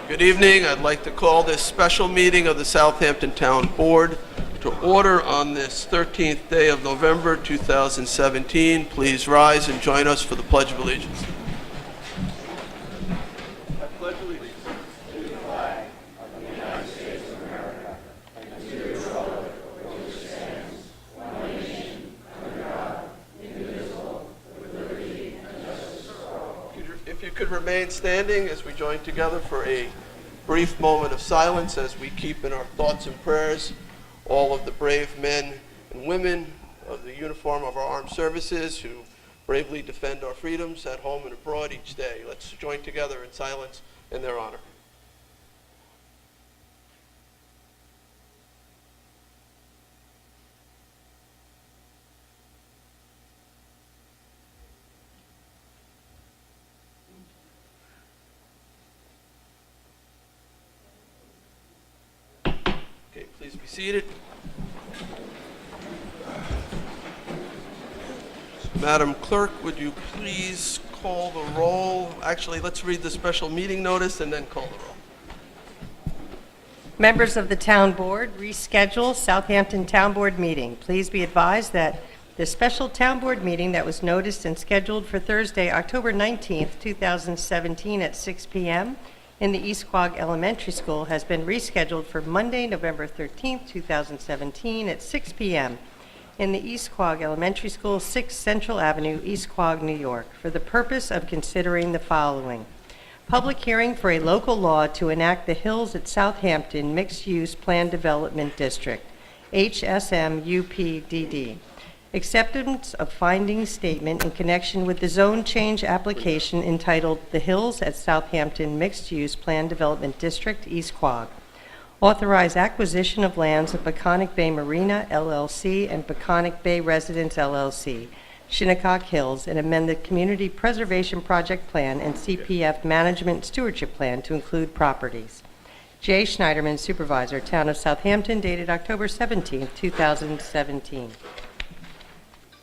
Good evening. I'd like to call this special meeting of the Southampton Town Board to order on this 13th day of November 2017. Please rise and join us for the Pledge of Allegiance. I pledge allegiance to the flag of the United States of America and to the republic which stands one nation under God, indivisible, with liberty and justice for all. If you could remain standing as we join together for a brief moment of silence as we keep in our thoughts and prayers all of the brave men and women of the uniform of our armed services who bravely defend our freedoms at home and abroad each day. Let's join together in silence in their honor. Okay, please be seated. Madam Clerk, would you please call the roll? Actually, let's read the special meeting notice and then call the roll. Members of the Town Board, reschedule Southampton Town Board meeting. Please be advised that the special Town Board meeting that was noticed and scheduled for Thursday, October 19th, 2017 at 6 p.m. in the E Quogue Elementary School has been rescheduled for Monday, November 13th, 2017 at 6 p.m. in the E Quogue Elementary School, 6 Central Avenue, E Quogue, New York, for the purpose of considering the following. Public hearing for a local law to enact the Hills at Southampton Mixed-Use Plan Development District, HSM-UPDD. Acceptance of findings statement in connection with the zone change application entitled The Hills at Southampton Mixed-Use Plan Development District, E Quogue. Authorize acquisition of lands of Peconic Bay Marina, LLC, and Peconic Bay Residence, LLC, Shinnecock Hills, and amend the Community Preservation Project Plan and CPF Management Stewardship Plan to include properties. J. Schneiderman, Supervisor, Town of Southampton, dated October 17, 2017.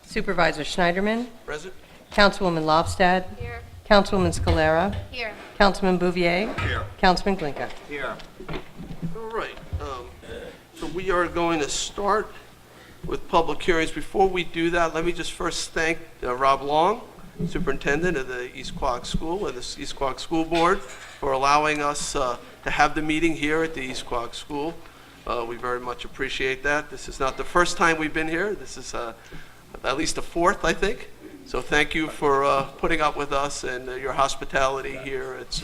Supervisor Schneiderman. Present. Councilwoman Lofstad. Here. Councilwoman Scalera. Here. Councilman Bouvier. Here. Councilman Glinka. Here. All right. So we are going to start with public hearings. Before we do that, let me just first thank Rob Long, Superintendent of the East Quogue School and the East Quogue School Board for allowing us to have the meeting here at the East Quogue School. We very much appreciate that. This is not the first time we've been here. This is at least the fourth, I think. So thank you for putting up with us and your hospitality here. It's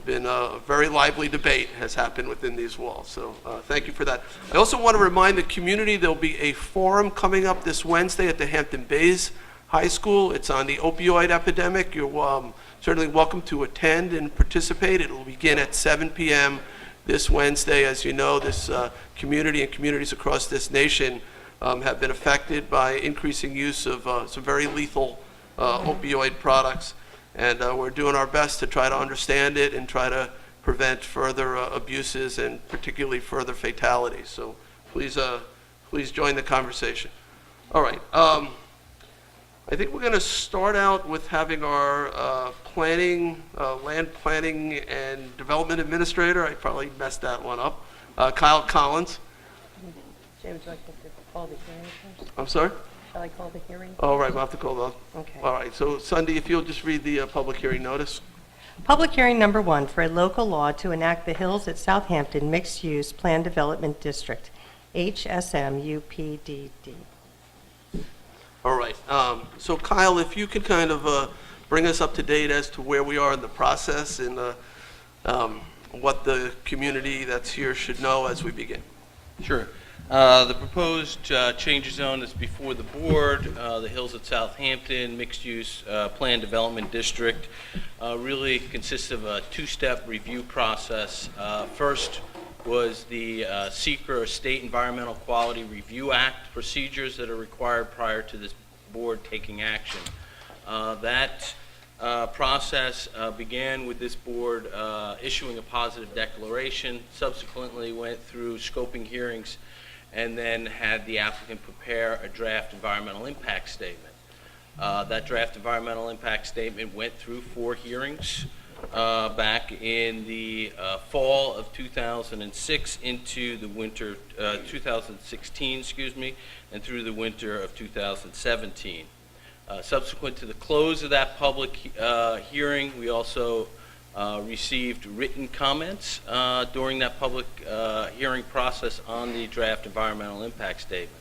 been a very lively debate has happened within these walls. So thank you for that. I also want to remind the community there'll be a forum coming up this Wednesday at the Hampton Bays High School. It's on the opioid epidemic. You're certainly welcome to attend and participate. It will begin at 7 p.m. this Wednesday. As you know, this community and communities across this nation have been affected by increasing use of some very lethal opioid products. And we're doing our best to try to understand it and try to prevent further abuses and particularly further fatalities. So please join the conversation. All right. I think we're going to start out with having our land planning and development administrator. I probably messed that one up. Kyle Collins. Jay, would you like to call the hearing first? I'm sorry? Shall I call the hearing? All right, we'll have to call those. Okay. All right, so Sunday, if you'll just read the public hearing notice. Public hearing number 1 for a local law to enact the Hills at Southampton Mixed-Use Plan Development District, HSM-UPDD. All right, so Kyle, if you could kind of bring us up to date as to where we are in the process and what the community that's here should know as we begin. Sure. The proposed change of zone is before the board. The Hills at Southampton Mixed-Use Plan Development District really consists of a two-step review process. First was the SECRA, or State Environmental Quality Review Act procedures that are required prior to this board taking action. That process began with this board issuing a positive declaration, subsequently went through scoping hearings, and then had the applicant prepare a draft environmental impact statement. That draft environmental impact statement went through 4 hearings. back in the fall of 2006 into the winter 2016, excuse me, and through the winter of 2017. Subsequent to the close of that public hearing, we also received written comments during that public hearing process on the draft environmental impact statement.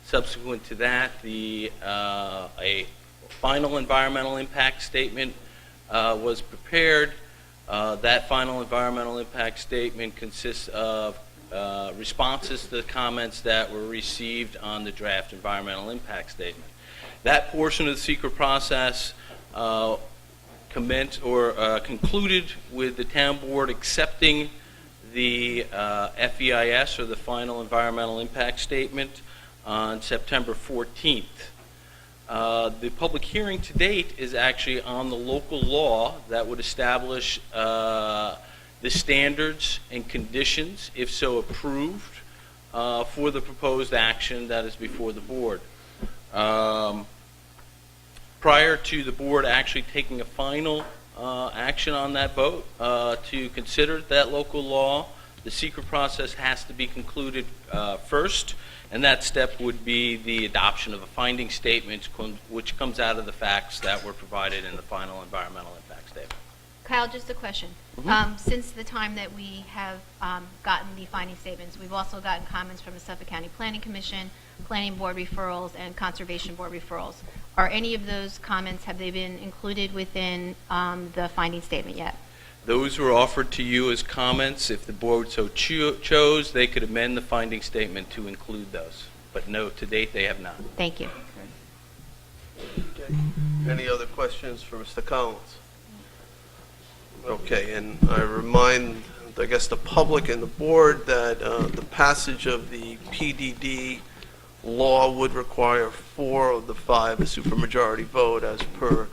Subsequent to that, a final environmental impact statement was prepared. That final environmental impact statement consists of responses to the comments that were received on the draft environmental impact statement. That portion of the secret process concluded with the town board accepting the FEIS, or the final environmental impact statement, on September 14th. The public hearing to date is actually on the local law that would establish the standards and conditions, if so approved, for the proposed action that is before the board. Prior to the board actually taking a final action on that vote to consider that local law, the secret process has to be concluded first, and that step would be the adoption of a finding statement which comes out of the facts that were provided in the final environmental impact statement. Kyle, just a question. Since the time that we have gotten the finding statements, we've also gotten comments from the Suffolk County Planning Commission, Planning Board referrals, and Conservation Board referrals. Are any of those comments, have they been included within the finding statement yet? Those were offered to you as comments. If the board so chose, they could amend the finding statement to include those. But no, to date, they have not. Thank you. Okay. Any other questions for Mr. Collins? Okay, and I remind, I guess, the public and the board that the passage of the PDD law would require 4 of the 5 a supermajority vote as per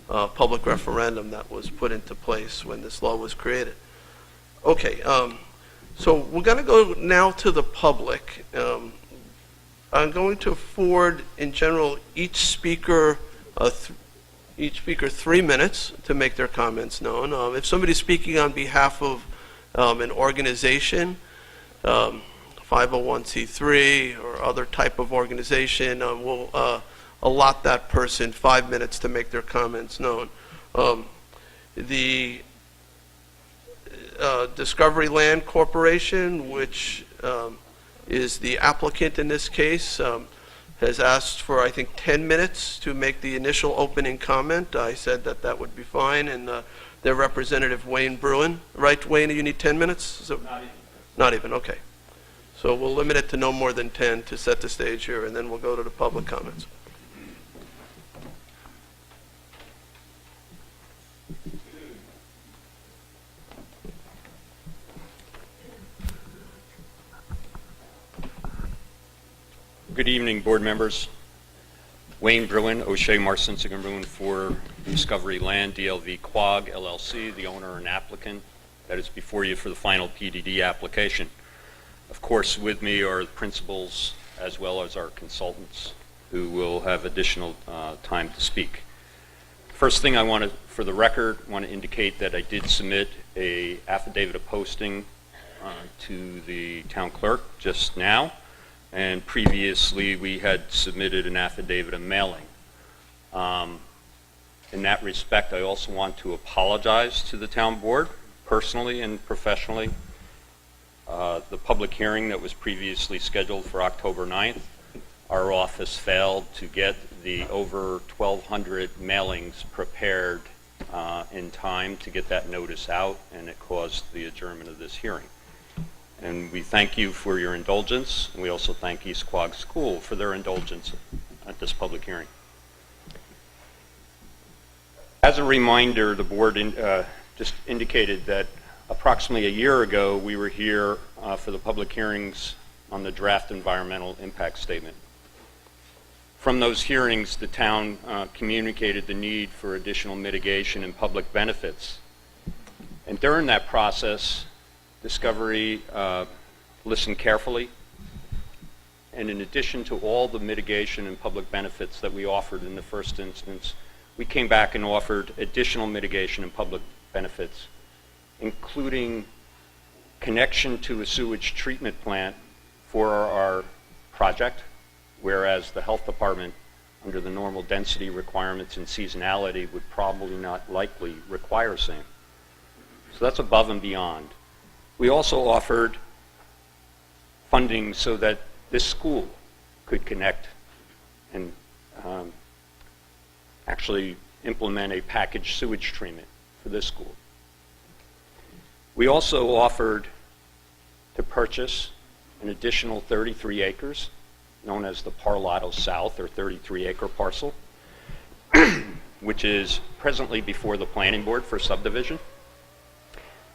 public referendum that was put into place when this law was created. Okay, so we're going to go now to the public. I'm going to afford, in general, each speaker 3 minutes to make their comments known. If somebody's speaking on behalf of an organization, 501c3 or other type of organization, we'll allot that person 5 minutes to make their comments known. The Discovery Land Corporation, which is the applicant in this case, has asked for, I think, 10 minutes to make the initial opening comment. I said that that would be fine, and their representative, Wayne Bruin. Right, Wayne, you need 10 minutes? So, not even, okay. So we'll limit it to no more than 10 to set the stage here, and then we'll go to the public comments. Good evening, board members. Wayne Bruin, O'Shea, Marcinsick and Bruin for Discovery Land, DLV Quogue, LLC, the owner and applicant that is before you for the final PDD application. Of course, with me are the principals as well as our consultants who will have additional time to speak. First thing I want to, for the record, want to indicate that I did submit a affidavit of posting to the town clerk just now. And previously, we had submitted an affidavit of mailing. In that respect, I also want to apologize to the town board, personally and professionally. The public hearing that was previously scheduled for October 9th, our office failed to get the over 1,200 mailings prepared in time to get that notice out, and it caused the adjournment of this hearing. And we thank you for your indulgence, and we also thank E Quogue School for their indulgence at this public hearing. As a reminder, the board just indicated that approximately a year ago we were here for the public hearings on the draft environmental impact statement. From those hearings, the town communicated the need for additional mitigation and public benefits. And during that process, Discovery listened carefully, and in addition to all the mitigation and public benefits that we offered in the first instance, we came back and offered additional mitigation and public benefits, including connection to a sewage treatment plant for our project, whereas the health department, under the normal density requirements and seasonality, would probably not likely require same. So that's above and beyond. We also offered funding so that this school could connect and actually implement a packaged sewage treatment for this school. We also offered to purchase an additional 33 acres, known as the Parlato South, or 33-acre parcel, which is presently before the planning board for subdivision.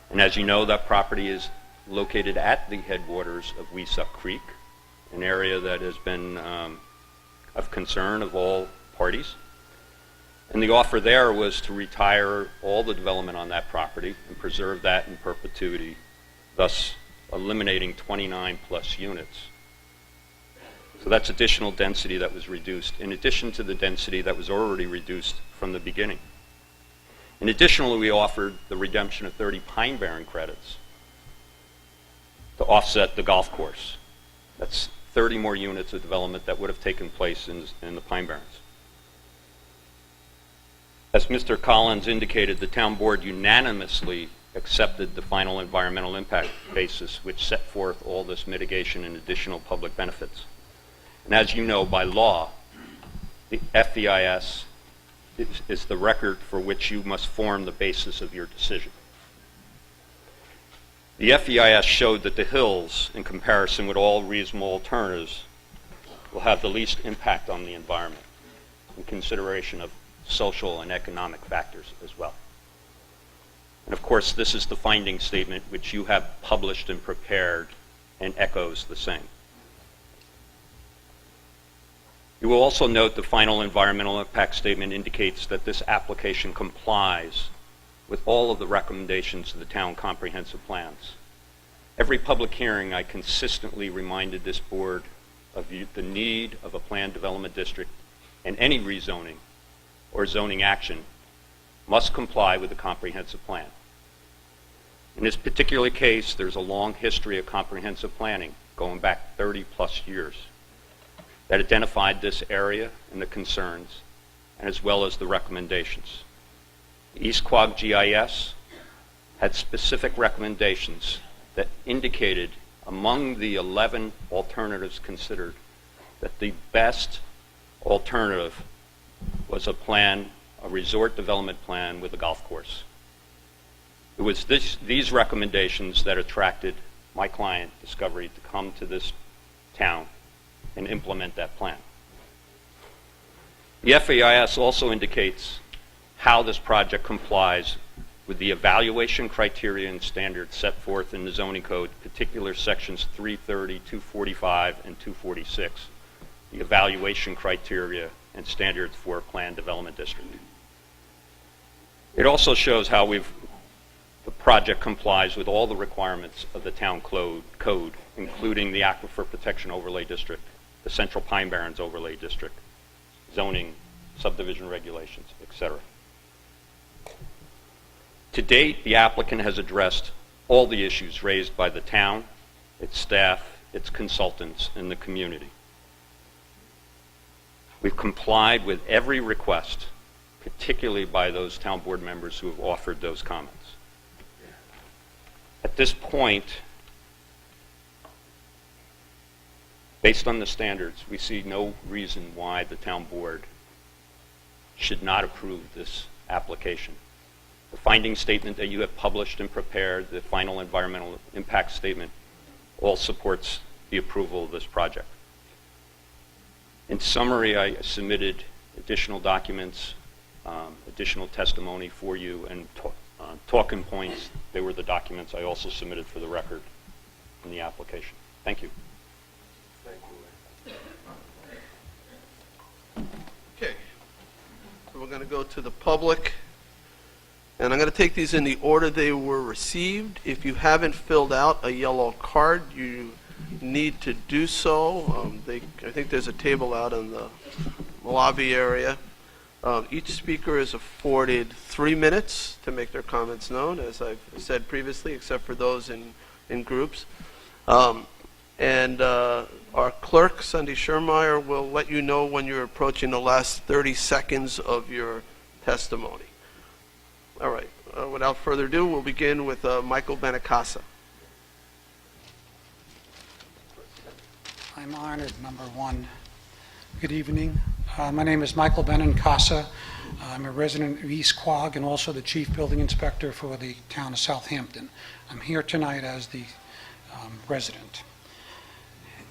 And as you know, that property is located at the headwaters of Weesup Creek, an area that has been of concern of all parties. And the offer there was to retire all the development on that property and preserve that in perpetuity, thus eliminating 29 plus units. So that's additional density that was reduced, in addition to the density that was already reduced from the beginning. And additionally, we offered the redemption of 30 Pine Barren credits to offset the golf course. That's 30 more units of development that would have taken place in the Pine Barrens. As Mr. Collins indicated, the town board unanimously accepted the final environmental impact basis, which set forth all this mitigation and additional public benefits. And as you know, by law, the FEIS is the record for which you must form the basis of your decision. The FEIS showed that the hills, in comparison with all reasonable alternatives, will have the least impact on the environment, in consideration of social and economic factors as well. And of course, this is the finding statement which you have published and prepared and echoes the same. You will also note the final environmental impact statement indicates that this application complies with all of the recommendations of the town comprehensive plans. Every public hearing, I consistently reminded this board of the need of a planned development district, and any rezoning or zoning action must comply with the comprehensive plan. In this particular case, there's a long history of comprehensive planning going back 30 plus years that identified this area and the concerns, and as well as the recommendations. The E Quogue GIS had specific recommendations that indicated among the 11 alternatives considered that the best alternative was a resort development plan with a golf course. It was these recommendations that attracted my client, Discovery, to come to this town and implement that plan. The FEIS also indicates how this project complies with the evaluation criteria and standards set forth in the zoning code, particular sections 330, 245, and 246, the evaluation criteria and standards for a planned development district. It also shows how the project complies with all the requirements of the town code, including the Aquifer Protection Overlay District, the Central Pine Barrens Overlay District, zoning, subdivision regulations, etc. To date, the applicant has addressed all the issues raised by the town, its staff, its consultants, and the community. We've complied with every request, particularly by those town board members who have offered those comments. At this point, based on the standards, we see no reason why the town board should not approve this application. The finding statement that you have published and prepared, the final environmental impact statement, all supports the approval of this project. In summary, I submitted additional documents, additional testimony for you, and talking points. They were the documents I also submitted for the record in the application. Thank you. Okay, so we're going to go to the public, and I'm going to take these in the order they were received. If you haven't filled out a yellow card, you need to do so. I think there's a table out in the lobby area. Each speaker is afforded 3 minutes to make their comments known, as I've said previously, except for those in groups. And our clerk, Cindy Schermeyer, will let you know when you're approaching the last 30 seconds of your testimony. All right, without further ado, we'll begin with Michael Benacasa. I'm honored, number one. Good evening. My name is Michael Benincasa. I'm a resident of East Quogue and also the Chief Building Inspector for the town of Southampton. I'm here tonight as the resident.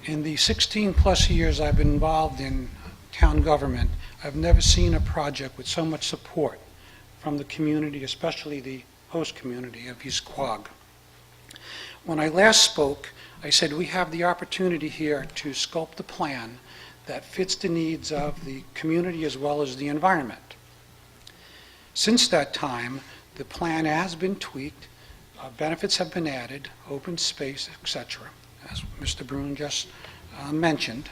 In the 16-plus years I've been involved in town government, I've never seen a project with so much support from the community, especially the host community of East Quogue. When I last spoke, I said we have the opportunity here to sculpt a plan that fits the needs of the community as well as the environment. Since that time, the plan has been tweaked, benefits have been added, open space, etc., as Mr. Bruin just mentioned,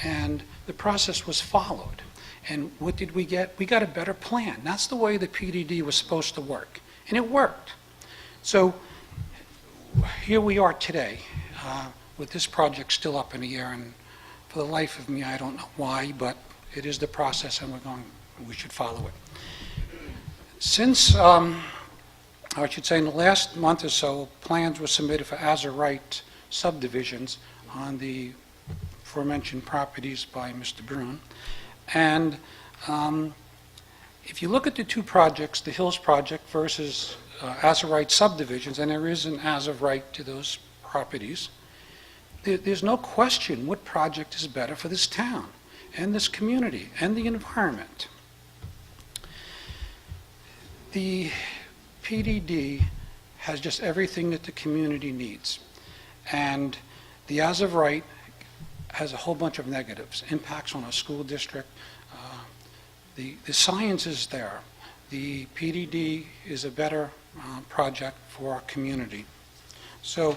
and the process was followed. And what did we get? We got a better plan. That's the way the PDD was supposed to work, and it worked. So here we are today with this project still up in the air, and for the life of me, I don't know why, but it is the process, and we should follow it. Since, I should say, in the last month or so, plans were submitted for as-of-right subdivisions on the aforementioned properties by Mr. Bruin. And if you look at the two projects, the Hills project versus as-of-right subdivisions, and there is an as-of-right to those properties, there's no question what project is better for this town and this community and the environment. The PDD has just everything that the community needs. And the as-of-right has a whole bunch of negatives, impacts on our school district. The science is there. The PDD is a better project for our community. So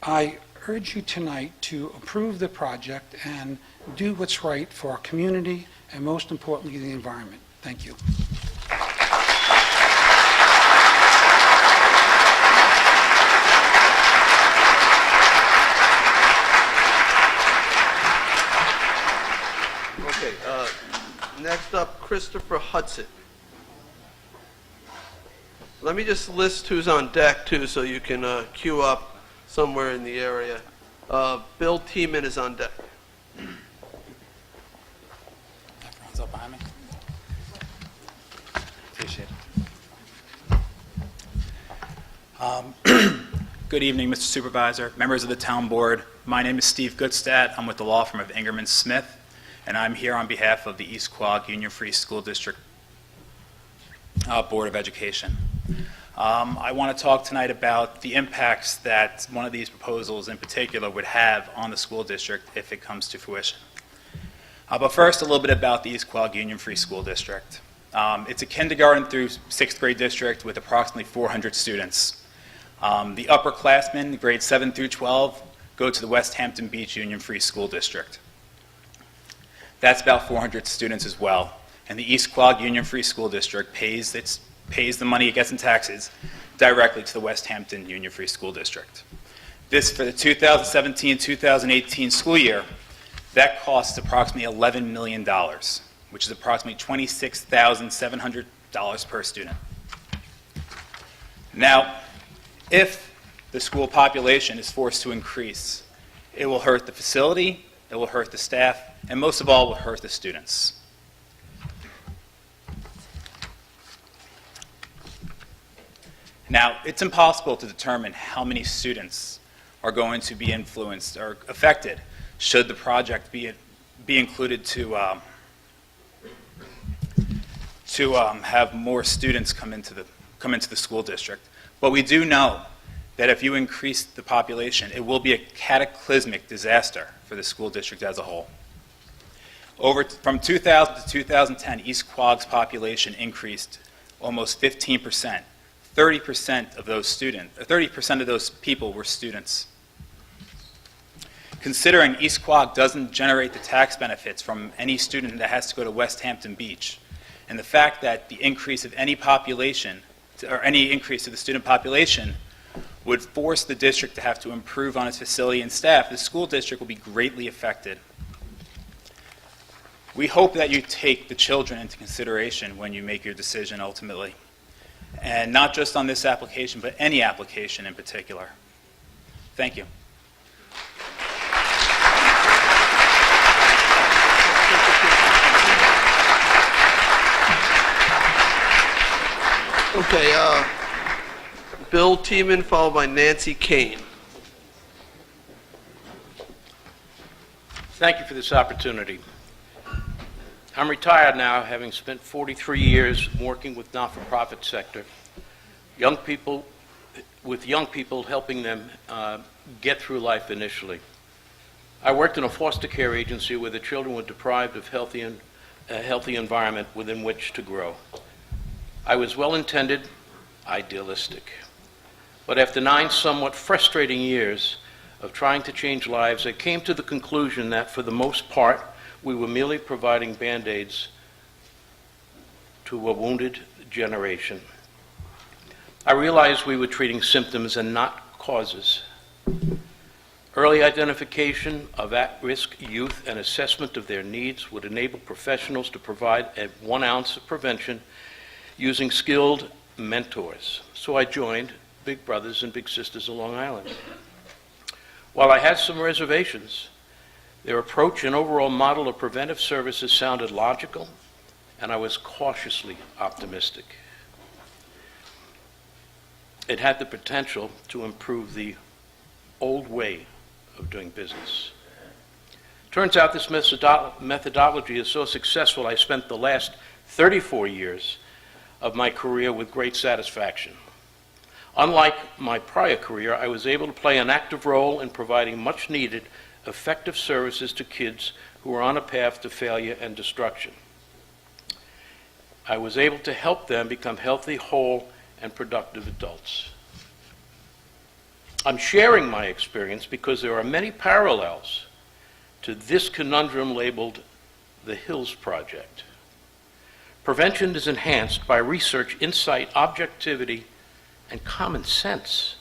I urge you tonight to approve the project and do what's right for our community and, most importantly, the environment. Thank you. Okay, next up, Christopher Hudson. Let me just list who's on deck, too, so you can queue up somewhere in the area. Bill Tiemann is on deck. Everyone's up behind me. Appreciate it. Good evening, Mr. Supervisor, members of the town board. My name is Steve Goodstadt. I'm with the law firm of Ingerman Smith, and I'm here on behalf of the East Quogue Union Free School District Board of Education. I want to talk tonight about the impacts that one of these proposals in particular would have on the school district if it comes to fruition. But first, a little bit about the East Quogue Union Free School District. It's a kindergarten through 6th grade district with approximately 400 students. The upperclassmen, grades 7 through 12, go to the West Hampton Beach Union Free School District. That's about 400 students as well. And the East Quogue Union Free School District pays the money it gets in taxes directly to the West Hampton Union Free School District. This, for the 2017-2018 school year, that costs approximately $11 million, which is approximately $26,700 per student. Now, if the school population is forced to increase, it will hurt the facility, it will hurt the staff, and most of all, it will hurt the students. Now, it's impossible to determine how many students are going to be influenced or affected should the project be included to have more students come into the school district. But we do know that if you increase the population, it will be a cataclysmic disaster for the school district as a whole. From 2000 to 2010, East Quogue's population increased almost 15%. 30% of those students, 30% of those people were students. Considering East Quogue doesn't generate the tax benefits from any student that has to go to West Hampton Beach, And the fact that the increase of any population, or any increase to the student population, would force the district to have to improve on its facility and staff, the school district will be greatly affected. We hope that you take the children into consideration when you make your decision ultimately, and not just on this application, but any application in particular. Thank you. Okay, Bill Tiemann, followed by Nancy Kane. Thank you for this opportunity. I'm retired now, having spent 43 years working with not-for-profit sector, with young people helping them get through life initially. I worked in a foster care agency where the children were deprived of a healthy environment within which to grow. I was well-intended, idealistic. But after 9 somewhat frustrating years of trying to change lives, I came to the conclusion that for the most part, we were merely providing Band-Aids to a wounded generation. I realized we were treating symptoms and not causes. Early identification of at-risk youth and assessment of their needs would enable professionals to provide 1 ounce of prevention using skilled mentors. So I joined Big Brothers and Big Sisters of Long Island. While I had some reservations, their approach and overall model of preventive services sounded logical, and I was cautiously optimistic. It had the potential to improve the old way of doing business. Turns out this methodology is so successful, I spent the last 34 years of my career with great satisfaction. Unlike my prior career, I was able to play an active role in providing much-needed, effective services to kids who were on a path to failure and destruction. I was able to help them become healthy, whole, and productive adults. I'm sharing my experience because there are many parallels to this conundrum labeled the Hills Project. Prevention is enhanced by research, insight, objectivity, and common sense.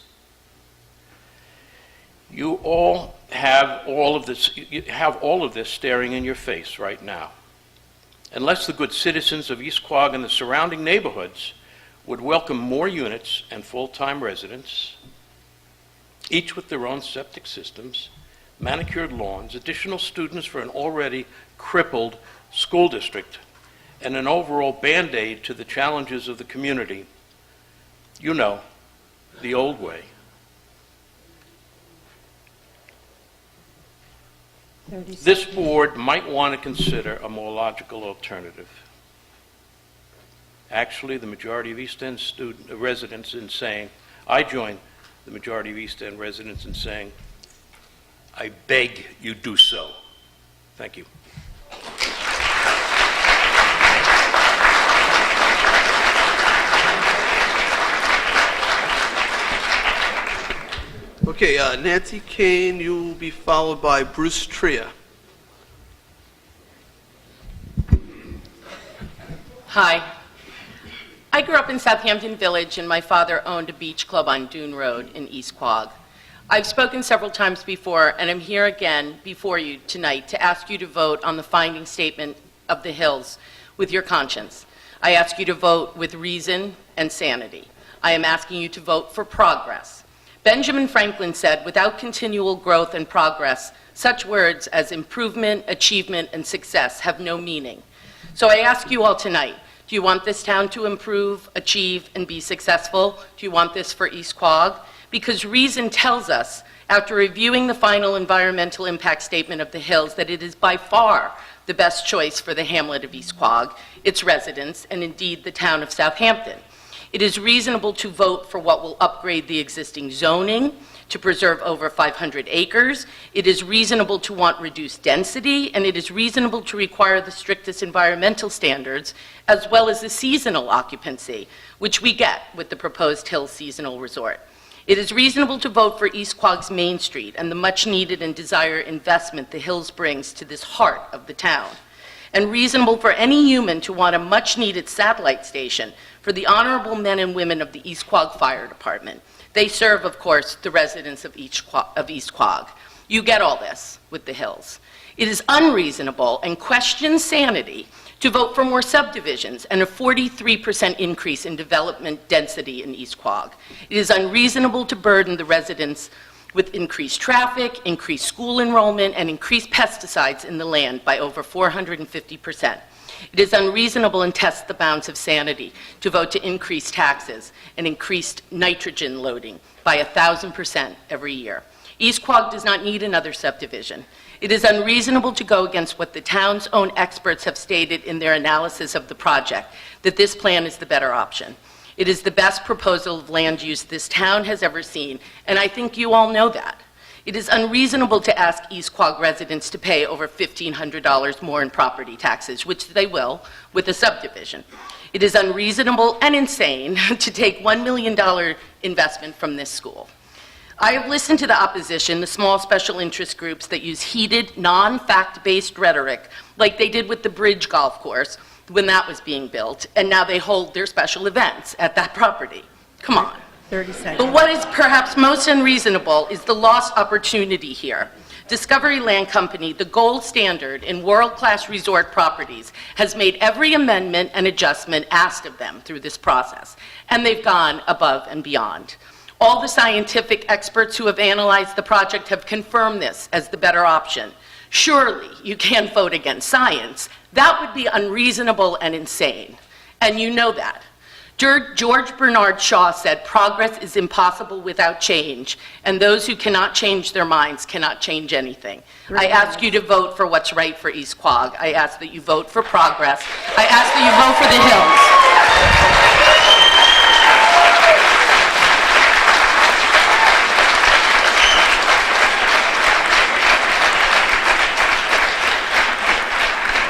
You all have all of this staring in your face right now. Unless the good citizens of East Quogue and the surrounding neighborhoods would welcome more units and full-time residents, each with their own septic systems, manicured lawns, additional students for an already crippled school district, and an overall Band-Aid to the challenges of the community, you know, the old way. This board might want to consider a more logical alternative. Actually, the majority of East End residents in saying, I join the majority of East End residents in saying, I beg you do so. Thank you. Okay, Nancy Kane, you will be followed by Bruce Tria. Hi. I grew up in Southampton Village, and my father owned a beach club on Dune Road in East Quogue. I've spoken several times before, and I'm here again before you tonight to ask you to vote on the finding statement of the Hills with your conscience. I ask you to vote with reason and sanity. I am asking you to vote for progress. Benjamin Franklin said, without continual growth and progress, such words as improvement, achievement, and success have no meaning. So I ask you all tonight, do you want this town to improve, achieve, and be successful? Do you want this for East Quogue? Because reason tells us, after reviewing the final environmental impact statement of the Hills, that it is by far the best choice for the hamlet of East Quogue, its residents, and indeed the town of Southampton. It is reasonable to vote for what will upgrade the existing zoning, to preserve over 500 acres. It is reasonable to want reduced density, and it is reasonable to require the strictest environmental standards, as well as the seasonal occupancy, which we get with the proposed Hills Seasonal Resort. It is reasonable to vote for East Quogue's Main Street and the much-needed and desired investment the Hills brings to this heart of the town. and reasonable for any human to want a much-needed satellite station for the honorable men and women of the East Quogue Fire Department. They serve, of course, the residents of East Quogue. You get all this with the Hills. It is unreasonable and questions sanity to vote for more subdivisions and a 43% increase in development density in East Quogue. It is unreasonable to burden the residents with increased traffic, increased school enrollment, and increased pesticides in the land by over 450%. It is unreasonable and tests the bounds of sanity to vote to increase taxes and increased nitrogen loading by 1,000% every year. East Quogue does not need another subdivision. It is unreasonable to go against what the town's own experts have stated in their analysis of the project, that this plan is the better option. It is the best proposal of land use this town has ever seen, and I think you all know that. It is unreasonable to ask East Quogue residents to pay over $1,500 more in property taxes, which they will, with a subdivision. It is unreasonable and insane to take $1 million investment from this school. I have listened to the opposition, the small special interest groups that use heated, non-fact-based rhetoric, like they did with the Bridge Golf Course when that was being built, and now they hold their special events at that property. Come on. 30 seconds. But what is perhaps most unreasonable is the lost opportunity here. Discovery Land Company, the gold standard in world-class resort properties, has made every amendment and adjustment asked of them through this process, and they've gone above and beyond. All the scientific experts who have analyzed the project have confirmed this as the better option. Surely you can't vote against science. That would be unreasonable and insane, and you know that. George Bernard Shaw said, "Progress is impossible without change, and those who cannot change their minds cannot change anything." I ask you to vote for what's right for East Quogue. I ask that you vote for progress. I ask that you vote for the Hills.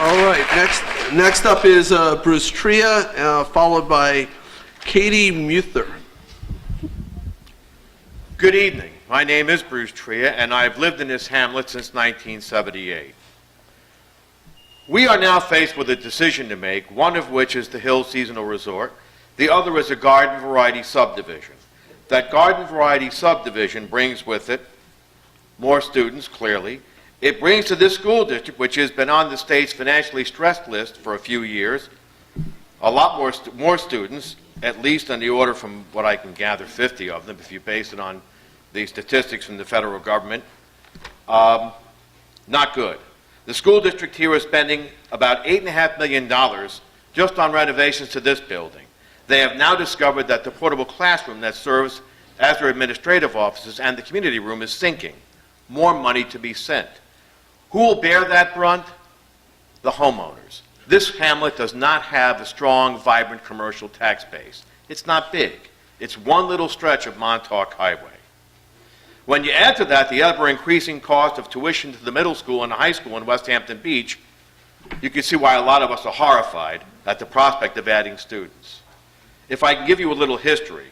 All right, next up is Bruce Tria, followed by Katie Muther. Good evening. My name is Bruce Tria, and I've lived in this hamlet since 1978. We are now faced with a decision to make, one of which is the Hill Seasonal Resort. The other is a garden variety subdivision. That garden variety subdivision brings with it more students, clearly. It brings to this school district, which has been on the state's financially stressed list for a few years, a lot more students, at least on the order, from what I can gather, 50 of them, if you base it on the statistics from the federal government. Not good. The school district here is spending about $8.5 million just on renovations to this building. They have now discovered that the portable classroom that serves as their administrative offices and the community room is sinking. More money to be sent. Who will bear that brunt? The homeowners. This hamlet does not have a strong, vibrant commercial tax base. It's not big. It's one little stretch of Montauk Highway. When you add to that the ever-increasing cost of tuition to the middle school and the high school in West Hampton Beach, you can see why a lot of us are horrified at the prospect of adding students. If I can give you a little history,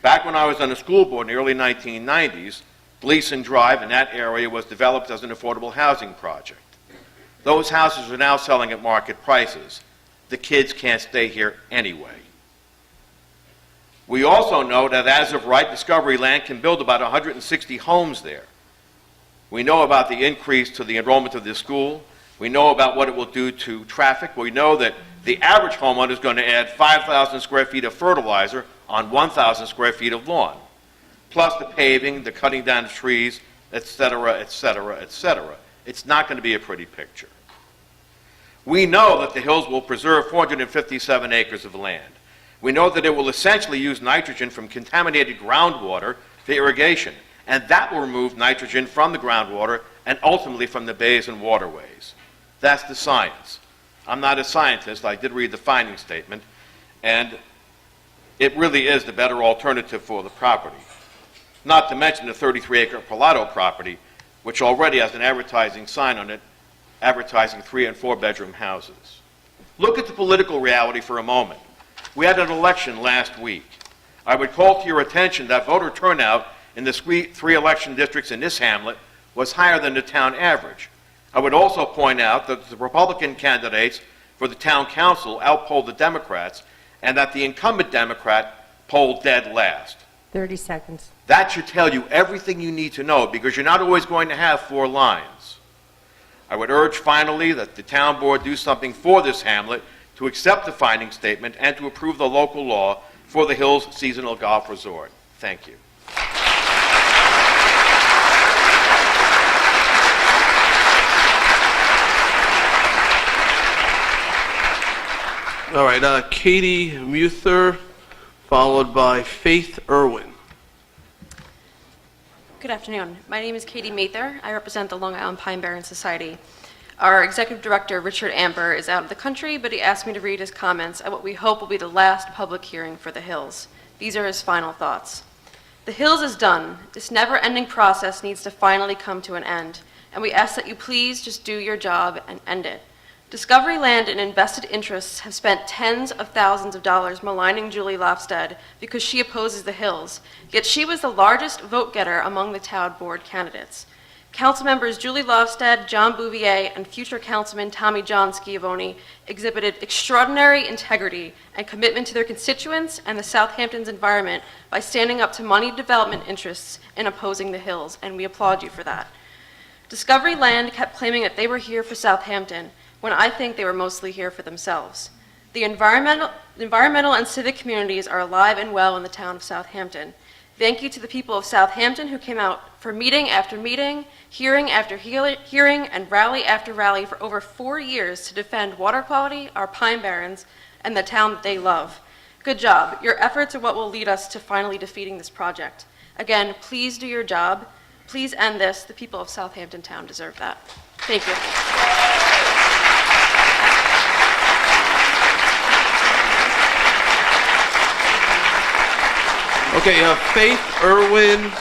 back when I was on the school board in the early 1990s, Gleason Drive in that area was developed as an affordable housing project. Those houses are now selling at market prices. The kids can't stay here anyway. We also know that as of right, Discovery Land can build about 160 homes there. We know about the increase to the enrollment of this school. We know about what it will do to traffic. We know that the average homeowner is going to add 5,000 square feet of fertilizer on 1,000 square feet of lawn, plus the paving, the cutting down of trees, et cetera, et cetera, et cetera. It's not going to be a pretty picture. We know that the Hills will preserve 457 acres of land. We know that it will essentially use nitrogen from contaminated groundwater for irrigation, and that will remove nitrogen from the groundwater and ultimately from the bays and waterways. That's the science. I'm not a scientist. I did read the finding statement, and it really is the better alternative for the property. Not to mention the 33-acre Pilato property, which already has an advertising sign on it advertising 3- and 4-bedroom houses. Look at the political reality for a moment. We had an election last week. I would call to your attention that voter turnout in the three election districts in this hamlet was higher than the town average. I would also point out that the Republican candidates for the town council outpolled the Democrats, and that the incumbent Democrat polled dead last. 30 seconds. That should tell you everything you need to know, because you're not always going to have 4 lines. I would urge finally that the town board do something for this hamlet to accept the finding statement and to approve the local law for the Hills Seasonal Golf Resort. Thank you. All right, Katie Muther, followed by Faith Irwin. Good afternoon. My name is Katie Mather. I represent the Long Island Pine Barren Society. Our executive director, Richard Amber, is out of the country, but he asked me to read his comments at what we hope will be the last public hearing for the Hills. These are his final thoughts. The Hills is done. This never-ending process needs to finally come to an end, and we ask that you please just do your job and end it. Discovery Land and invested interests have spent tens of thousands of dollars maligning Julie Lofstad because she opposes the Hills, yet she was the largest vote-getter among the town board candidates. Council members Julie Lofstad, John Bouvier, and future councilman Tommy John Schiavone exhibited extraordinary integrity and commitment to their constituents and the Southampton's environment by standing up to money development interests and opposing the Hills, and we applaud you for that. Discovery Land kept claiming that they were here for Southampton, when I think they were mostly here for themselves. The environmental and civic communities are alive and well in the town of Southampton. Thank you to the people of Southampton who came out for meeting after meeting, hearing after hearing, and rally after rally for over 4 years to defend water quality, our Pine Barrens, and the town that they love. Good job. Your efforts are what will lead us to finally defeating this project. Again, please do your job. Please end this. The people of Southampton town deserve that. Thank you. Okay, Faith Irwin,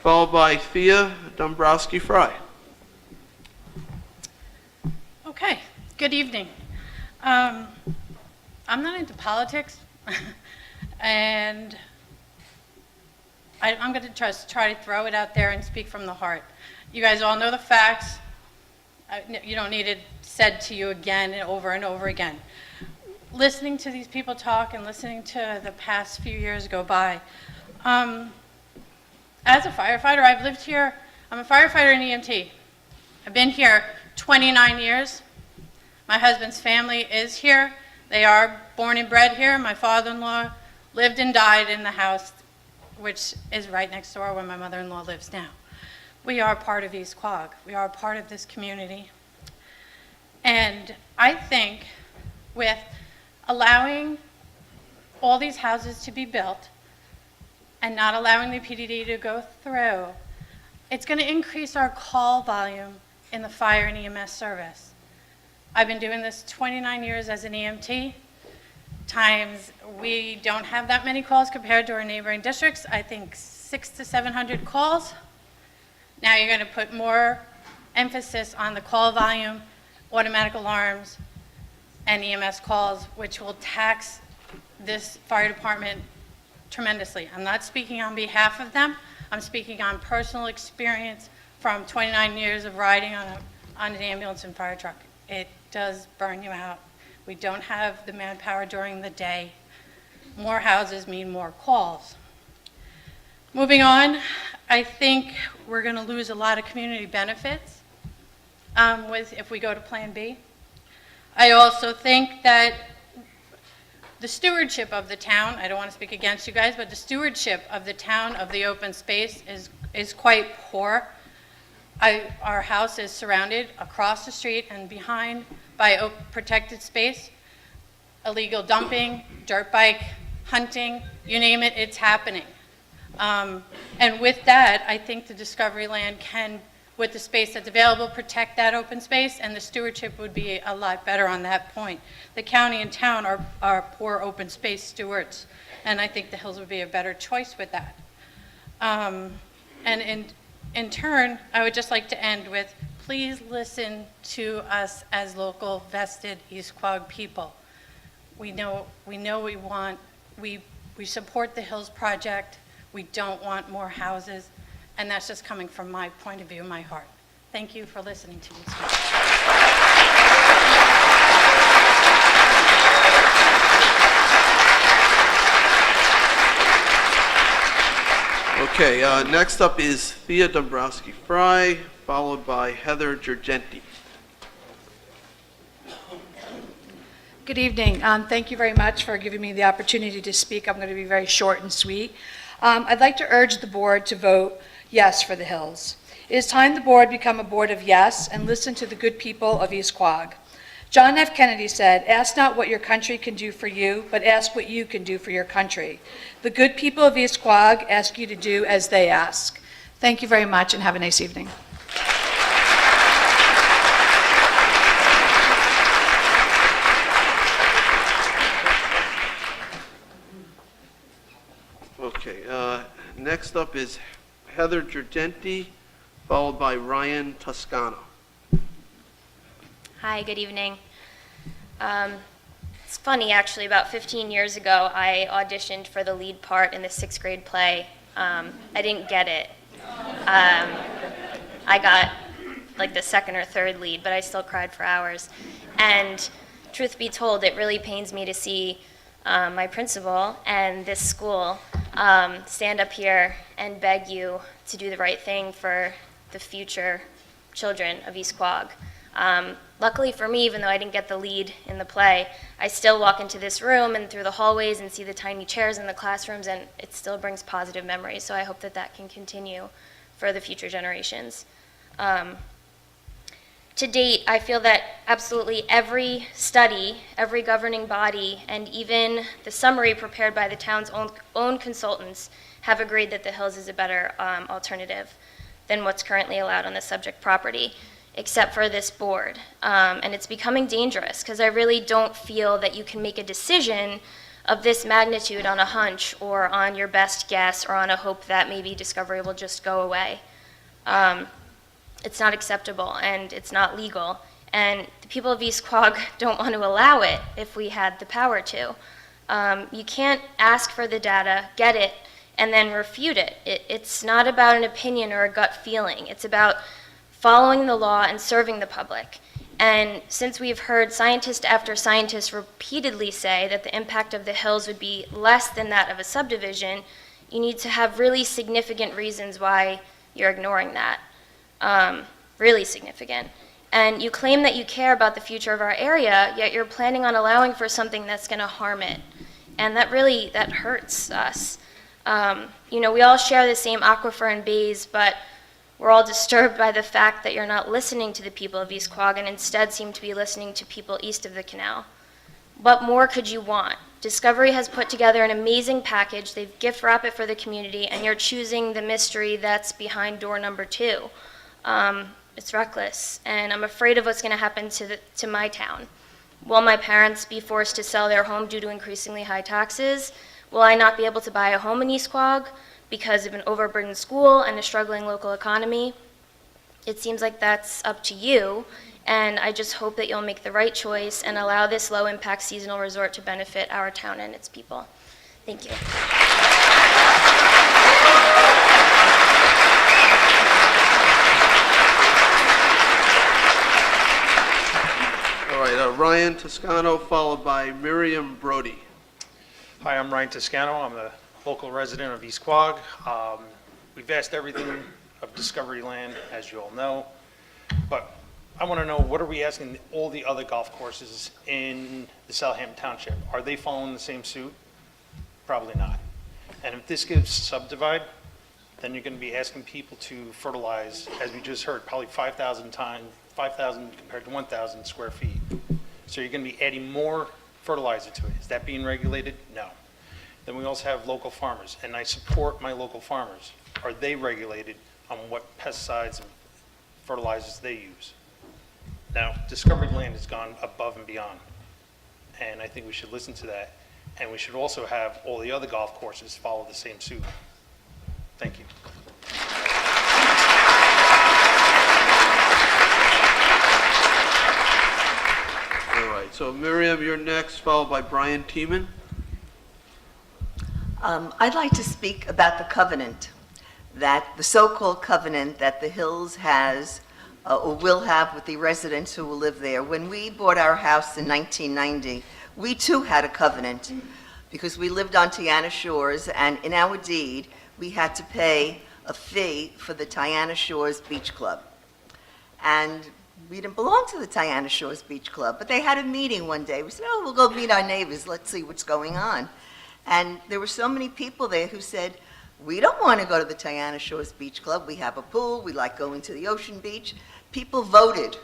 followed by Thea Dombrowski-Fry. Okay, good evening. I'm not into politics, and I'm going to try to throw it out there and speak from the heart. You guys all know the facts. You don't need it said to you again and over again. Listening to these people talk and listening to the past few years go by, as a firefighter, I've lived here. I'm a firefighter in EMT. I've been here 29 years. My husband's family is here. They are born and bred here. My father-in-law lived and died in the house, which is right next door where my mother-in-law lives now. We are part of E Quogue. We are part of this community. And I think with allowing all these houses to be built and not allowing the PDD to go through, it's going to increase our call volume in the fire and EMS service. I've been doing this 29 years as an EMT. Times we don't have that many calls compared to our neighboring districts. I think 600 to 700 calls. Now you're going to put more emphasis on the call volume, automatic alarms, and EMS calls, which will tax this fire department tremendously. I'm not speaking on behalf of them. I'm speaking on personal experience from 29 years of riding on an ambulance and fire truck. It does burn you out. We don't have the manpower during the day. More houses mean more calls. Moving on, I think we're going to lose a lot of community benefits if we go to Plan B. I also think that the stewardship of the town, I don't want to speak against you guys, but the stewardship of the town of the open space is quite poor. Our house is surrounded across the street and behind by protected space, illegal dumping, dirt bike, hunting, you name it, it's happening. And with that, I think the Discovery Land can, with the space that's available, protect that open space, and the stewardship would be a lot better on that point. The county and town are poor open space stewards, and I think the Hills would be a better choice with that. And in turn, I would just like to end with, please listen to us as local vested E Quogue people. We know we want, we support the Hills project. We don't want more houses, and that's just coming from my point of view, my heart. Thank you for listening to me speak. Okay, next up is Thea Dombrowski-Fry, followed by Heather Girgenti. Good evening. Thank you very much for giving me the opportunity to speak. I'm going to be very short and sweet. I'd like to urge the board to vote yes for the Hills. It is time the board become a board of yes and listen to the good people of East Quogue. John F. Kennedy said, "Ask not what your country can do for you, but ask what you can do for your country." The good people of East Quogue ask you to do as they ask. Thank you very much and have a nice evening. Okay, next up is Heather Girgenti, followed by Ryan Toscano. Hi, good evening. It's funny, actually, about 15 years ago, I auditioned for the lead part in the 6th grade play. I didn't get it. I got like the 2nd or 3rd lead, but I still cried for hours. And truth be told, it really pains me to see my principal and this school stand up here and beg you to do the right thing for the future children of East Quogue. Luckily for me, even though I didn't get the lead in the play, I still walk into this room and through the hallways and see the tiny chairs in the classrooms, and it still brings positive memories. So I hope that that can continue for the future generations. To date, I feel that absolutely every study, every governing body, and even the summary prepared by the town's own consultants have agreed that the Hills is a better alternative than what's currently allowed on the subject property, except for this board. And it's becoming dangerous because I really don't feel that you can make a decision of this magnitude on a hunch or on your best guess or on a hope that maybe Discovery will just go away. It's not acceptable and it's not legal. And the people of East Quogue don't want to allow it if we had the power to. You can't ask for the data, get it, and then refute it. It's not about an opinion or a gut feeling. It's about following the law and serving the public. And since we've heard scientist after scientist repeatedly say that the impact of the Hills would be less than that of a subdivision, you need to have really significant reasons why you're ignoring that. Really significant. And you claim that you care about the future of our area, yet you're planning on allowing for something that's going to harm it. And that hurts us. You know, we all share the same aquifer and bays, but we're all disturbed by the fact that you're not listening to the people of East Quogue and instead seem to be listening to people east of the canal. What more could you want? Discovery has put together an amazing package. They've gift wrapped it for the community, and you're choosing the mystery that's behind door number 2. It's reckless, and I'm afraid of what's going to happen to my town. Will my parents be forced to sell their home due to increasingly high taxes? Will I not be able to buy a home in East Quogue because of an overburdened school and a struggling local economy? It seems like that's up to you, and I just hope that you'll make the right choice and allow this low-impact seasonal resort to benefit our town and its people. Thank you. All right, Ryan Toscano, followed by Miriam Brody. Hi, I'm Ryan Toscano. I'm a local resident of East Quogue. We've asked everything of Discovery Land, as you all know, but I want to know, what are we asking all the other golf courses in the Southampton Township? Are they following the same suit? Probably not. And if this gets subdivided, then you're going to be asking people to fertilize, as we just heard, probably 5,000 compared to 1,000 square feet. So you're going to be adding more fertilizer to it. Is that being regulated? No. Then we also have local farmers, and I support my local farmers. Are they regulated on what pesticides and fertilizers they use? Now, Discovery Land has gone above and beyond, and I think we should listen to that, and we should also have all the other golf courses follow the same suit. Thank you. All right, so Miriam, you're next, followed by Brian Tiemann. I'd like to speak about the covenant, that the so-called covenant that the Hills has or will have with the residents who will live there. When we bought our house in 1990, we too had a covenant because we lived on Tiana Shores, and in our deed, we had to pay a fee for the Tiana Shores Beach Club. And we didn't belong to the Tiana Shores Beach Club, but they had a meeting one day. We said, oh, we'll go meet our neighbors, let's see what's going on. And there were so many people there who said, we don't want to go to the Tiana Shores Beach Club. We have a pool, we like going to the ocean beach. People voted.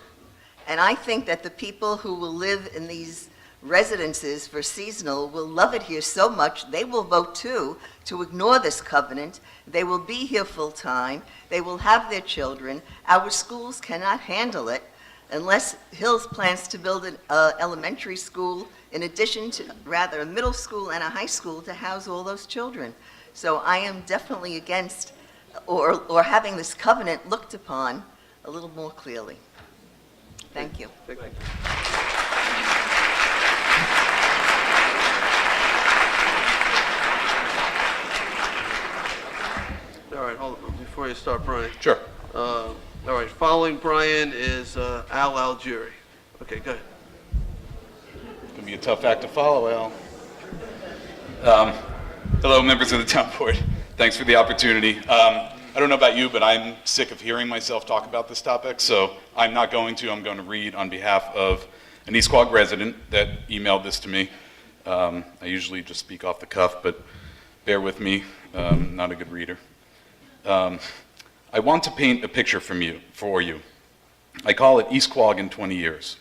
And I think that the people who will live in these residences for seasonal will love it here so much, they will vote too, to ignore this covenant. They will be here full-time. They will have their children. Our schools cannot handle it unless Hills plans to build an elementary school in addition to, rather, a middle school and a high school to house all those children. So I am definitely against or having this covenant looked upon a little more clearly. Thank you. All right, hold on, before you start, Brian. Sure. All right, following Brian is Al Algieri. Okay, go ahead. It's going to be a tough act to follow, Al. Hello, members of the town board. Thanks for the opportunity. I don't know about you, but I'm sick of hearing myself talk about this topic, so I'm not going to. I'm going to read on behalf of an East Quogue resident that emailed this to me. I usually just speak off the cuff, but bear with me. Not a good reader. I want to paint a picture for you. I call it East Quogue in 20 years.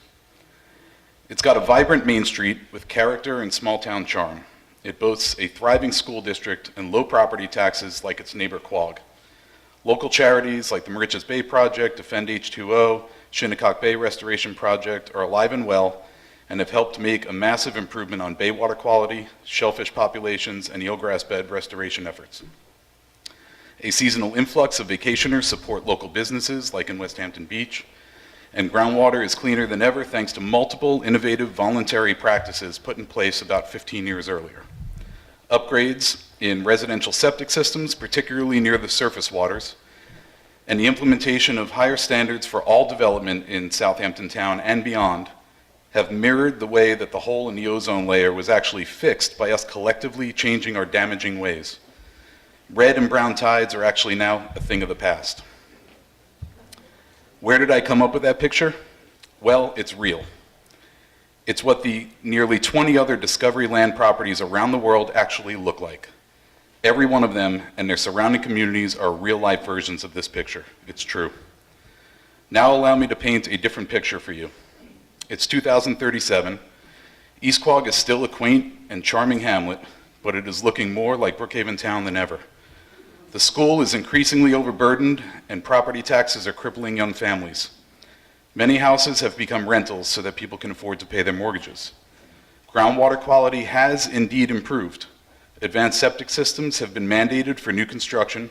It's got a vibrant main street with character and small-town charm. It boasts a thriving school district and low property taxes like its neighbor Quogue. Local charities like the Moriches Bay Project, Defend H2O, Shinnecock Bay Restoration Project are alive and well and have helped make a massive improvement on bay water quality, shellfish populations, and eelgrass bed restoration efforts. A seasonal influx of vacationers support local businesses like in West Hampton Beach, and groundwater is cleaner than ever thanks to multiple innovative voluntary practices put in place about 15 years earlier. Upgrades in residential septic systems, particularly near the surface waters, and the implementation of higher standards for all development in Southampton Town and beyond have mirrored the way that the hole in the ozone layer was actually fixed by us collectively changing our damaging ways. Red and brown tides are actually now a thing of the past. Where did I come up with that picture? Well, it's real. It's what the nearly 20 other Discovery Land properties around the world actually look like. Every one of them and their surrounding communities are real-life versions of this picture. It's true. Now allow me to paint a different picture for you. It's 2037. East Quogue is still a quaint and charming hamlet, but it is looking more like Brookhaven Town than ever. The school is increasingly overburdened, and property taxes are crippling young families. Many houses have become rentals so that people can afford to pay their mortgages. Groundwater quality has indeed improved. Advanced septic systems have been mandated for new construction,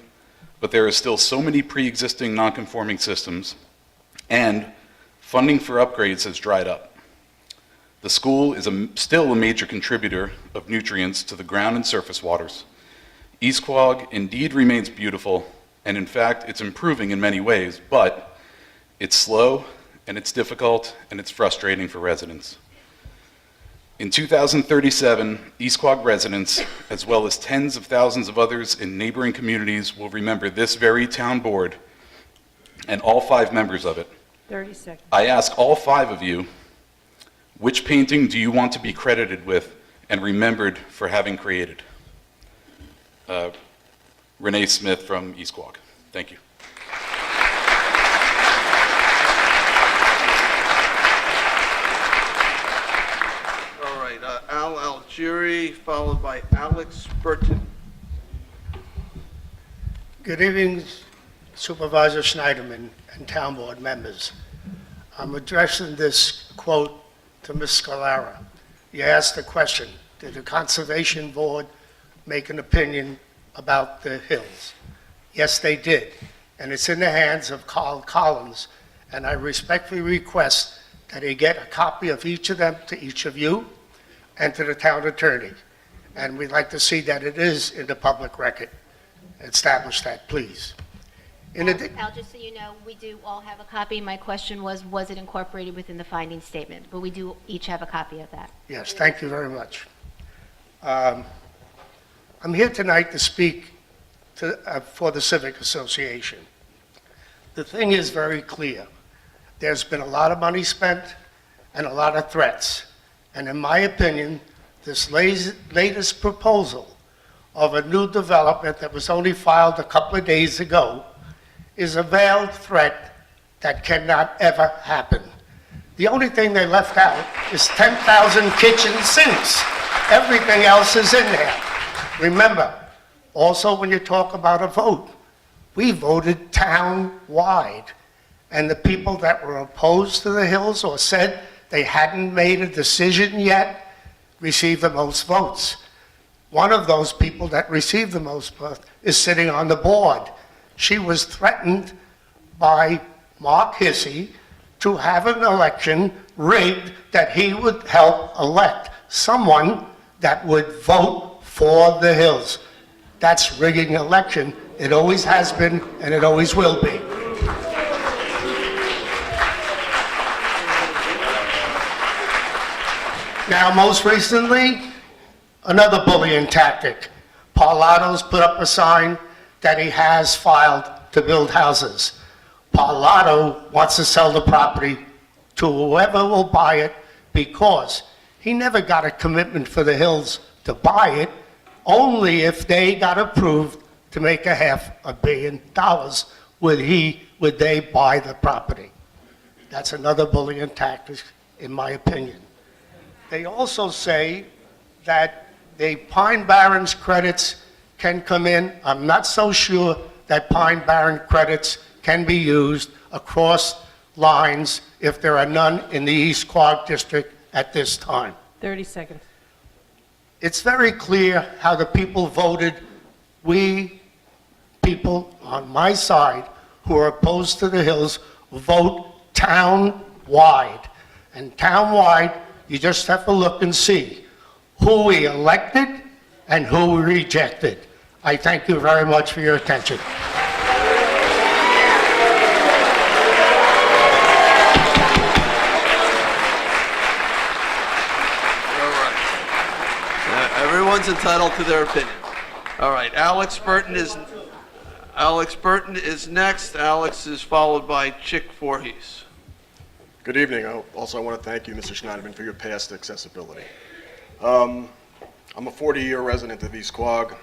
but there are still so many pre-existing non-conforming systems, and funding for upgrades has dried up. The school is still a major contributor of nutrients to the ground and surface waters. East Quogue indeed remains beautiful, and in fact, it's improving in many ways, but it's slow, and it's difficult, and it's frustrating for residents. In 2037, East Quogue residents, as well as tens of thousands of others in neighboring communities, will remember this very town board and all 5 members of it. 30 seconds. I ask all 5 of you, which painting do you want to be credited with and remembered for having created? Renee Smith from East Quogue. Thank you. All right, Al Algieri, followed by Alex Burton. Good evening, Supervisor Schneiderman and town board members. I'm addressing this quote to Ms. Scalara. You asked the question, did the Conservation Board make an opinion about the hills? Yes, they did, and it's in the hands of Carl Collins, and I respectfully request that he get a copy of each of them to each of you and to the town attorney. And we'd like to see that it is in the public record. Establish that, please. Al, just so you know, we do all have a copy. My question was it incorporated within the finding statement? But we do each have a copy of that. Yes, thank you very much. I'm here tonight to speak for the Civic Association. The thing is very clear. There's been a lot of money spent and a lot of threats. And in my opinion, this latest proposal of a new development that was only filed a couple of days ago is a veiled threat that cannot ever happen. The only thing they left out is 10,000 kitchen sinks. Everything else is in there. Remember, also when you talk about a vote, we voted town-wide. And the people that were opposed to the Hills or said they hadn't made a decision yet received the most votes. One of those people that received the most votes is sitting on the board. She was threatened by Mark Hissey to have an election rigged that he would help elect someone that would vote for the Hills. That's rigging an election. It always has been, and it always will be. Now, most recently, another bullying tactic. Parlato's put up a sign that he has filed to build houses. Parlato wants to sell the property to whoever will buy it because he never got a commitment for the Hills to buy it, only if they got approved to make $500 million would they buy the property. That's another bullying tactic, in my opinion. They also say that the Pine Barrens credits can come in. I'm not so sure that Pine Barren credits can be used across lines if there are none in the East Quogue district at this time. 30 seconds. It's very clear how the people voted. We people on my side who are opposed to the Hills vote town-wide. And town-wide, you just have to look and see who we elected and who we rejected. I thank you very much for your attention. Everyone's entitled to their opinion. All right, Alex Burton is next. Alex is followed by Chick Voorhees. Good evening. I also want to thank you, Mr. Schneiderman, for your past accessibility. I'm a 40-year resident of East Quogue.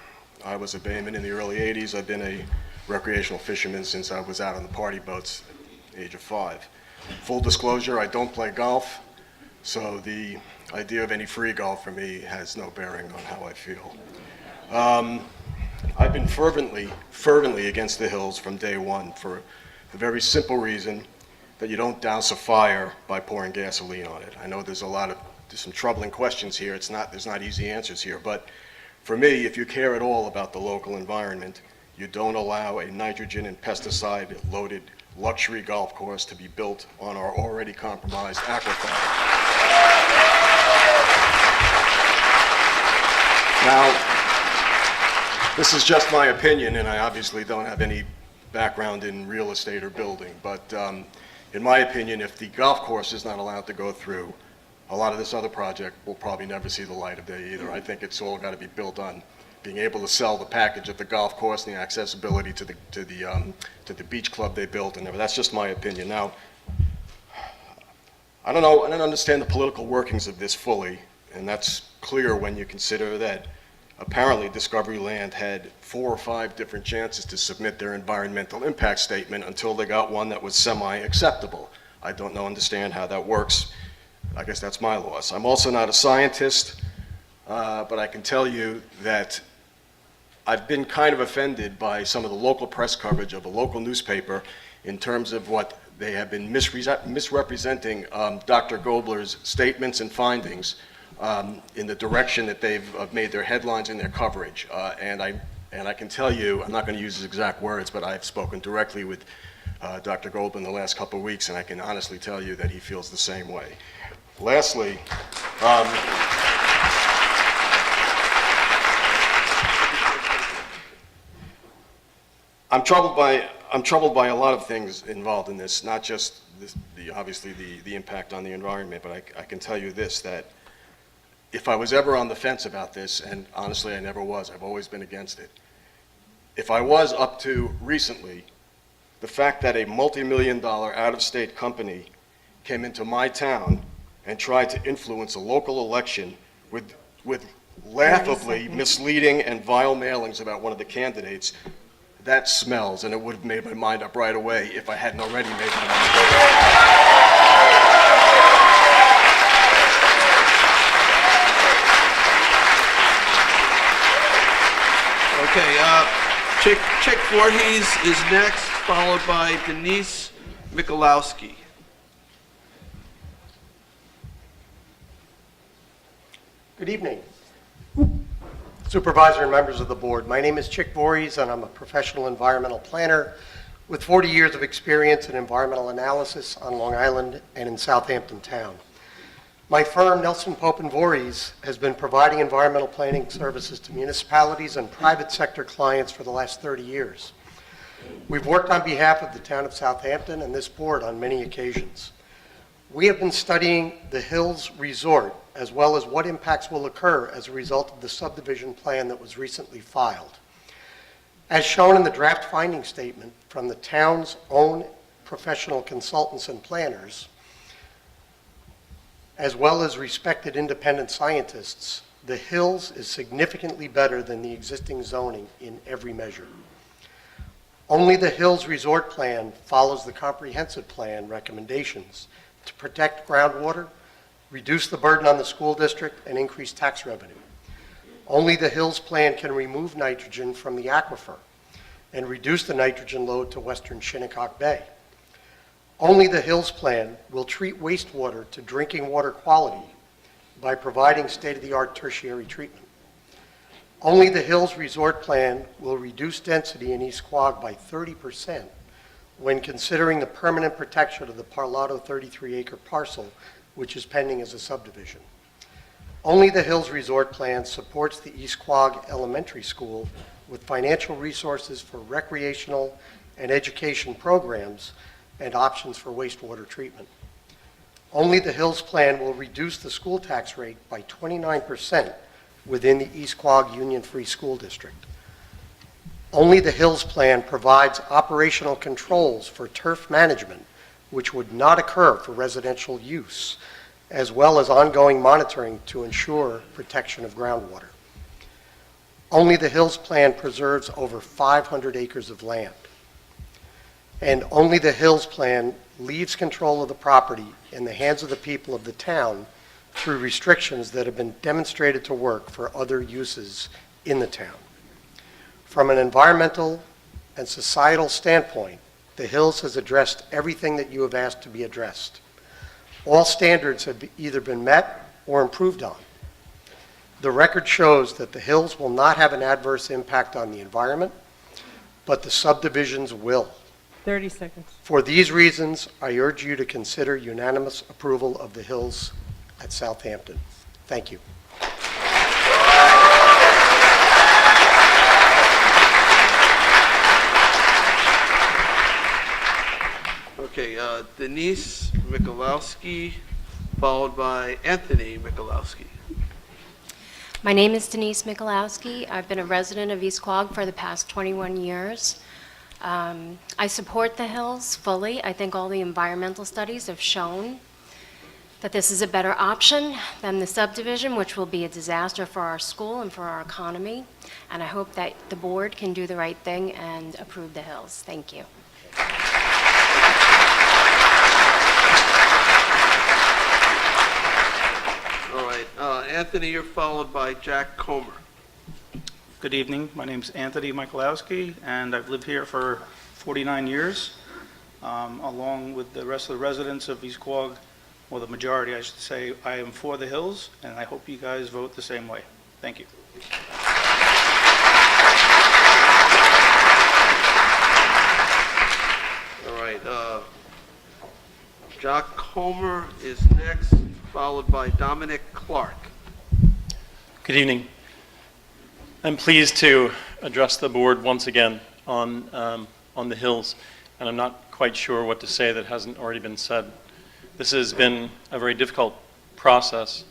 I was a bayman in the early 80s. I've been a recreational fisherman since I was out on the party boats at the age of 5. Full disclosure, I don't play golf, so the idea of any free golf for me has no bearing on how I feel. I've been fervently against the Hills from day one for the very simple reason that you don't douse a fire by pouring gasoline on it. I know there's some troubling questions here. There's not easy answers here, but for me, if you care at all about the local environment, you don't allow a nitrogen and pesticide-loaded luxury golf course to be built on our already compromised aquifer. Now, this is just my opinion, and I obviously don't have any background in real estate or building, but in my opinion, if the golf course is not allowed to go through, a lot of this other project will probably never see the light of day either. I think it's all got to be built on being able to sell the package at the golf course and the accessibility to the beach club they built, and that's just my opinion. Now, I don't know, I don't understand the political workings of this fully, and that's clear when you consider that apparently Discovery Land had 4 or 5 different chances to submit their environmental impact statement until they got one that was semi-acceptable. I don't understand how that works. I guess that's my loss. I'm also not a scientist, but I can tell you that I've been kind of offended by some of the local press coverage of a local newspaper in terms of what they have been misrepresenting Dr. Gobler's statements and findings in the direction that they've made their headlines and their coverage. And I can tell you, I'm not going to use his exact words, but I've spoken directly with Dr. Goldman the last couple of weeks, and I can honestly tell you that he feels the same way. Lastly, I'm troubled by a lot of things involved in this, not just obviously the impact on the environment, but I can tell you this, that if I was ever on the fence about this, and honestly I never was, I've always been against it, if I was up to recently, the fact that a multi-million-dollar out-of-state company came into my town and tried to influence a local election with laughably misleading and vile mailings about one of the candidates, that smells, and it would have made my mind up right away if I hadn't already made my mind up. Okay, Chick Voorhees is next, followed by Denise Michalowski. Good evening. Supervisor and members of the board. My name is Chick Voorhees, and I'm a professional environmental planner with 40 years of experience in environmental analysis on Long Island and in Southampton town. My firm, Nelson Pope & Voorhees, has been providing environmental planning services to municipalities and private sector clients for the last 30 years. We've worked on behalf of the town of Southampton and this board on many occasions. We have been studying the Hills Resort, as well as what impacts will occur as a result of the subdivision plan that was recently filed. As shown in the draft finding statement from the town's own professional consultants and planners, as well as respected independent scientists, the Hills is significantly better than the existing zoning in every measure. Only the Hills Resort Plan follows the comprehensive plan recommendations to protect groundwater, reduce the burden on the school district, and increase tax revenue. Only the Hills Plan can remove nitrogen from the aquifer and reduce the nitrogen load to western Shinnecock Bay. Only the Hills Plan will treat wastewater to drinking water quality by providing state-of-the-art tertiary treatment. Only the Hills Resort Plan will reduce density in East Quogue by 30% when considering the permanent protection of the Parlato 33-acre parcel, which is pending as a subdivision. Only the Hills Resort Plan supports the East Quogue Elementary School with financial resources for recreational and education programs and options for wastewater treatment. Only the Hills Plan will reduce the school tax rate by 29% within the East Quogue Union Free School District. Only the Hills Plan provides operational controls for turf management, which would not occur for residential use, as well as ongoing monitoring to ensure protection of groundwater. Only the Hills Plan preserves over 500 acres of land. And only the Hills Plan leaves control of the property in the hands of the people of the town through restrictions that have been demonstrated to work for other uses in the town. From an environmental and societal standpoint, the Hills has addressed everything that you have asked to be addressed. All standards have either been met or improved on. The record shows that the Hills will not have an adverse impact on the environment, but the subdivisions will. 30 seconds. For these reasons, I urge you to consider unanimous approval of the Hills at Southampton. Thank you. Okay, Denise Michalowski, followed by Anthony Michalowski. My name is Denise Michalowski. I've been a resident of East Quogue for the past 21 years. I support the Hills fully. I think all the environmental studies have shown that this is a better option than the subdivision, which will be a disaster for our school and for our economy. And I hope that the board can do the right thing and approve the Hills. Thank you. All right, Anthony, you're followed by Jack Comer. Good evening. My name's Anthony Michalowski, and I've lived here for 49 years, along with the rest of the residents of East Quogue, or the majority, I should say. I am for the Hills, and I hope you guys vote the same way. Thank you. All right, Jack Comer is next, followed by Dominic Clark. Good evening. I'm pleased to address the board once again on the Hills, and I'm not quite sure what to say that hasn't already been said. This has been a very difficult process.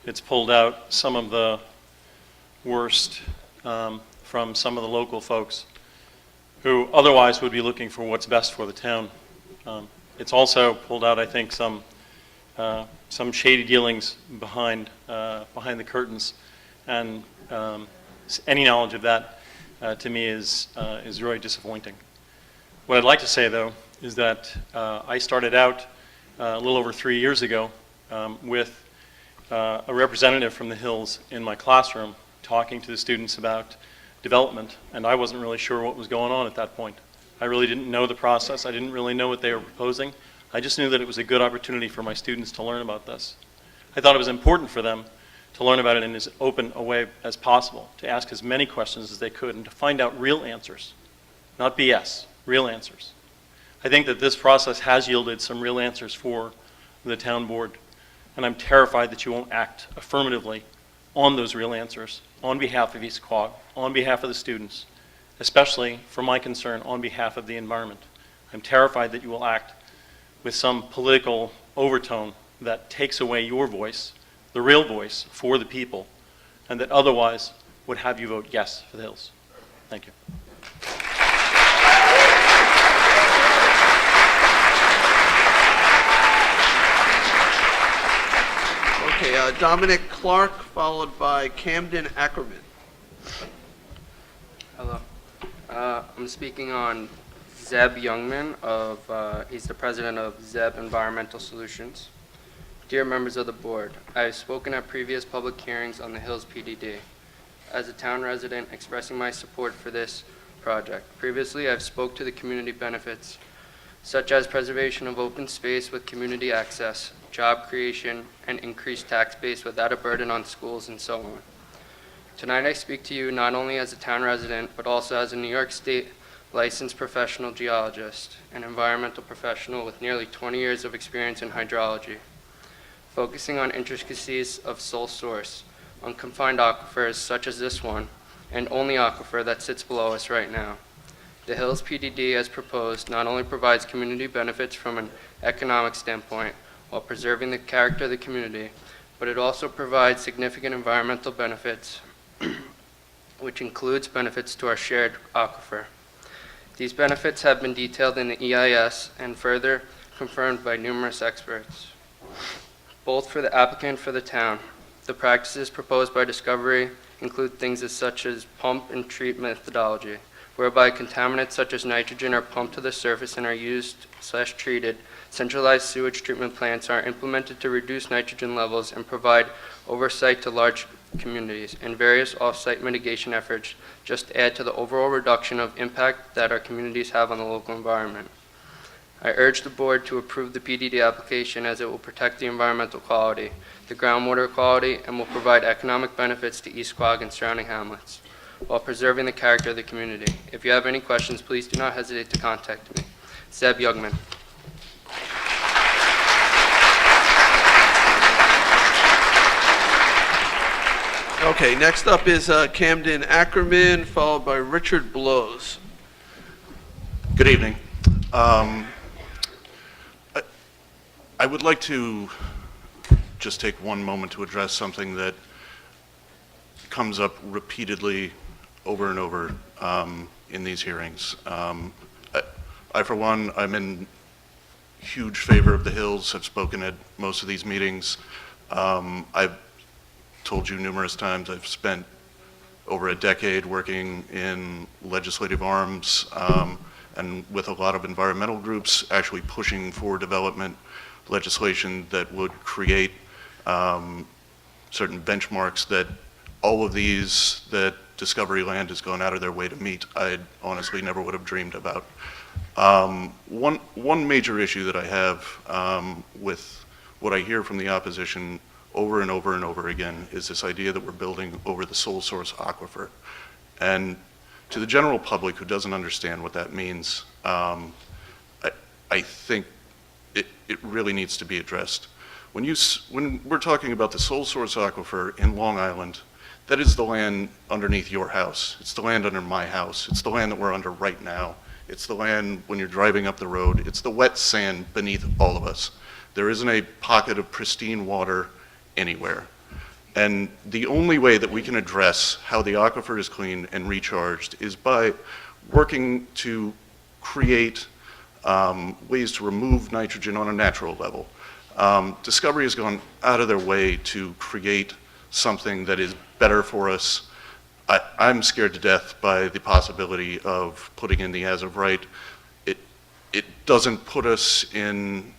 It's pulled out some of the worst from some of the local folks, who otherwise would be looking for what's best for the town. It's also pulled out, I think, some shady dealings behind the curtains, and any knowledge of that to me is really disappointing. What I'd like to say, though, is that I started out a little over 3 years ago with a representative from the Hills in my classroom talking to the students about development, and I wasn't really sure what was going on at that point. I really didn't know the process. I didn't really know what they were proposing. I just knew that it was a good opportunity for my students to learn about this. I thought it was important for them to learn about it in as open a way as possible, to ask as many questions as they could, and to find out real answers, not BS, real answers. I think that this process has yielded some real answers for the town board, and I'm terrified that you won't act affirmatively on those real answers on behalf of East Quogue, on behalf of the students, especially, for my concern, on behalf of the environment. I'm terrified that you will act with some political overtone that takes away your voice, the real voice for the people, and that otherwise would have you vote yes for the Hills. Thank you. Okay, Dominic Clark, followed by Camden Ackerman. Hello. I'm speaking on Zeb Youngman he's the president of Zeb Environmental Solutions. Dear members of the board, I have spoken at previous public hearings on the Hills PDD. As a town resident expressing my support for this project. Previously, I've spoke to the community benefits, such as preservation of open space with community access, job creation, and increased tax base without a burden on schools and so on. Tonight I speak to you not only as a town resident, but also as a New York State licensed professional geologist, an environmental professional with nearly 20 years of experience in hydrology, focusing on intricacies of sole source, unconfined aquifers such as this one, and only aquifer that sits below us right now. The Hills PDD, as proposed, not only provides community benefits from an economic standpoint while preserving the character of the community, but it also provides significant environmental benefits, which includes benefits to our shared aquifer. These benefits have been detailed in the EIS and further confirmed by numerous experts, both for the applicant and for the town. The practices proposed by Discovery include things such as pump and treat methodology, whereby contaminants such as nitrogen are pumped to the surface and are used/treated. Centralized sewage treatment plants are implemented to reduce nitrogen levels and provide oversight to large communities, and various off-site mitigation efforts just add to the overall reduction of impact that our communities have on the local environment. I urge the board to approve the PDD application as it will protect the environmental quality, the groundwater quality, and will provide economic benefits to East Quogue and surrounding hamlets, while preserving the character of the community. If you have any questions, please do not hesitate to contact me. Zeb Youngman. Okay, next up is Camden Ackerman, followed by Richard Blows. Good evening. I would like to just take one moment to address something that comes up repeatedly over and over in these hearings. I, for one, I'm in huge favor of the Hills. I've spoken at most of these meetings. I've told you numerous times I've spent over a decade working in legislative arms and with a lot of environmental groups actually pushing for development legislation that would create certain benchmarks that all of these that Discovery Land has gone out of their way to meet, I honestly never would have dreamed about. One major issue that I have with what I hear from the opposition over and over and over again is this idea that we're building over the sole source aquifer. And to the general public who doesn't understand what that means, I think it really needs to be addressed. When we're talking about the sole source aquifer in Long Island, that is the land underneath your house. It's the land under my house. It's the land that we're under right now. It's the land when you're driving up the road. It's the wet sand beneath all of us. There isn't a pocket of pristine water anywhere. And the only way that we can address how the aquifer is cleaned and recharged is by working to create ways to remove nitrogen on a natural level. Discovery has gone out of their way to create something that is better for us. I'm scared to death by the possibility of putting in the as of right. It doesn't put us in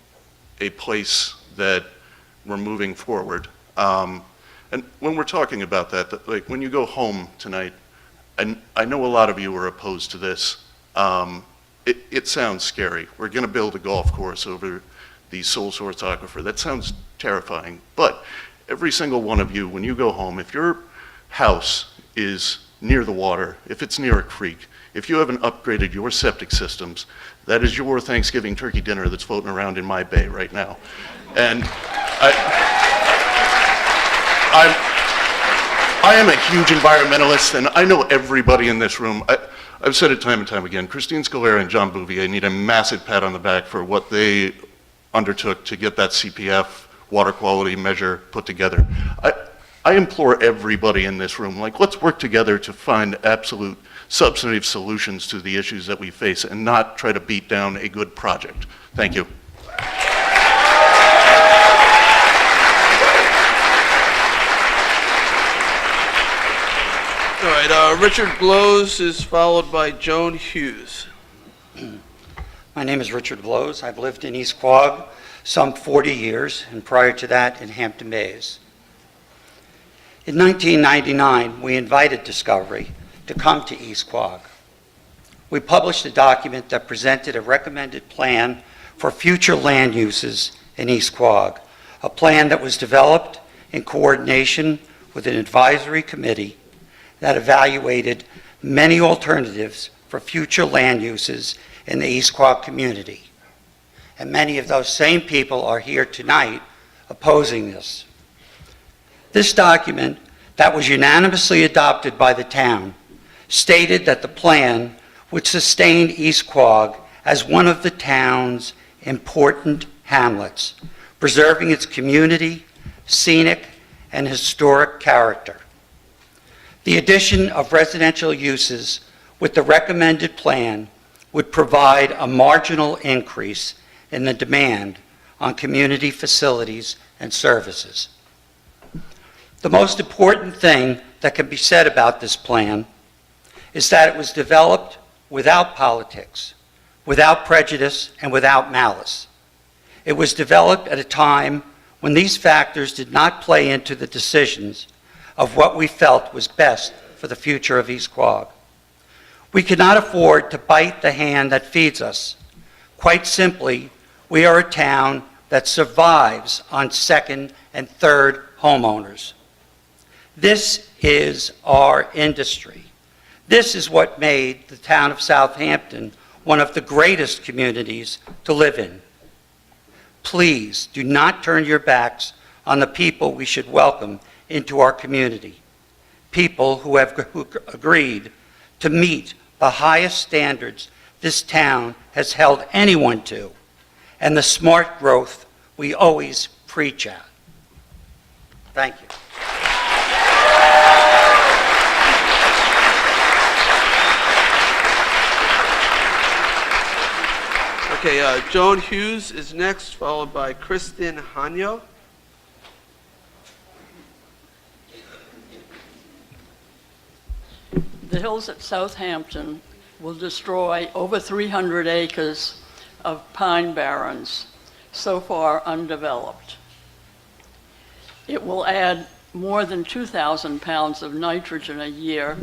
a place that we're moving forward. And when we're talking about that, like when you go home tonight, and I know a lot of you are opposed to this, it sounds scary. We're going to build a golf course over the sole source aquifer. That sounds terrifying. But every single one of you, when you go home, if your house is near the water, if it's near a creek, if you haven't upgraded your septic systems, that is your Thanksgiving turkey dinner that's floating around in my bay right now. And I am a huge environmentalist, and I know everybody in this room. I've said it time and time again. Christine Scalera and John Bouvier need a massive pat on the back for what they undertook to get that CPF water quality measure put together. I implore everybody in this room, like, let's work together to find absolute substantive solutions to the issues that we face and not try to beat down a good project. Thank you. All right, Richard Blows is followed by Joan Hughes. My name is Richard Blows. I've lived in East Quogue some 40 years, and prior to that in Hampton Bays. In 1999, we invited Discovery to come to East Quogue. We published a document that presented a recommended plan for future land uses in East Quogue, a plan that was developed in coordination with an advisory committee that evaluated many alternatives for future land uses in the East Quogue community. And many of those same people are here tonight opposing this. This document that was unanimously adopted by the town stated that the plan would sustain East Quogue as one of the town's important hamlets, preserving its community, scenic, and historic character. The addition of residential uses with the recommended plan would provide a marginal increase in the demand on community facilities and services. The most important thing that can be said about this plan is that it was developed without politics, without prejudice, and without malice. It was developed at a time when these factors did not play into the decisions of what we felt was best for the future of East Quogue. We cannot afford to bite the hand that feeds us. Quite simply, we are a town that survives on second and third homeowners. This is our industry. This is what made the town of Southampton one of the greatest communities to live in. Please do not turn your backs on the people we should welcome into our community. People who have agreed to meet the highest standards this town has held anyone to, and the smart growth we always preach at. Thank you. Okay, Joan Hughes is next, followed by Kristen Hanyo. The hills at Southampton will destroy over 300 acres of pine barrens, so far undeveloped. It will add more than 2,000 pounds of nitrogen a year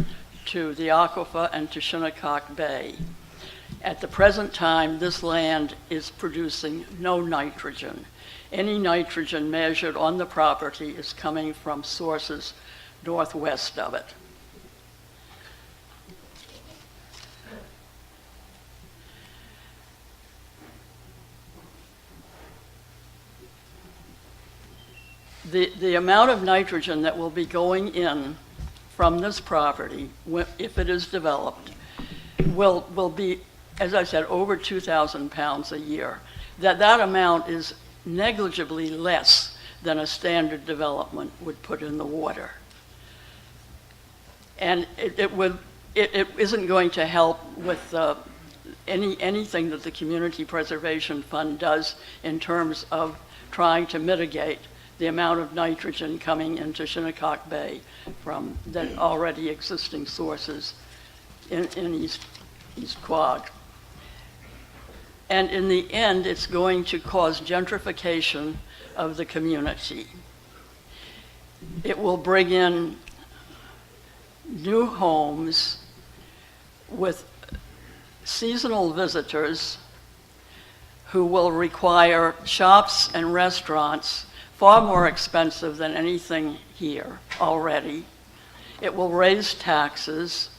to the aquifer and to Shinnecock Bay. At the present time, this land is producing no nitrogen. Any nitrogen measured on the property is coming from sources northwest of it. The amount of nitrogen that will be going in from this property, if it is developed, will be, as I said, over 2,000 pounds a year. That amount is negligibly less than a standard development would put in the water. And it would it isn't going to help with anything that the Community Preservation Fund does in terms of trying to mitigate the amount of nitrogen coming into Shinnecock Bay from the already existing sources in East Quogue. And in the end, it's going to cause gentrification of the community. It will bring in new homes with seasonal visitors who will require shops and restaurants far more expensive than anything here already. It will raise taxes,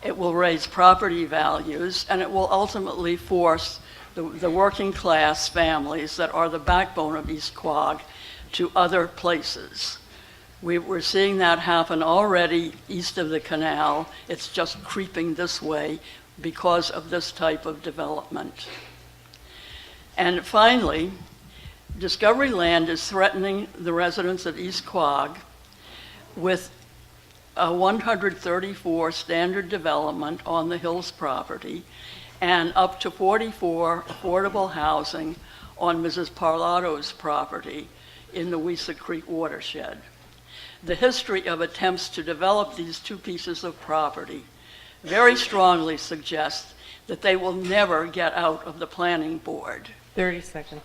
it will raise property values, and it will ultimately force the working class families that are the backbone of East Quogue to other places. We're seeing that happen already east of the canal. It's just creeping this way because of this type of development. And finally, Discovery Land is threatening the residents of East Quogue with a 134 standard development on the Hills property and up to 44 affordable housing on Mrs. Parlato's property in the Weesa Creek watershed. The history of attempts to develop these two pieces of property very strongly suggests that they will never get out of the planning board. 30 seconds.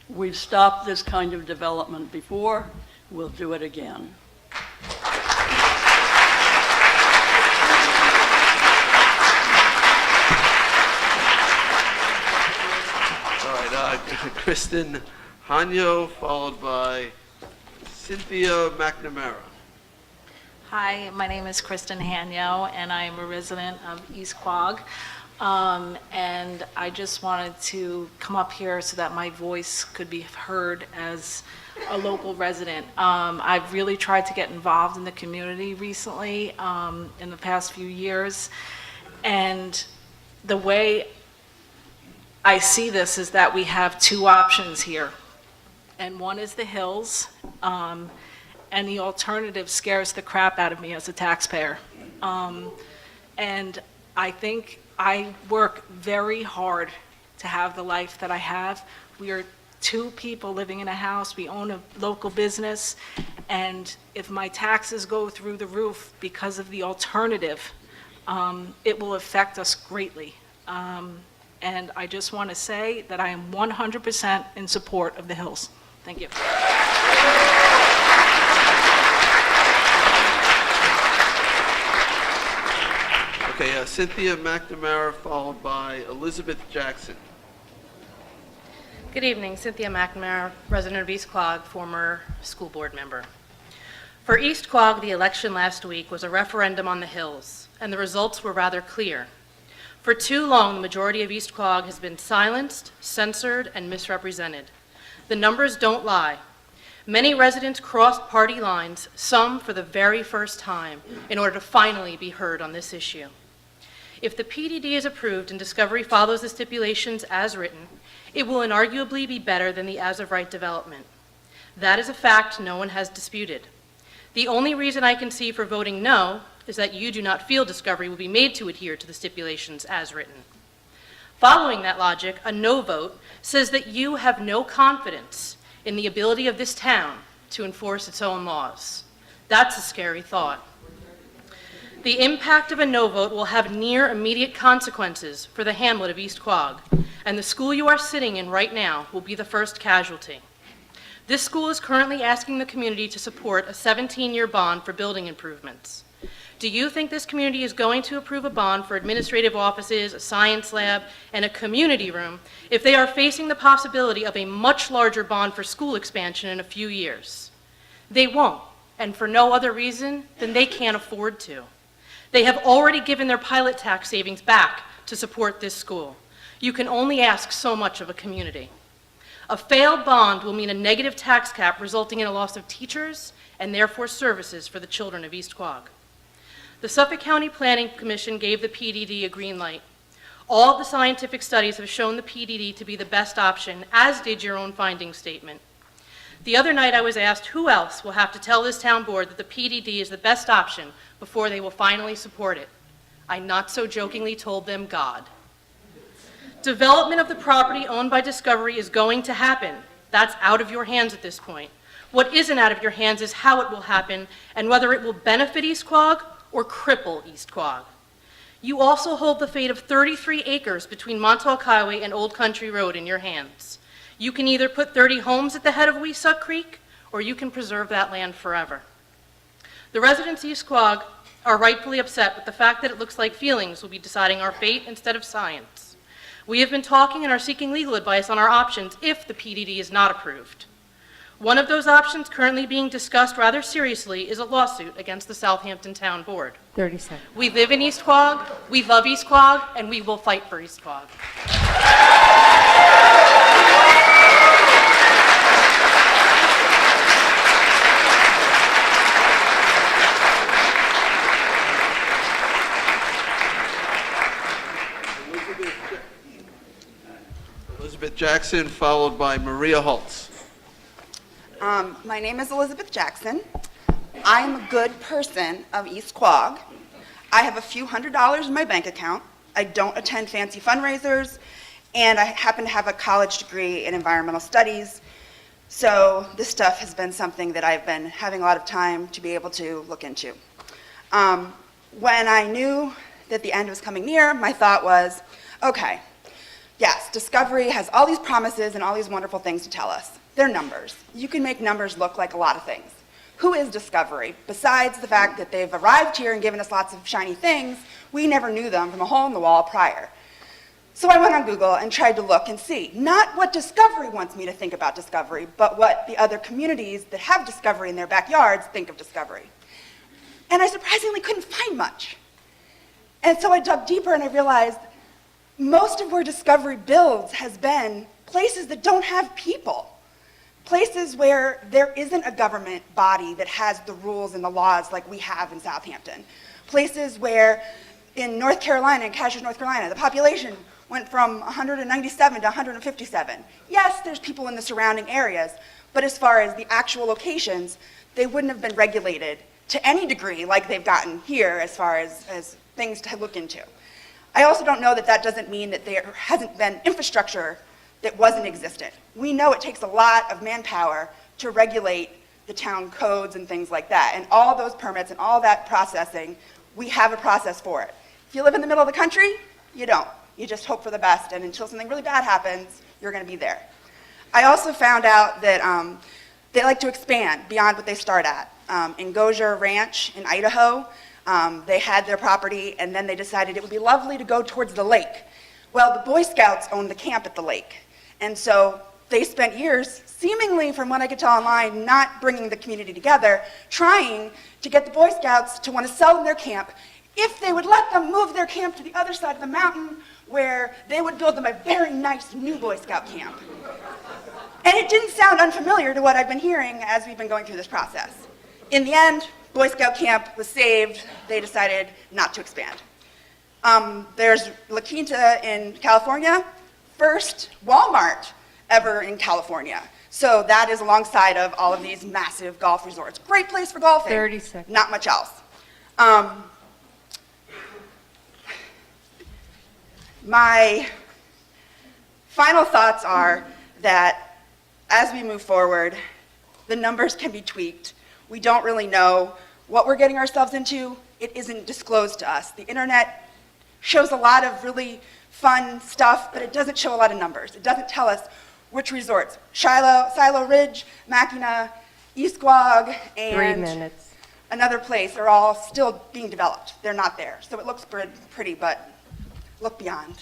We've stopped this kind of development before, we'll do it again. All right, Kristen Hanyo, followed by Cynthia McNamara. Hi, my name is Kristen Hanyo, and I am a resident of East Quogue. And I just wanted to come up here so that my voice could be heard as a local resident. I've really tried to get involved in the community recently, in the past few years. And the way I see this is that we have two options here. And one is the Hills, and the alternative scares the crap out of me as a taxpayer. And I think I work very hard to have the life that I have. We are two people living in a house. We own a local business. And if my taxes go through the roof because of the alternative, it will affect us greatly. And I just want to say that I am 100% in support of the Hills. Thank you. Okay, Cynthia McNamara, followed by Elizabeth Jackson. Good evening, Cynthia McNamara, resident of East Quogue, former school board member. For East Quogue, the election last week was a referendum on the Hills, and the results were rather clear. For too long, the majority of East Quogue has been silenced, censored, and misrepresented. The numbers don't lie. Many residents crossed party lines, some for the very first time, in order to finally be heard on this issue. If the PDD is approved and Discovery follows the stipulations as written, it will inarguably be better than the as-of-right development. That is a fact no one has disputed. The only reason I can see for voting no is that you do not feel Discovery will be made to adhere to the stipulations as written. Following that logic, a no vote says that you have no confidence in the ability of this town to enforce its own laws. That's a scary thought. The impact of a no vote will have near immediate consequences for the hamlet of East Quogue, and the school you are sitting in right now will be the first casualty. This school is currently asking the community to support a 17-year bond for building improvements. Do you think this community is going to approve a bond for administrative offices, a science lab, and a community room if they are facing the possibility of a much larger bond for school expansion in a few years? They won't, and for no other reason than they can't afford to. They have already given their pilot tax savings back to support this school. You can only ask so much of a community. A failed bond will mean a negative tax cap resulting in a loss of teachers and therefore services for the children of East Quogue. The Suffolk County Planning Commission gave the PDD a green light. All of the scientific studies have shown the PDD to be the best option, as did your own finding statement. The other night I was asked who else will have to tell this town board that the PDD is the best option before they will finally support it. I not so jokingly told them God. Development of the property owned by Discovery is going to happen. That's out of your hands at this point. What isn't out of your hands is how it will happen and whether it will benefit East Quogue or cripple East Quogue. You also hold the fate of 33 acres between Montauk Highway and Old Country Road in your hands. You can either put 30 homes at the head of Weesuck Creek, or you can preserve that land forever. The residents of East Quogue are rightfully upset with the fact that it looks like feelings will be deciding our fate instead of science. We have been talking and are seeking legal advice on our options if the PDD is not approved. One of those options currently being discussed rather seriously is a lawsuit against the Southampton Town Board. 30 seconds. We live in East Quogue, we love East Quogue, and we will fight for East Quogue. Elizabeth Jackson, followed by Maria Holtz. My name is Elizabeth Jackson. I am a good person of East Quogue. I have a few $100s in my bank account. I don't attend fancy fundraisers, and I happen to have a college degree in environmental studies. So this stuff has been something that I've been having a lot of time to be able to look into. When I knew that the end was coming near, my thought was, okay, yes, Discovery has all these promises and all these wonderful things to tell us. They're numbers. You can make numbers look like a lot of things. Who is Discovery? Besides the fact that they've arrived here and given us lots of shiny things, we never knew them from a hole in the wall prior. So I went on Google and tried to look and see, not what Discovery wants me to think about Discovery, but what the other communities that have Discovery in their backyards think of Discovery. And I surprisingly couldn't find much. And so I dug deeper and I realized most of where Discovery builds has been places that don't have people. Places where there isn't a government body that has the rules and the laws like we have in Southampton. Places where in North Carolina, in Cashiers, North Carolina, the population went from 197 to 157. Yes, there's people in the surrounding areas, but as far as the actual locations, they wouldn't have been regulated to any degree like they've gotten here as far as things to look into. I also don't know that that doesn't mean that there hasn't been infrastructure that wasn't existent. We know it takes a lot of manpower to regulate the town codes and things like that. And all those permits and all that processing, we have a process for it. If you live in the middle of the country, you don't. You just hope for the best, and until something really bad happens, you're gonna be there. I also found out that they like to expand beyond what they start at. In Gosier Ranch in Idaho, they had their property, and then they decided it would be lovely to go towards the lake. Well, the Boy Scouts owned the camp at the lake. And so they spent years, seemingly from what I could tell online, not bringing the community together, trying to get the Boy Scouts to want to sell them their camp if they would let them move their camp to the other side of the mountain where they would build them a very nice new Boy Scout camp. And it didn't sound unfamiliar to what I've been hearing as we've been going through this process. In the end, Boy Scout camp was saved. They decided not to expand. There's La Quinta in California, first Walmart ever in California. So that is alongside of all of these massive golf resorts. Great place for golfing. 30 seconds. Not much else. My final thoughts are that as we move forward, the numbers can be tweaked. We don't really know what we're getting ourselves into. It isn't disclosed to us. The internet shows a lot of really fun stuff, but it doesn't show a lot of numbers. It doesn't tell us which resorts. Silo Ridge, Mackinac, East Quogue, 3 and minutes. another place are all still being developed. They're not there. So it looks pretty, but look beyond.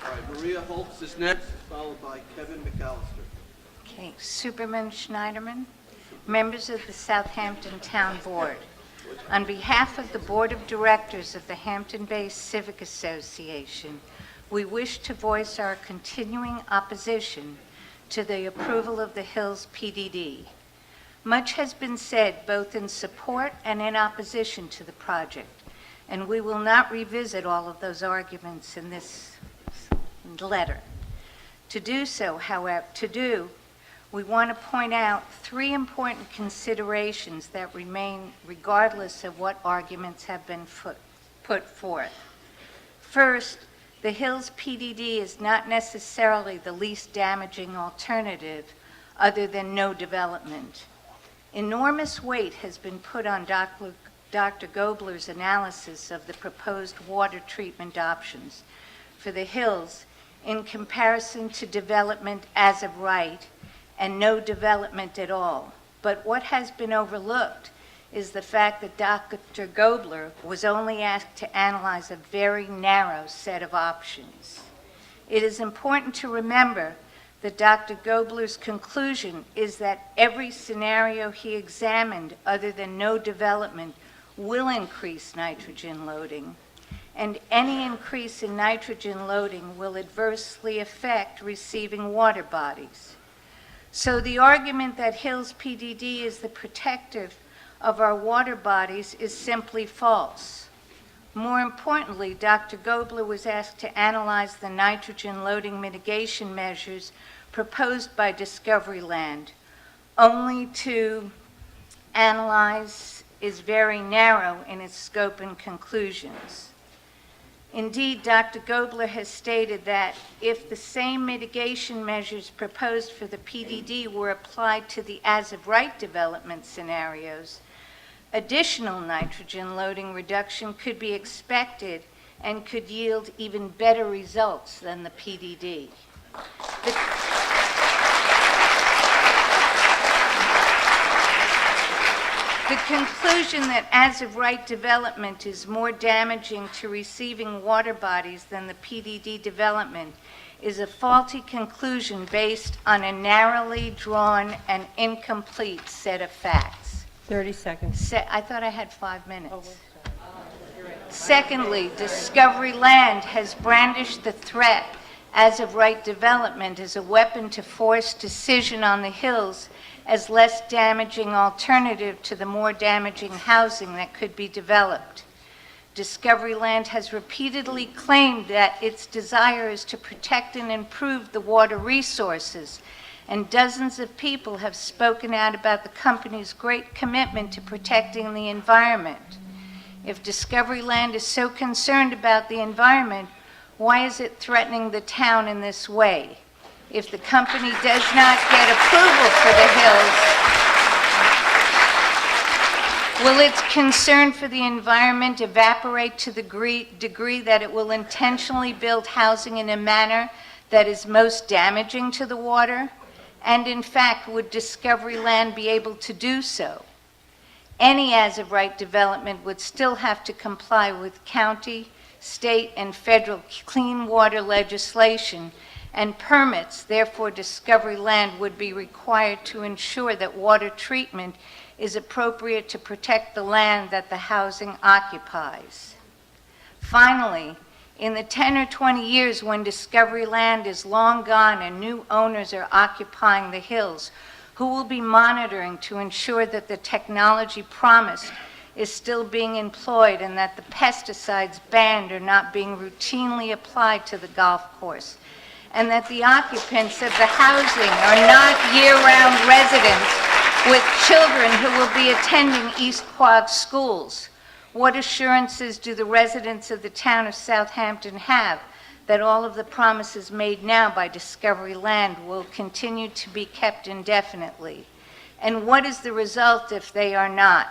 All right, Maria Holtz is next, followed by Kevin McAllister. Okay, Superman Schneiderman, members of the Southampton Town Board. On behalf of the Board of Directors of the Hampton Bay Civic Association, we wish to voice our continuing opposition to the approval of the Hills PDD. Much has been said both in support and in opposition to the project, and we will not revisit all of those arguments in this letter. To do so, however, we want to point out three important considerations that remain regardless of what arguments have been put forth. First, the Hills PDD is not necessarily the least damaging alternative other than no development. Enormous weight has been put on Dr. Gobler's analysis of the proposed water treatment options for the Hills in comparison to development as of right and no development at all. But what has been overlooked is the fact that Dr. Gobler was only asked to analyze a very narrow set of options. It is important to remember that Dr. Gobler's conclusion is that every scenario he examined other than no development will increase nitrogen loading, and any increase in nitrogen loading will adversely affect receiving water bodies. So the argument that Hills PDD is the protective of our water bodies is simply false. More importantly, Dr. Gobler was asked to analyze the nitrogen loading mitigation measures proposed by Discovery Land. Only to analyze is very narrow in its scope and conclusions. Indeed, Dr. Gobler has stated that if the same mitigation measures proposed for the PDD were applied to the as-of-right development scenarios, additional nitrogen loading reduction could be expected and could yield even better results than the PDD. The conclusion that as-of-right development is more damaging to receiving water bodies than the PDD development is a faulty conclusion based on a narrowly drawn and incomplete set of facts. 30 seconds. I thought I had 5 minutes. Secondly, Discovery Land has brandished the threat as-of-right development as a weapon to force decision on the Hills as less damaging alternative to the more damaging housing that could be developed. Discovery Land has repeatedly claimed that its desire is to protect and improve the water resources, and dozens of people have spoken out about the company's great commitment to protecting the environment. If Discovery Land is so concerned about the environment, why is it threatening the town in this way? If the company does not get approval for the Hills, will its concern for the environment evaporate to the degree that it will intentionally build housing in a manner that is most damaging to the water? And in fact, would Discovery Land be able to do so? Any as-of-right development would still have to comply with county, state, and federal clean water legislation and permits. Therefore, Discovery Land would be required to ensure that water treatment is appropriate to protect the land that the housing occupies. Finally, in the 10 or 20 years when Discovery Land is long gone and new owners are occupying the Hills, who will be monitoring to ensure that the technology promised is still being employed and that the pesticides banned are not being routinely applied to the golf course, and that the occupants of the housing are not year-round residents with children who will be attending East Quogue schools? What assurances do the residents of the town of Southampton have that all of the promises made now by Discovery Land will continue to be kept indefinitely? And what is the result if they are not?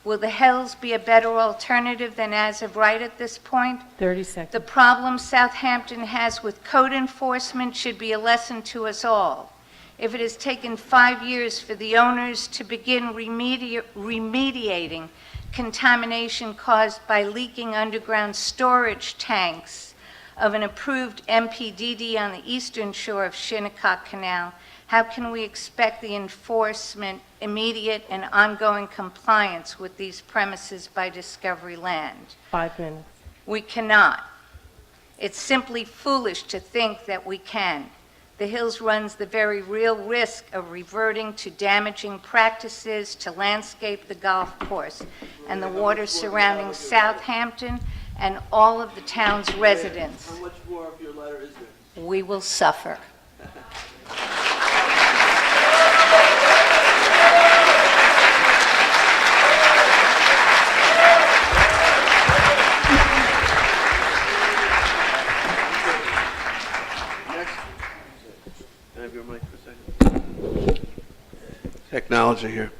Will the Hills be a better alternative than as-of-right at this point? 30 seconds. The problem Southampton has with code enforcement should be a lesson to us all. If it has taken 5 years for the owners to begin remediating contamination caused by leaking underground storage tanks of an approved MPDD on the eastern shore of Shinnecock Canal, how can we expect the enforcement, immediate and ongoing compliance with these premises by Discovery Land? 5 minutes. We cannot. It's simply foolish to think that we can. the Hills runs the very real risk of reverting to damaging practices to landscape the golf course and the waters surrounding Southampton and all of the town's residents. How much more of your letter is there? We will suffer. Next. Can I have your mic for a second? Technology here.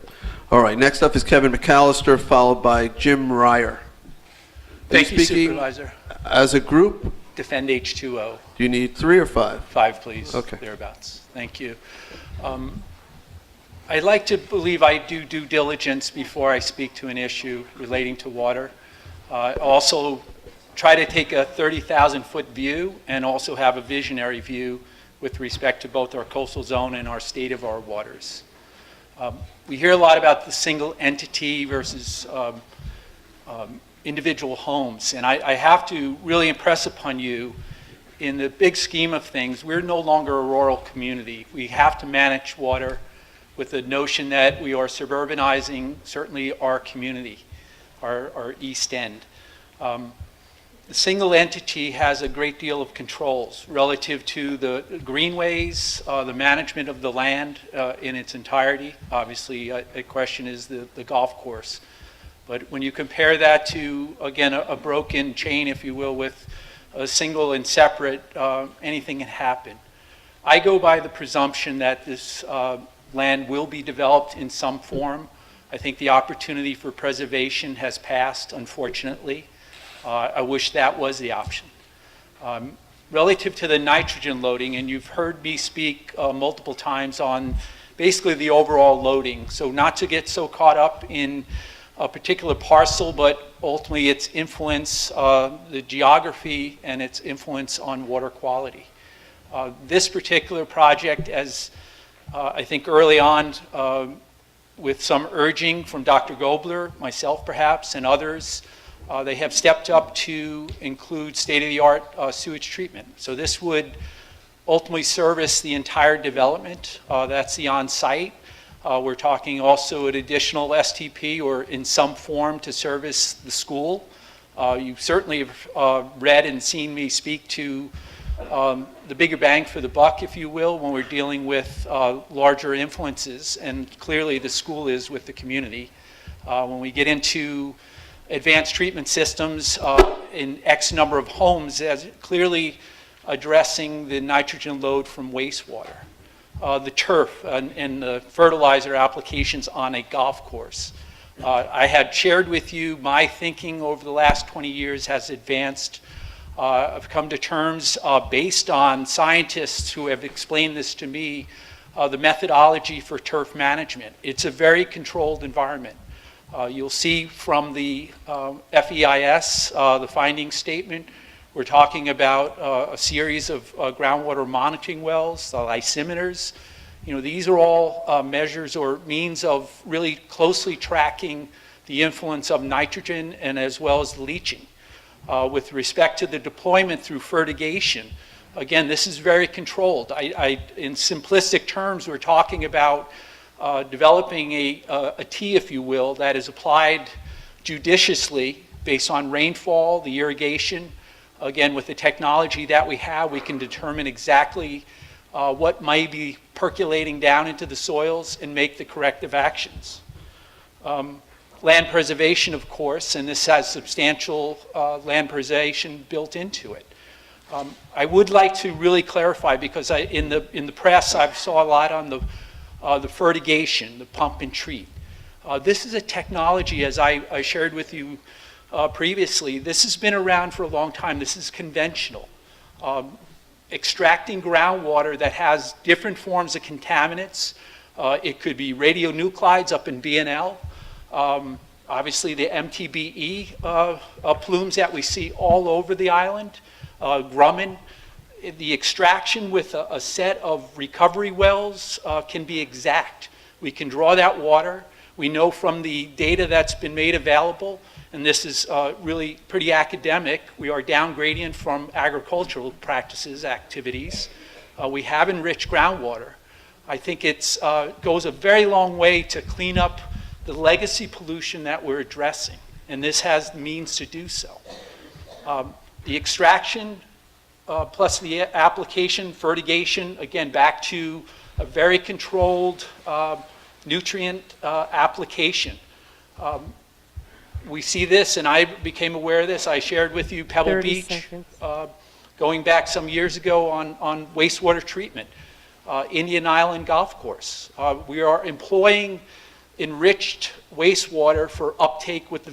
All right, next up is Kevin McAllister, followed by Jim Ryer. Thank you, Speaking Supervisor. as a group, Defend H2O. do you need 3 or 5? 5, please. Okay. Thereabouts. Thank you. I'd like to believe I do due diligence before I speak to an issue relating to water. Also, try to take a 30,000-foot view and also have a visionary view with respect to both our coastal zone and our state of our waters. We hear a lot about the single entity versus individual homes, and I have to really impress upon you, in the big scheme of things, we're no longer a rural community. We have to manage water with the notion that we are suburbanizing, certainly our community, our East End. The single entity has a great deal of controls relative to the greenways, the management of the land in its entirety. Obviously, a question is the golf course. But when you compare that to, again, a broken chain, if you will, with a single and separate, anything can happen. I go by the presumption that this land will be developed in some form. I think the opportunity for preservation has passed, unfortunately. I wish that was the option. Relative to the nitrogen loading, and you've heard me speak multiple times on basically the overall loading. So not to get so caught up in a particular parcel, but ultimately its influence, the geography and its influence on water quality. This particular project, as I think early on, with some urging from Dr. Gobler, myself perhaps, and others, they have stepped up to include state-of-the-art sewage treatment. So this would ultimately service the entire development. That's the on-site. We're talking also an additional STP or in some form to service the school. You certainly have read and seen me speak to the bigger bang for the buck, if you will, when we're dealing with larger influences, and clearly the school is with the community. When we get into advanced treatment systems in X number of homes, as clearly addressing the nitrogen load from wastewater. The turf and the fertilizer applications on a golf course. I had shared with you my thinking over the last 20 years has advanced. I've come to terms based on scientists who have explained this to me, the methodology for turf management. It's a very controlled environment. You'll see from the FEIS, the finding statement, we're talking about a series of groundwater monitoring wells, lysimeters. You know, these are all measures or means of really closely tracking the influence of nitrogen and as well as leaching. With respect to the deployment through fertigation, again, this is very controlled. In simplistic terms, we're talking about developing a tea, if you will, that is applied judiciously based on rainfall, the irrigation. Again, with the technology that we have, we can determine exactly what might be percolating down into the soils and make the corrective actions. Land preservation, of course, and this has substantial land preservation built into it. I would like to really clarify, because in the press I saw a lot on the fertigation, the pump and treat. This is a technology, as I shared with you previously, this has been around for a long time. This is conventional. Extracting groundwater that has different forms of contaminants. It could be radionuclides up in BNL. Obviously the MTBE plumes that we see all over the island. Grumman. The extraction with a set of recovery wells can be exact. We can draw that water. We know from the data that's been made available, and this is really pretty academic, we are down gradient from agricultural practices, activities. We have enriched groundwater. I think it goes a very long way to clean up the legacy pollution that we're addressing, and this has means to do so. The extraction plus the application, fertigation, again, back to a very controlled nutrient application. We see this, and I became aware of this. I shared with you Pebble 30 Beach, seconds. going back some years ago on wastewater treatment, Indian Island Golf Course. We are employing enriched wastewater for uptake with,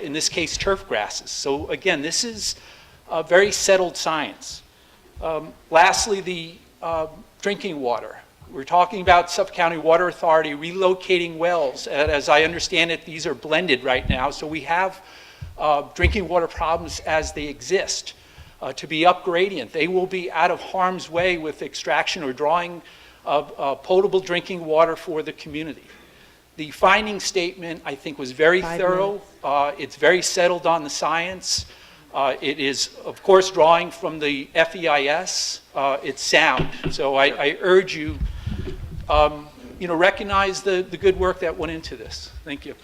in this case, turf grasses. So again, this is very settled science. Lastly, the drinking water. We're talking about Suffolk County Water Authority relocating wells. And as I understand it, these are blended right now. So we have drinking water problems as they exist. To be upgradient, they will be out of harm's way with extraction or drawing of potable drinking water for the community. The finding statement, I think, was very thorough. It's very settled on the science. It is, of course, drawing from the FEIS. It's sound. So I urge you, recognize the good work that went into this. Thank you.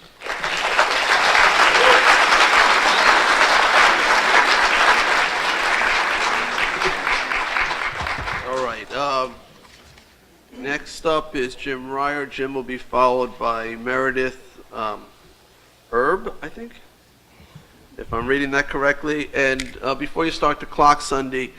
All right. Next up is Jim Ryer. Jim will be followed by Meredith Erb, I think, if I'm reading that correctly. And before you start the clock, Sunday,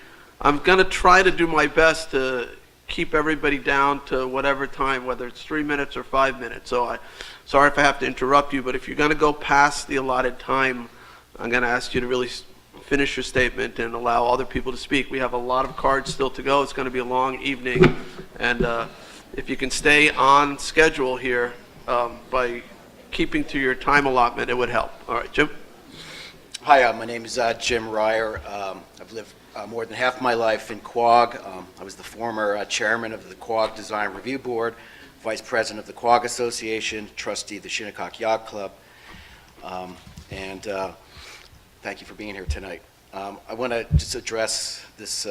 I'm going to try to do my best to keep everybody down to whatever time, whether it's 3 minutes or 5 minutes. So sorry if I have to interrupt you, but if you're going to go past the allotted time, I'm going to ask you to really finish your statement and allow other people to speak. We have a lot of cards still to go. It's going to be a long evening. And if you can stay on schedule here by keeping to your time allotment, it would help. All right, Jim? Hi, my name is Jim Ryer. I've lived more than half my life in Quogue. I was the former chairman of the Quogue Design Review Board, vice president of the Quogue Association, trustee of the Shinnecock Yacht Club, and thank you for being here tonight. I want to just address this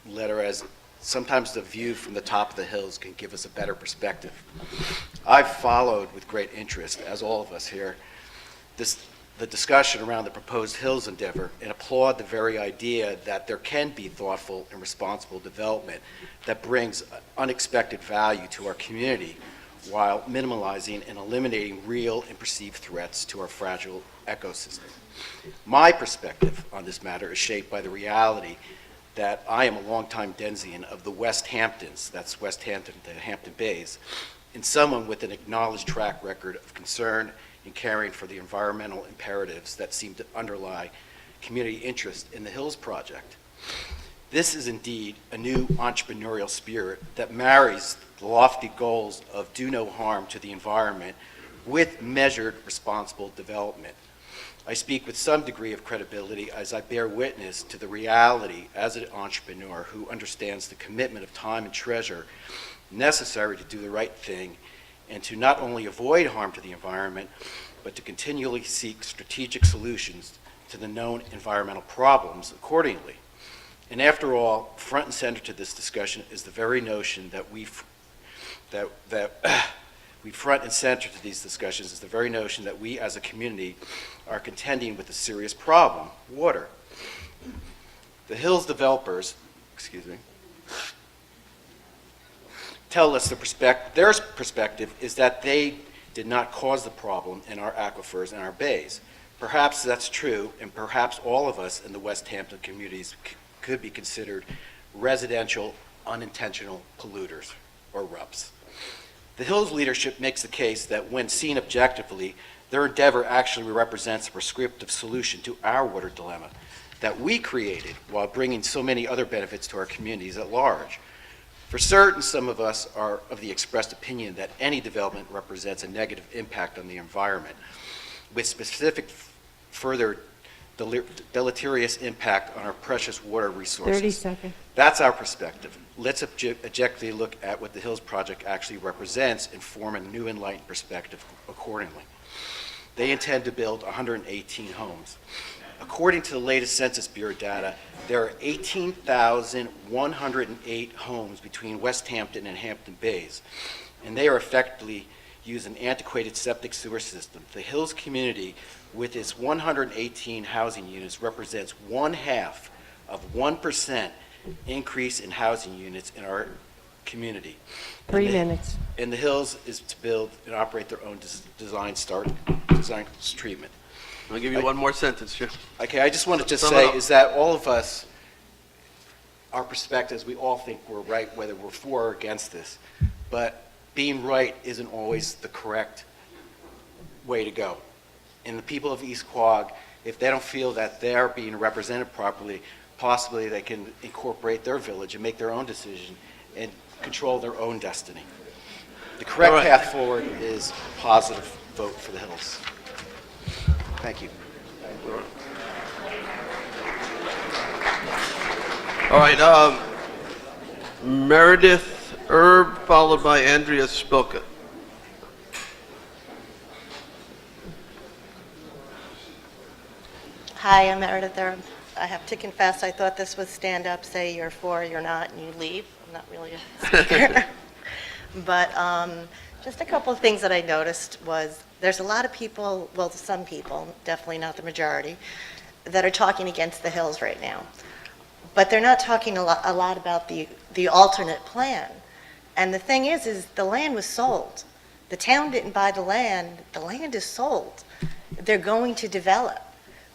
letter as sometimes the view from the top of the hills can give us a better perspective. I've followed with great interest, as all of us here, the discussion around the proposed Hills endeavor and applaud the very idea that there can be thoughtful and responsible development that brings unexpected value to our community while minimizing and eliminating real and perceived threats to our fragile ecosystem. My perspective on this matter is shaped by the reality that I am a longtime Denzian of the West Hamptons, that's West Hampton to Hampton Bays, and someone with an acknowledged track record of concern in caring for the environmental imperatives that seem to underlie community interest in the Hills Project. This is indeed a new entrepreneurial spirit that marries the lofty goals of do no harm to the environment with measured, responsible development. I speak with some degree of credibility as I bear witness to the reality as an entrepreneur who understands the commitment of time and treasure necessary to do the right thing and to not only avoid harm to the environment, but to continually seek strategic solutions to the known environmental problems accordingly. And after all, front and center to this discussion is the very notion that we front and center to these discussions is the very notion that we as a community are contending with a serious problem, water. The Hills developers, tell us their perspective is that they did not cause the problem in our aquifers and our bays. Perhaps that's true, and perhaps all of us in the West Hampton communities could be considered residential unintentional polluters, or RUPs. The Hills leadership makes the case that when seen objectively, their endeavor actually represents a prescriptive solution to our water dilemma that we created while bringing so many other benefits to our communities at large. For certain, some of us are of the expressed opinion that any development represents a negative impact on the environment, with specific further deleterious impact on our precious water resources. 30 seconds. That's our perspective. Let's objectively look at what the Hills Project actually represents and form a new enlightened perspective accordingly. They intend to build 118 homes. According to the latest Census Bureau data, there are 18,108 homes between West Hampton and Hampton Bays, and they are effectively use an antiquated septic sewer system. The Hills community, with its 118 housing units, represents 1/2 of 1% increase in housing units in our community. 3 minutes. And the Hills is to build and operate their own design treatment. I'll give you one more sentence, Jim. Okay, I just want to just Sum it say up. is that all of us, our perspectives, we all think we're right, whether we're for or against this. But being right isn't always the correct way to go. And the people of East Quogue, if they don't feel that they're being represented properly, possibly they can incorporate their village and make their own decision and control their own destiny. The correct All right. path forward is a positive vote for the Hills. Thank you. All right, Meredith Erb, followed by Andrea Spilka. Hi, I'm Meredith Erb. I have to confess, I thought this was stand up, say you're for, you're not, and you leave. I'm not really a speaker. But just a couple of things that I noticed was there's a lot of people, well, some people, definitely not the majority, that are talking against the Hills right now. But they're not talking a lot about the alternate plan. And the thing is the land was sold. The town didn't buy the land is sold. They're going to develop.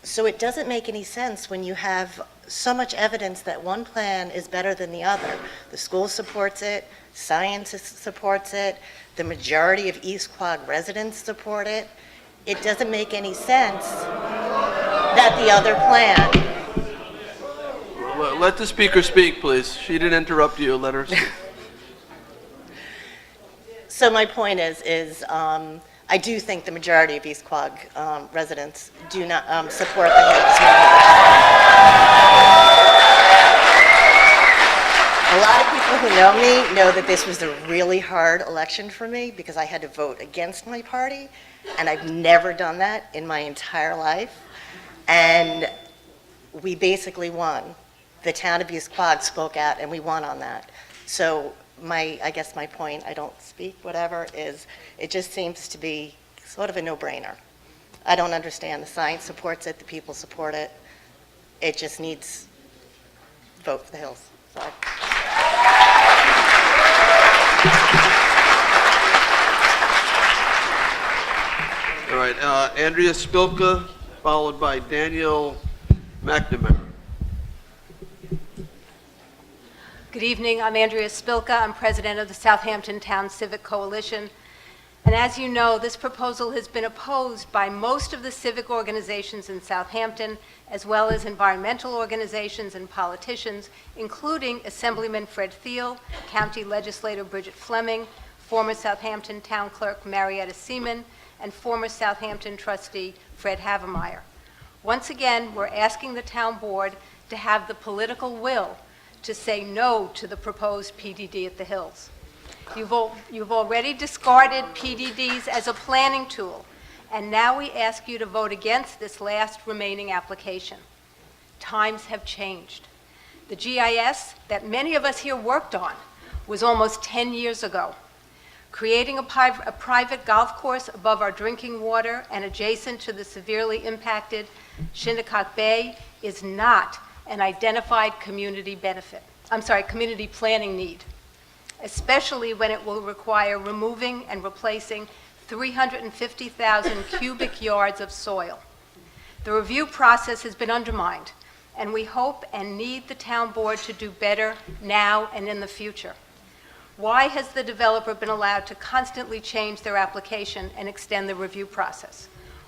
So it doesn't make any sense when you have so much evidence that one plan is better than the other. The school supports it, science supports it, the majority of East Quogue residents support it. It doesn't make any sense that the other plan. Let the speaker speak, please. She didn't interrupt you. Let her speak. So my point is I do think the majority of East Quogue residents do not support the Hills. A lot of people who know me know that this was a really hard election for me because I had to vote against my party, and I've never done that in my entire life. And we basically won. The town of East Quogue spoke out, and we won on that. So I guess my point, I don't speak, whatever, is it just seems to be sort of a no-brainer. I don't understand. The science supports it. The people support it. It just needs vote for the Hills. Sorry. All right, Andrea Spilka, followed by Daniel McNamara. Good evening. I'm Andrea Spilka. I'm president of the Southampton Town Civic Coalition. And as you know, this proposal has been opposed by most of the civic organizations in Southampton, as well as environmental organizations and politicians, including Assemblyman Fred Thiel, County Legislator Bridget Fleming, former Southampton Town Clerk Marietta Seaman, and former Southampton trustee Fred Havemeyer. Once again, we're asking the town board to have the political will to say no to the proposed PDD at the Hills. You've already discarded PDDs as a planning tool, and now we ask you to vote against this last remaining application. Times have changed. The GIS that many of us here worked on was almost 10 years ago. Creating a private golf course above our drinking water and adjacent to the severely impacted Shinnecock Bay is not an identified community community planning need, especially when it will require removing and replacing 350,000 cubic yards of soil. The review process has been undermined, and we hope and need the town board to do better now and in the future. Why has the developer been allowed to constantly change their application and extend the review process?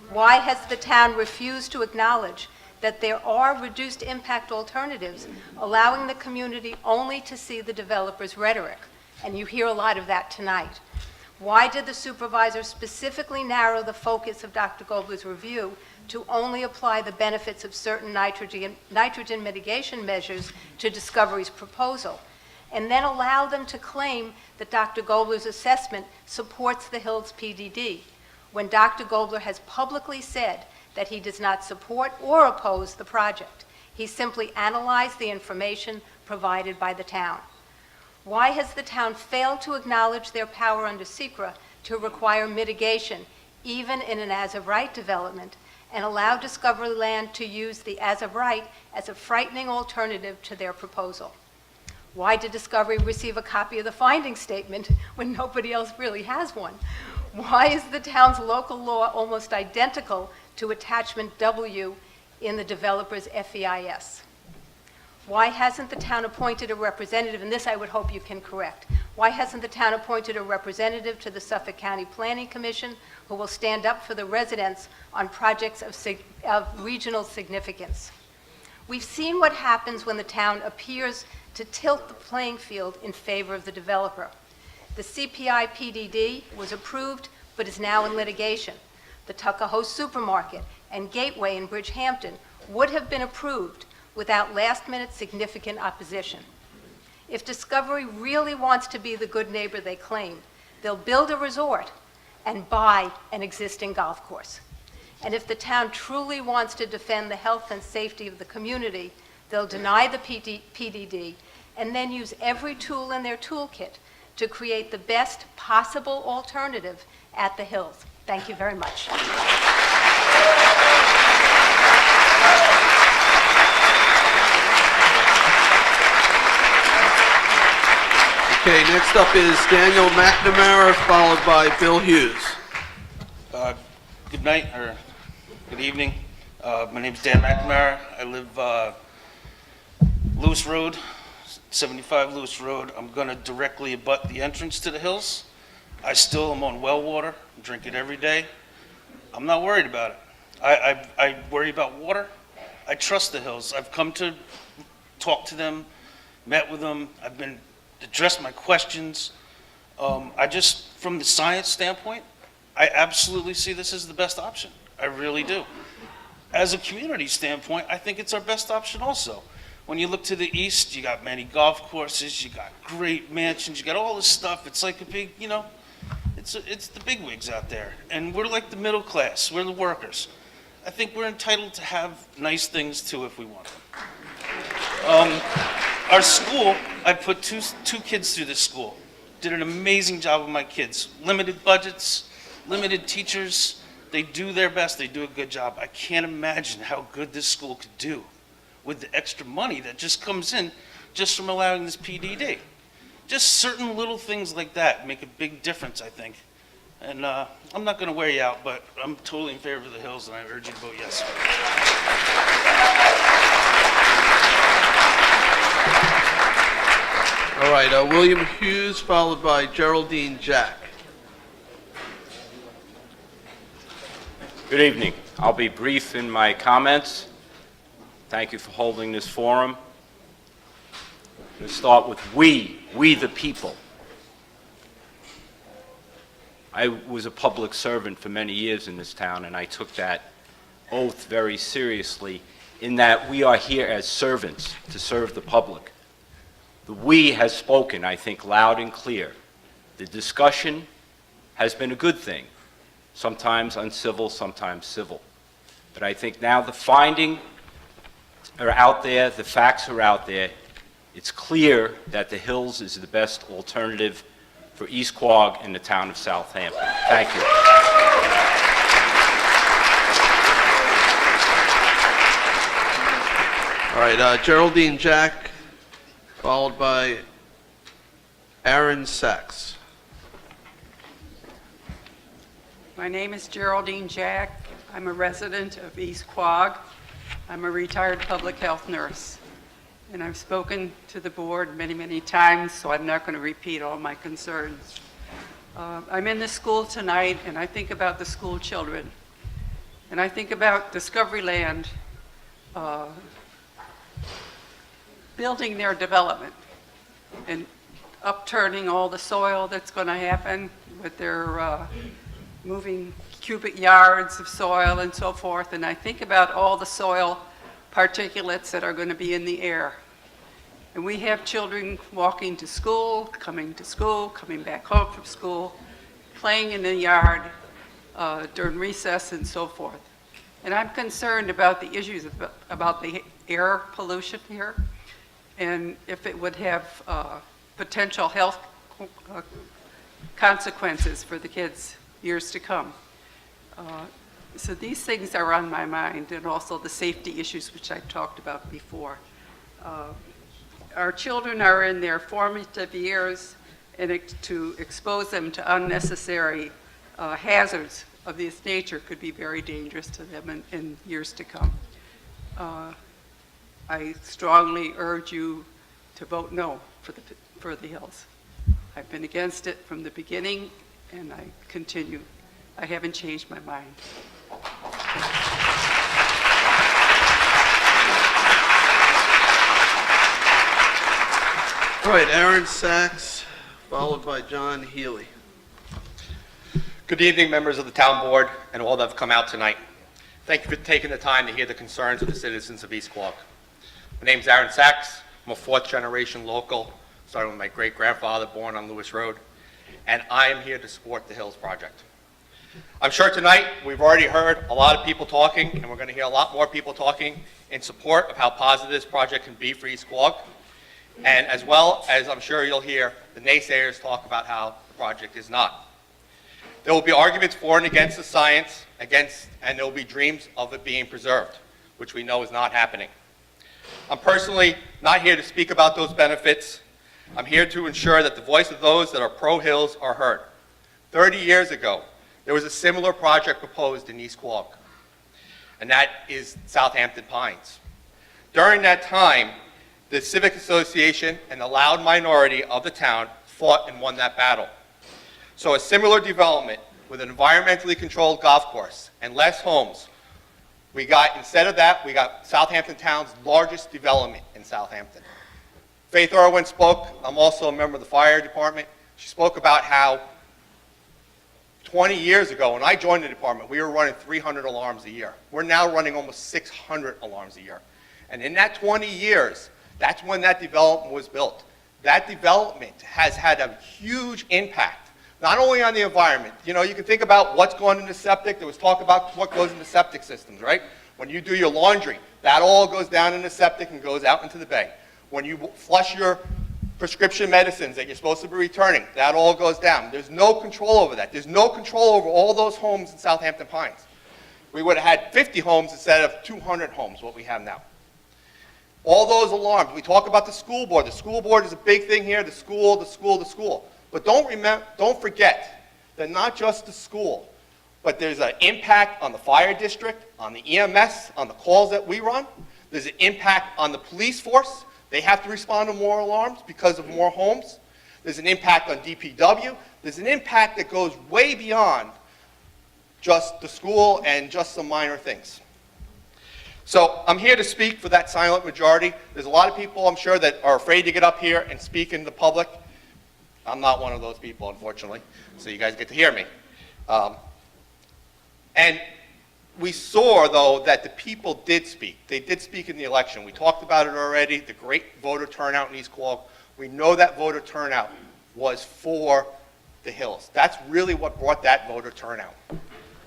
Why has the town refused to acknowledge that there are reduced impact alternatives, allowing the community only to see the developer's rhetoric? And you hear a lot of that tonight. Why did the supervisor specifically narrow the focus of Dr. Gobler's review to only apply the benefits of certain nitrogen mitigation measures to Discovery's proposal, and then allow them to claim that Dr. Gobler's assessment supports the Hills PDD, when Dr. Gobler has publicly said that he does not support or oppose the project. He simply analyzed the information provided by the town. Why has the town failed to acknowledge their power under SECRA to require mitigation, even in an as-of-right development, and allow Discovery Land to use the as-of-right as a frightening alternative to their proposal? Why did Discovery receive a copy of the finding statement when nobody else really has one? Why is the town's local law almost identical to attachment W in the developer's FEIS? Why hasn't the town appointed a representative, and this I would hope you can correct, why hasn't the town appointed a representative to the Suffolk County Planning Commission who will stand up for the residents on projects of regional significance? We've seen what happens when the town appears to tilt the playing field in favor of the developer. The CPI PDD was approved but is now in litigation. The Tuckahoe Supermarket and Gateway in Bridgehampton would have been approved without last-minute significant opposition. If Discovery really wants to be the good neighbor they claim, they'll build a resort and buy an existing golf course. And if the town truly wants to defend the health and safety of the community, they'll deny the PDD and then use every tool in their toolkit to create the best possible alternative at the Hills. Thank you very much. Okay, next up is Daniel McNamara, followed by Bill Hughes. Good night, or good evening. My name is Dan McNamara. I live Lewis Road, 75 Lewis Road. I'm going to directly abut the entrance to the Hills. I still am on well water. I drink it every day. I'm not worried about it. I worry about water. I trust the Hills. I've come to talk to them, met with them. I've been addressed my questions. I just, from the science standpoint, I absolutely see this as the best option. I really do. As a community standpoint, I think it's our best option also. When you look to the east, you got many golf courses, you got great mansions, you got all this stuff. It's like a big, you know, it's the bigwigs out there. And we're like the middle class, we're the workers. I think we're entitled to have nice things too if we want them. Our school, I put two kids through this school. Did an amazing job with my kids. Limited budgets, limited teachers. They do their best, they do a good job. I can't imagine how good this school could do with the extra money that just comes in just from allowing this PDD. Just certain little things like that make a big difference, I think. And I'm not going to wear you out, but I'm totally in favor of the Hills, and I urge you to vote yes. All right, William Hughes, followed by Geraldine Jack. Good evening. I'll be brief in my comments. Thank you for holding this forum. I'm going to start with we the people. I was a public servant for many years in this town, and I took that oath very seriously in that we are here as servants to serve the public. The we has spoken, I think, loud and clear. The discussion has been a good thing, sometimes uncivil, sometimes civil. But I think now the findings are out there, the facts are out there. It's clear that the Hills is the best alternative for East Quogue and the town of Southampton. Thank you. All right, Geraldine Jack, followed by Aaron Sachs. My name is Geraldine Jack. I'm a resident of East Quogue. I'm a retired public health nurse. And I've spoken to the board many, many times, so I'm not going to repeat all my concerns. I'm in the school tonight, and I think about the school children. And I think about Discovery Land building their development and upturning all the soil that's going to happen with their moving cubic yards of soil and so forth. And I think about all the soil particulates that are going to be in the air. And we have children walking to school, coming back home from school, playing in the yard during recess and so forth. And I'm concerned about the issues about the air pollution here, and if it would have potential health consequences for the kids years to come. So these things are on my mind, and also the safety issues which I talked about before. Our children are in their formative years, and to expose them to unnecessary hazards of this nature could be very dangerous to them in years to come. I strongly urge you to vote no for the Hills. I've been against it from the beginning, and I continue. I haven't changed my mind. All right, Aaron Sachs, followed by John Healy. Good evening, members of the town board and all that have come out tonight. Thank you for taking the time to hear the concerns of the citizens of East Quogue. My name is Aaron Sachs. I'm a fourth-generation local, starting with my great-grandfather born on Lewis Road, and I am here to support the Hills project. I'm sure tonight we've already heard a lot of people talking, and we're going to hear a lot more people talking in support of how positive this project can be for East Quogue, and as well as I'm sure you'll hear the naysayers talk about how the project is not. There will be arguments for and against the science, and there will be dreams of it being preserved, which we know is not happening. I'm personally not here to speak about those benefits. I'm here to ensure that the voice of those that are pro-Hills are heard. 30 years ago, there was a similar project proposed in East Quogue, and that is Southampton Pines. During that time, the Civic Association and the loud minority of the town fought and won that battle. So a similar development with an environmentally controlled golf course and less homes, instead of that, we got Southampton Town's largest development in Southampton. Faith Irwin spoke. I'm also a member of the fire department. She spoke about how 20 years ago, when I joined the department, we were running 300 alarms a year. We're now running almost 600 alarms a year. And in that 20 years, that's when that development was built. That development has had a huge impact, not only on the environment. You know, you can think about what's going into septic. There was talk about what goes into septic systems, right? When you do your laundry, that all goes down into septic and goes out into the bay. When you flush your prescription medicines that you're supposed to be returning, that all goes down. There's no control over that. There's no control over all those homes in Southampton Pines. We would have had 50 homes instead of 200 homes, what we have now. All those alarms. We talk about the school board. The school board is a big thing here, the school. But don't forget that not just the school, but there's an impact on the fire district, on the EMS, on the calls that we run. There's an impact on the police force. They have to respond to more alarms because of more homes. There's an impact on DPW. There's an impact that goes way beyond just the school and just some minor things. So I'm here to speak for that silent majority. There's a lot of people, I'm sure, that are afraid to get up here and speak in the public. I'm not one of those people, unfortunately, so you guys get to hear me. And we saw, though, that the people did speak. They did speak in the election. We talked about it already, the great voter turnout in East Quogue. We know that voter turnout was for the Hills. That's really what brought that voter turnout.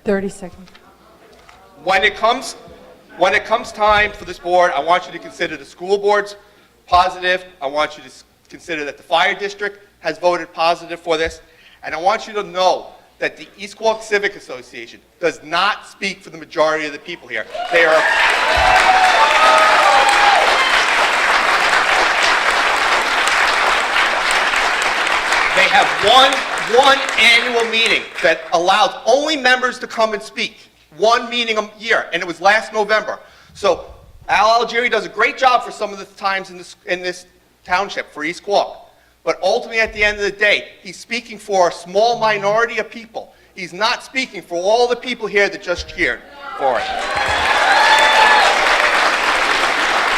30 seconds. When it comes time for this board, I want you to consider the school boards positive. I want you to consider that the fire district has voted positive for this. And I want you to know that the East Quogue Civic Association does not speak for the majority of the people here. They have one annual meeting that allows only members to come and speak. One meeting a year, and it was last November. So Al Algieri does a great job for some of the times in this township for East Quogue. But ultimately, at the end of the day, he's speaking for a small minority of people. He's not speaking for all the people here that just cheered for it.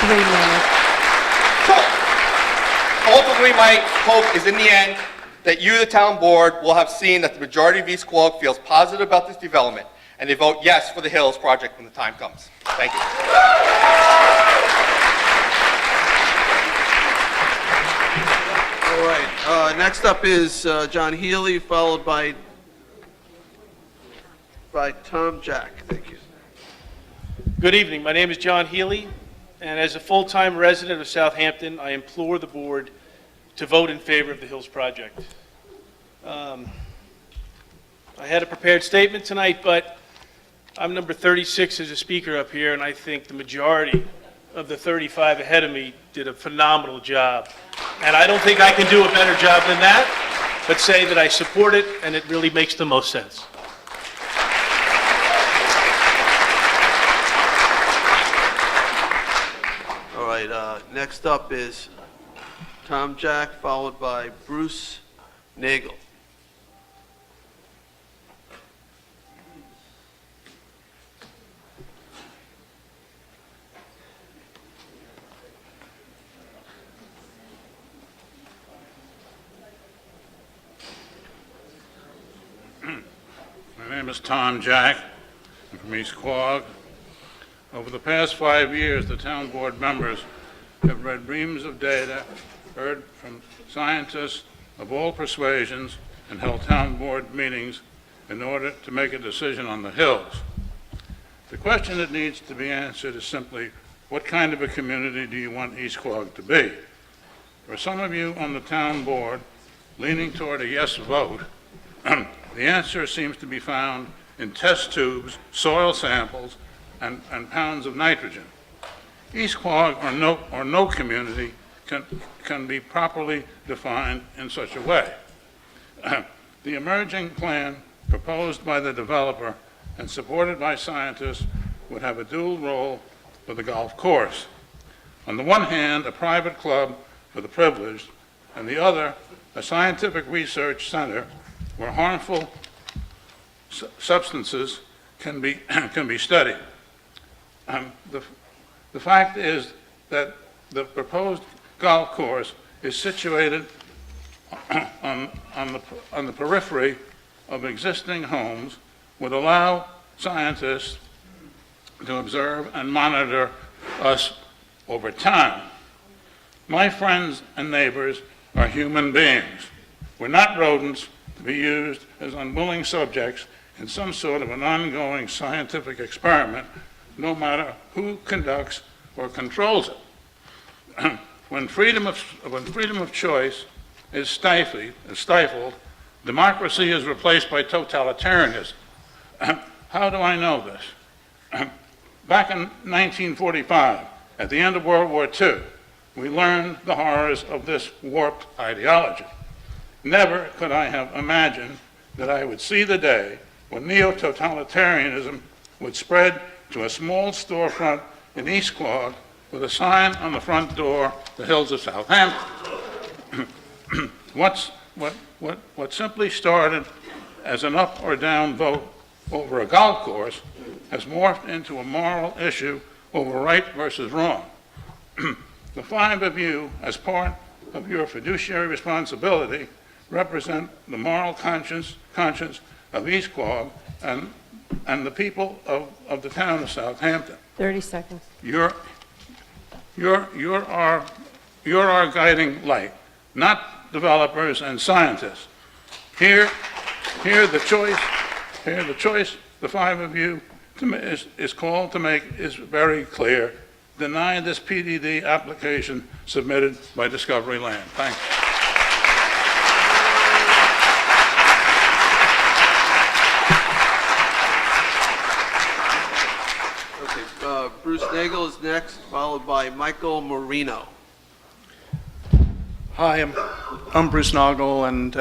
3 minutes. So, ultimately, my hope is in the end that you, the town board, will have seen that the majority of East Quogue feels positive about this development, and they vote yes for the Hills project when the time comes. Thank you. All right, next up is John Healy, followed by Tom Jack. Thank you. Good evening. My name is John Healy, and as a full-time resident of Southampton, I implore the board to vote in favor of the Hills project. I had a prepared statement tonight, but I'm number 36 as a speaker up here, and I think the majority of the 35 ahead of me did a phenomenal job. And I don't think I can do a better job than that, but say that I support it, and it really makes the most sense. All right, next up is Tom Jack, followed by Bruce Nagel. My name is Tom Jack. I'm from East Quogue. Over the past 5 years, the town board members have read reams of data, heard from scientists of all persuasions, and held town board meetings in order to make a decision on the hills. The question that needs to be answered is simply, what kind of a community do you want East Quogue to be? For some of you on the town board leaning toward a yes vote, the answer seems to be found in test tubes, soil samples, and pounds of nitrogen. East Quogue or no community can be properly defined in such a way. The emerging plan proposed by the developer and supported by scientists would have a dual role for the golf course. On the one hand, a private club for the privileged, and the other, a scientific research center where harmful substances can be studied. The fact is that the proposed golf course is situated on the periphery of existing homes, would allow scientists to observe and monitor us over time. My friends and neighbors are human beings. We're not rodents to be used as unwilling subjects in some sort of an ongoing scientific experiment, no matter who conducts or controls it. When freedom of choice is stifled, democracy is replaced by totalitarianism. How do I know this? Back in 1945, at the end of World War II, we learned the horrors of this warped ideology. Never could I have imagined that I would see the day when neo-totalitarianism would spread to a small storefront in East Quogue with a sign on the front door, the Hills of Southampton. What simply started as an up or down vote over a golf course has morphed into a moral issue over right versus wrong. The five of you, as part of your fiduciary responsibility, represent the moral conscience of East Quogue and the people of the town of Southampton. 30 seconds. You're our guiding light, not developers and scientists. Here the choice the five of you is called to make is very clear. Deny this PDD application submitted by Discovery Land. Thank you. Bruce Nagel is next, followed by Michael Marino. Hi, I'm Bruce Nagel, and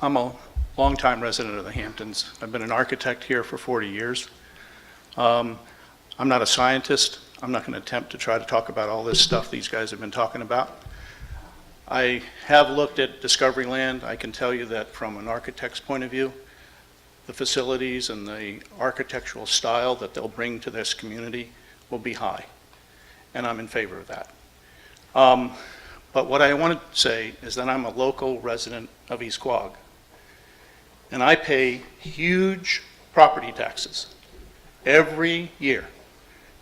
I'm a longtime resident of the Hamptons. I've been an architect here for 40 years. I'm not a scientist. I'm not going to attempt to try to talk about all this stuff these guys have been talking about. I have looked at Discovery Land. I can tell you that from an architect's point of view, the facilities and the architectural style that they'll bring to this community will be high, and I'm in favor of that. But what I want to say is that I'm a local resident of East Quogue, and I pay huge property taxes every year,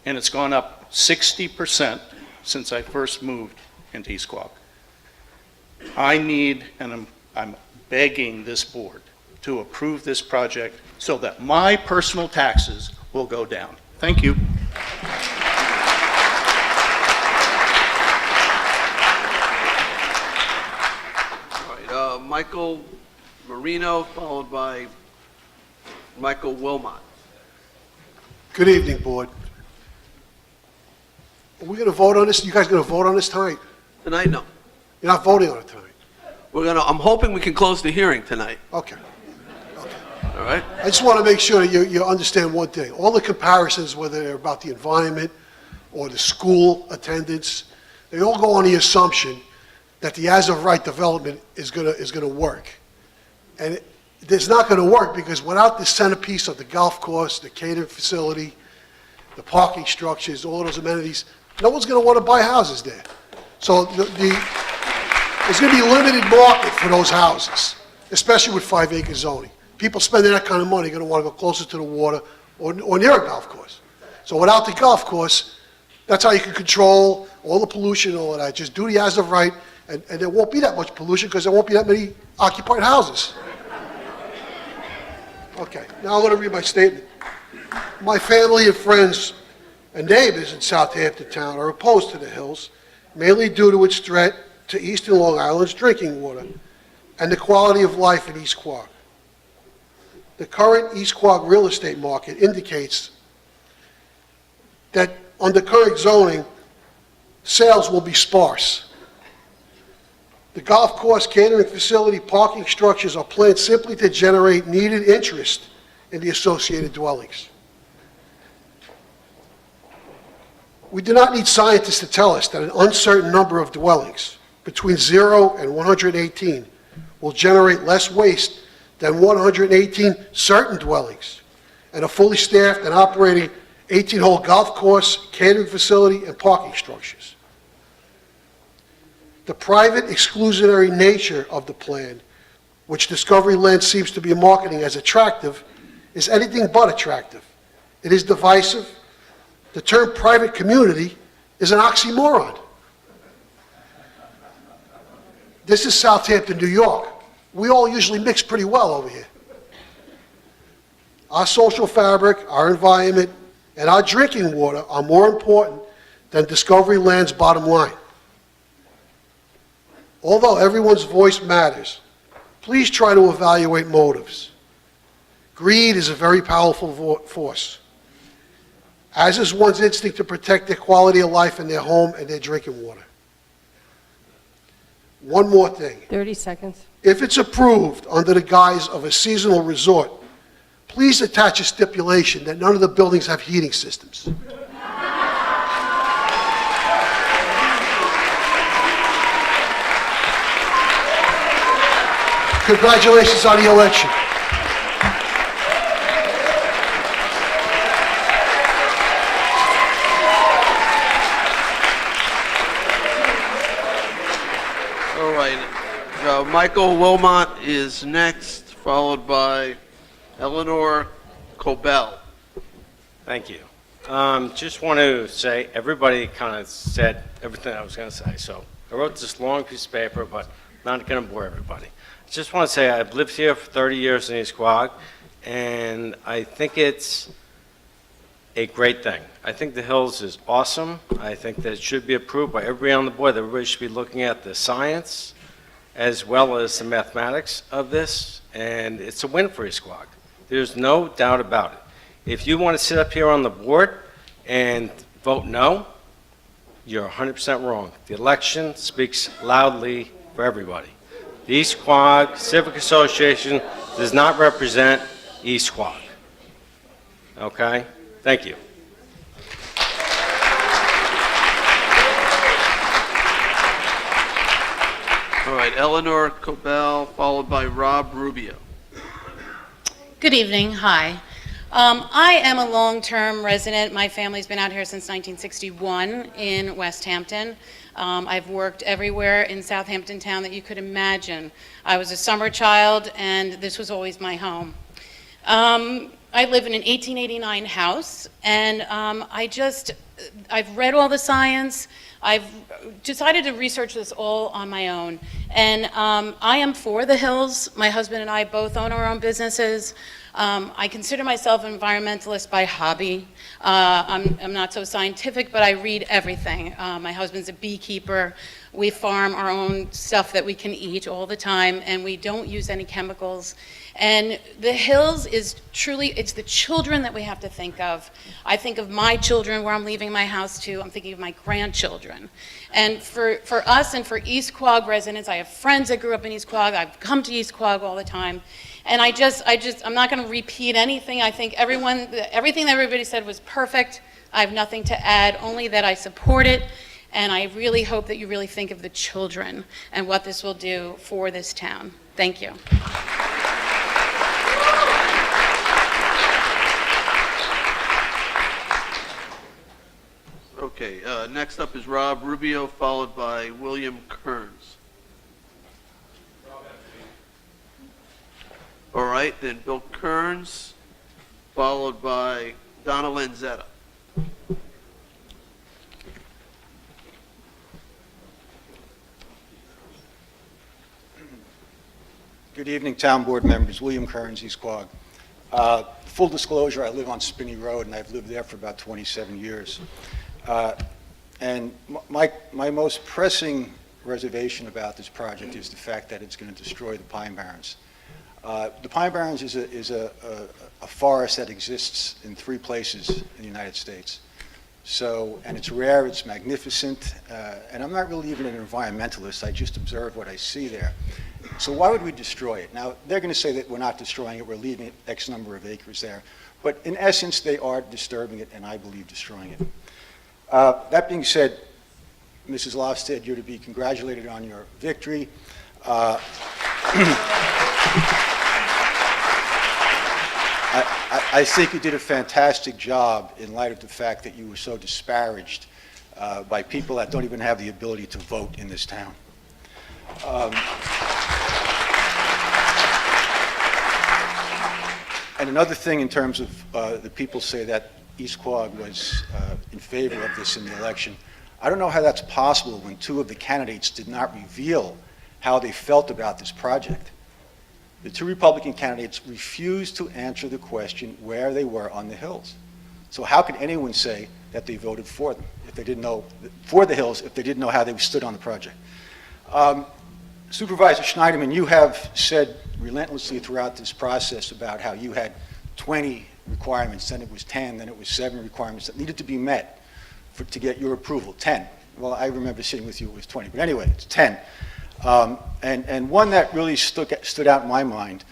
and it's gone up 60% since I first moved into East Quogue. I need, and I'm begging this board to approve this project so that my personal taxes will go down. Thank you. Michael Marino, followed by Michael Wilmot. Good evening, Board. Are we going to vote on this? You guys going to vote on this tonight? Tonight, no. You're not voting on it tonight? I'm hoping we can close the hearing tonight. Okay. All right? I just want to make sure that you understand one thing. All the comparisons, whether they're about the environment or the school attendance, they all go on the assumption that the as-of-right development is going to work. And it's not going to work because without the centerpiece of the golf course, the catering facility, the parking structures, all those amenities, no one's going to want to buy houses there. So there's going to be a limited market for those houses, especially with 5-acre zoning. People spending that kind of money are going to want to go closer to the water or near a golf course. So without the golf course, that's how you can control all the pollution and all of that. Just do the as-of-right, and there won't be that much pollution because there won't be that many occupied houses. Okay, now I'm going to read my statement. My family and friends and neighbors in Southampton Town are opposed to the hills, mainly due to its threat to Eastern Long Island's drinking water and the quality of life in East Quogue. The current East Quogue real estate market indicates that under current zoning, sales will be sparse. The golf course, catering facility, parking structures are planned simply to generate needed interest in the associated dwellings. We do not need scientists to tell us that an uncertain number of dwellings, between 0 and 118, will generate less waste than 118 certain dwellings, and a fully staffed and operating 18-hole golf course, catering facility, and parking structures. The private exclusionary nature of the plan, which Discovery Land seems to be marketing as attractive, is anything but attractive. It is divisive. The term private community is an oxymoron. This is Southampton, New York. We all usually mix pretty well over here. Our social fabric, our environment, and our drinking water are more important than Discovery Land's bottom line. Although everyone's voice matters, please try to evaluate motives. Greed is a very powerful force, as is one's instinct to protect their quality of life in their home and their drinking water. One more thing. 30 seconds. If it's approved under the guise of a seasonal resort, please attach a stipulation that none of the buildings have heating systems. Congratulations on the election. All right. Michael Wilmot is next, followed by Eleanor Cobell. Thank you. Just want to say, everybody kind of said everything I was going to say, so I wrote this long piece of paper, but not going to bore everybody. I just want to say I've lived here for 30 years in East Quogue, and I think it's a great thing. I think the Hills is awesome. I think that it should be approved by everybody on the board. Everybody should be looking at the science as well as the mathematics of this, and it's a win for East Quogue. There's no doubt about it. If you want to sit up here on the board and vote no, you're 100% wrong. The election speaks loudly for everybody. The East Quogue Civic Association does not represent East Quogue. Okay? Thank you. All right, Eleanor Cobell, followed by Rob Rubio. Good evening. Hi. I am a long-term resident. My family's been out here since 1961 in West Hampton. I've worked everywhere in Southampton Town that you could imagine. I was a summer child, and this was always my home. I live in an 1889 house, and I've read all the science. I've decided to research this all on my own, and I am for the hills. My husband and I both own our own businesses. I consider myself an environmentalist by hobby. I'm not so scientific, but I read everything. My husband's a beekeeper. We farm our own stuff that we can eat all the time, and we don't use any chemicals. And the hills is truly, it's the children that we have to think of. I think of my children, where I'm leaving my house to. I'm thinking of my grandchildren. And for us and for East Quogue residents, I have friends that grew up in East Quogue. I've come to East Quogue all the time. And I'm not going to repeat anything. I think everything that everybody said was perfect. I have nothing to add, only that I support it. And I really hope that you really think of the children and what this will do for this town. Thank you. Okay, next up is Rob Rubio, followed by William Kearns. All right, then Bill Kearns, followed by Donna Lanzetta. Good evening, Town Board members. William Kearns, East Quogue. Full disclosure, I live on Spinney Road, and I've lived there for about 27 years. And my most pressing reservation about this project is the fact that it's going to destroy the Pine Barrens. The Pine Barrens is a forest that exists in 3 places in the United States. So, and it's rare, it's magnificent, and I'm not really even an environmentalist, I just observe what I see there. So why would we destroy it? Now, they're going to say that we're not destroying it, we're leaving it X number of acres there. But in essence, they are disturbing it, and I believe destroying it. That being said, Mrs. Lofstead, you're to be congratulated on your victory. I think you did a fantastic job in light of the fact that you were so disparaged by people that don't even have the ability to vote in this town. And another thing in terms of the people say that East Quogue was in favor of this in the election. I don't know how that's possible when 2 of the candidates did not reveal how they felt about this project. The 2 Republican candidates refused to answer the question where they were on the hills. So how could anyone say that they voted for them if they didn't know, for the hills, if they didn't know how they stood on the project? Supervisor Schneiderman, you have said relentlessly throughout this process about how you had 20 requirements, then it was 10, then it was 7 requirements that needed to be met to get your approval, 10. Well, I remember sitting with you, it was 20, but anyway, it's 10. And one that really stood out in my mind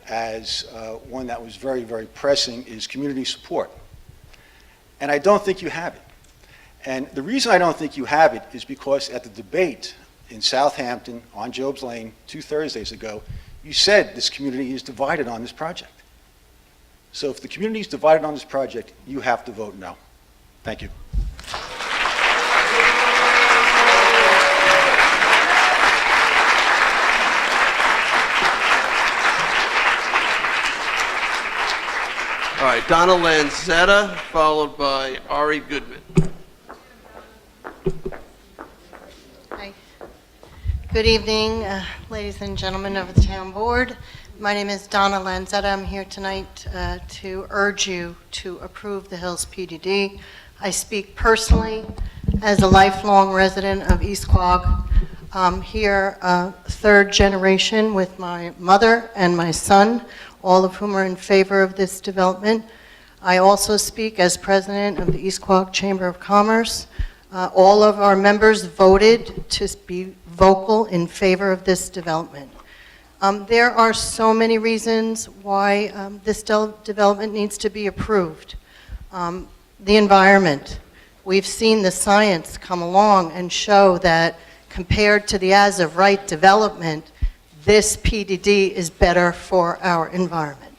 as one that was very, very pressing is community support. And I don't think you have it. And the reason I don't think you have it is because at the debate in Southampton on Job's Lane 2 Thursdays ago, you said this community is divided on this project. So if the community is divided on this project, you have to vote no. Thank you. All right, Donna Lanzetta, followed by Ari Goodman. Hi. Good evening, ladies and gentlemen of the Town Board. My name is Donna Lanzetta. I'm here tonight to urge you to approve the Hills PDD. I speak personally as a lifelong resident of East Quogue. I'm here 3rd generation with my mother and my son, all of whom are in favor of this development. I also speak as president of the East Quogue Chamber of Commerce. All of our members voted to be vocal in favor of this development. There are so many reasons why this development needs to be approved. The environment. We've seen the science come along and show that compared to the as-of-right development, this PDD is better for our environment.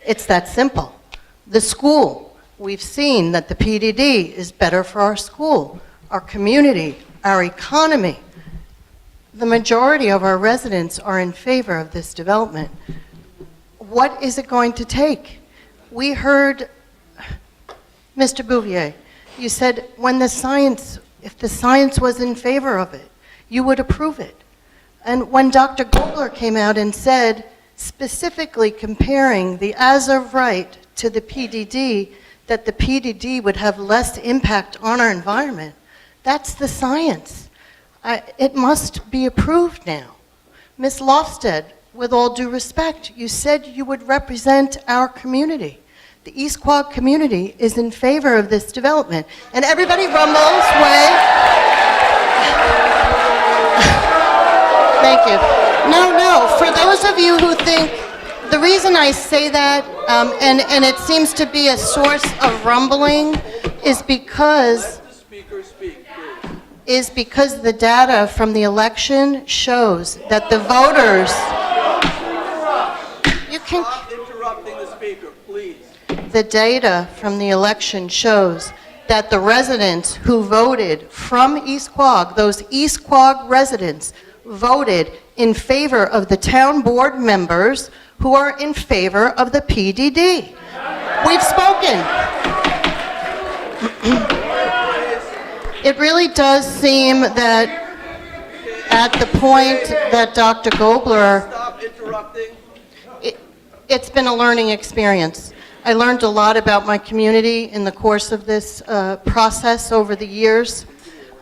It's that simple. The school. We've seen that the PDD is better for our school, our community, our economy. The majority of our residents are in favor of this development. What is it going to take? We heard, Mr. Bouvier, you said when the science If the science was in favor of it, you would approve it. And when Dr. Gobler came out and said, specifically comparing the as of right to the PDD, that the PDD would have less impact on our environment, that's the science. It must be approved now. Ms. Lofsted, with all due respect, you said you would represent our community. The East Quogue community is in favor of this development. And everybody rumbles, Thank you. No, for those of you who think, the reason I say that, and it seems to be a source of rumbling, is because Let the speaker speak, please. the data from the election shows that the voters... Stop interrupting the speaker, please. The data from the election shows that the residents who voted from East Quogue, those East Quogue residents, voted in favor of the town board members who are in favor of the PDD. We've spoken. It really does seem that at the point that Dr. Gobler... Stop interrupting. It's been a learning experience. I learned a lot about my community in the course of this process over the years.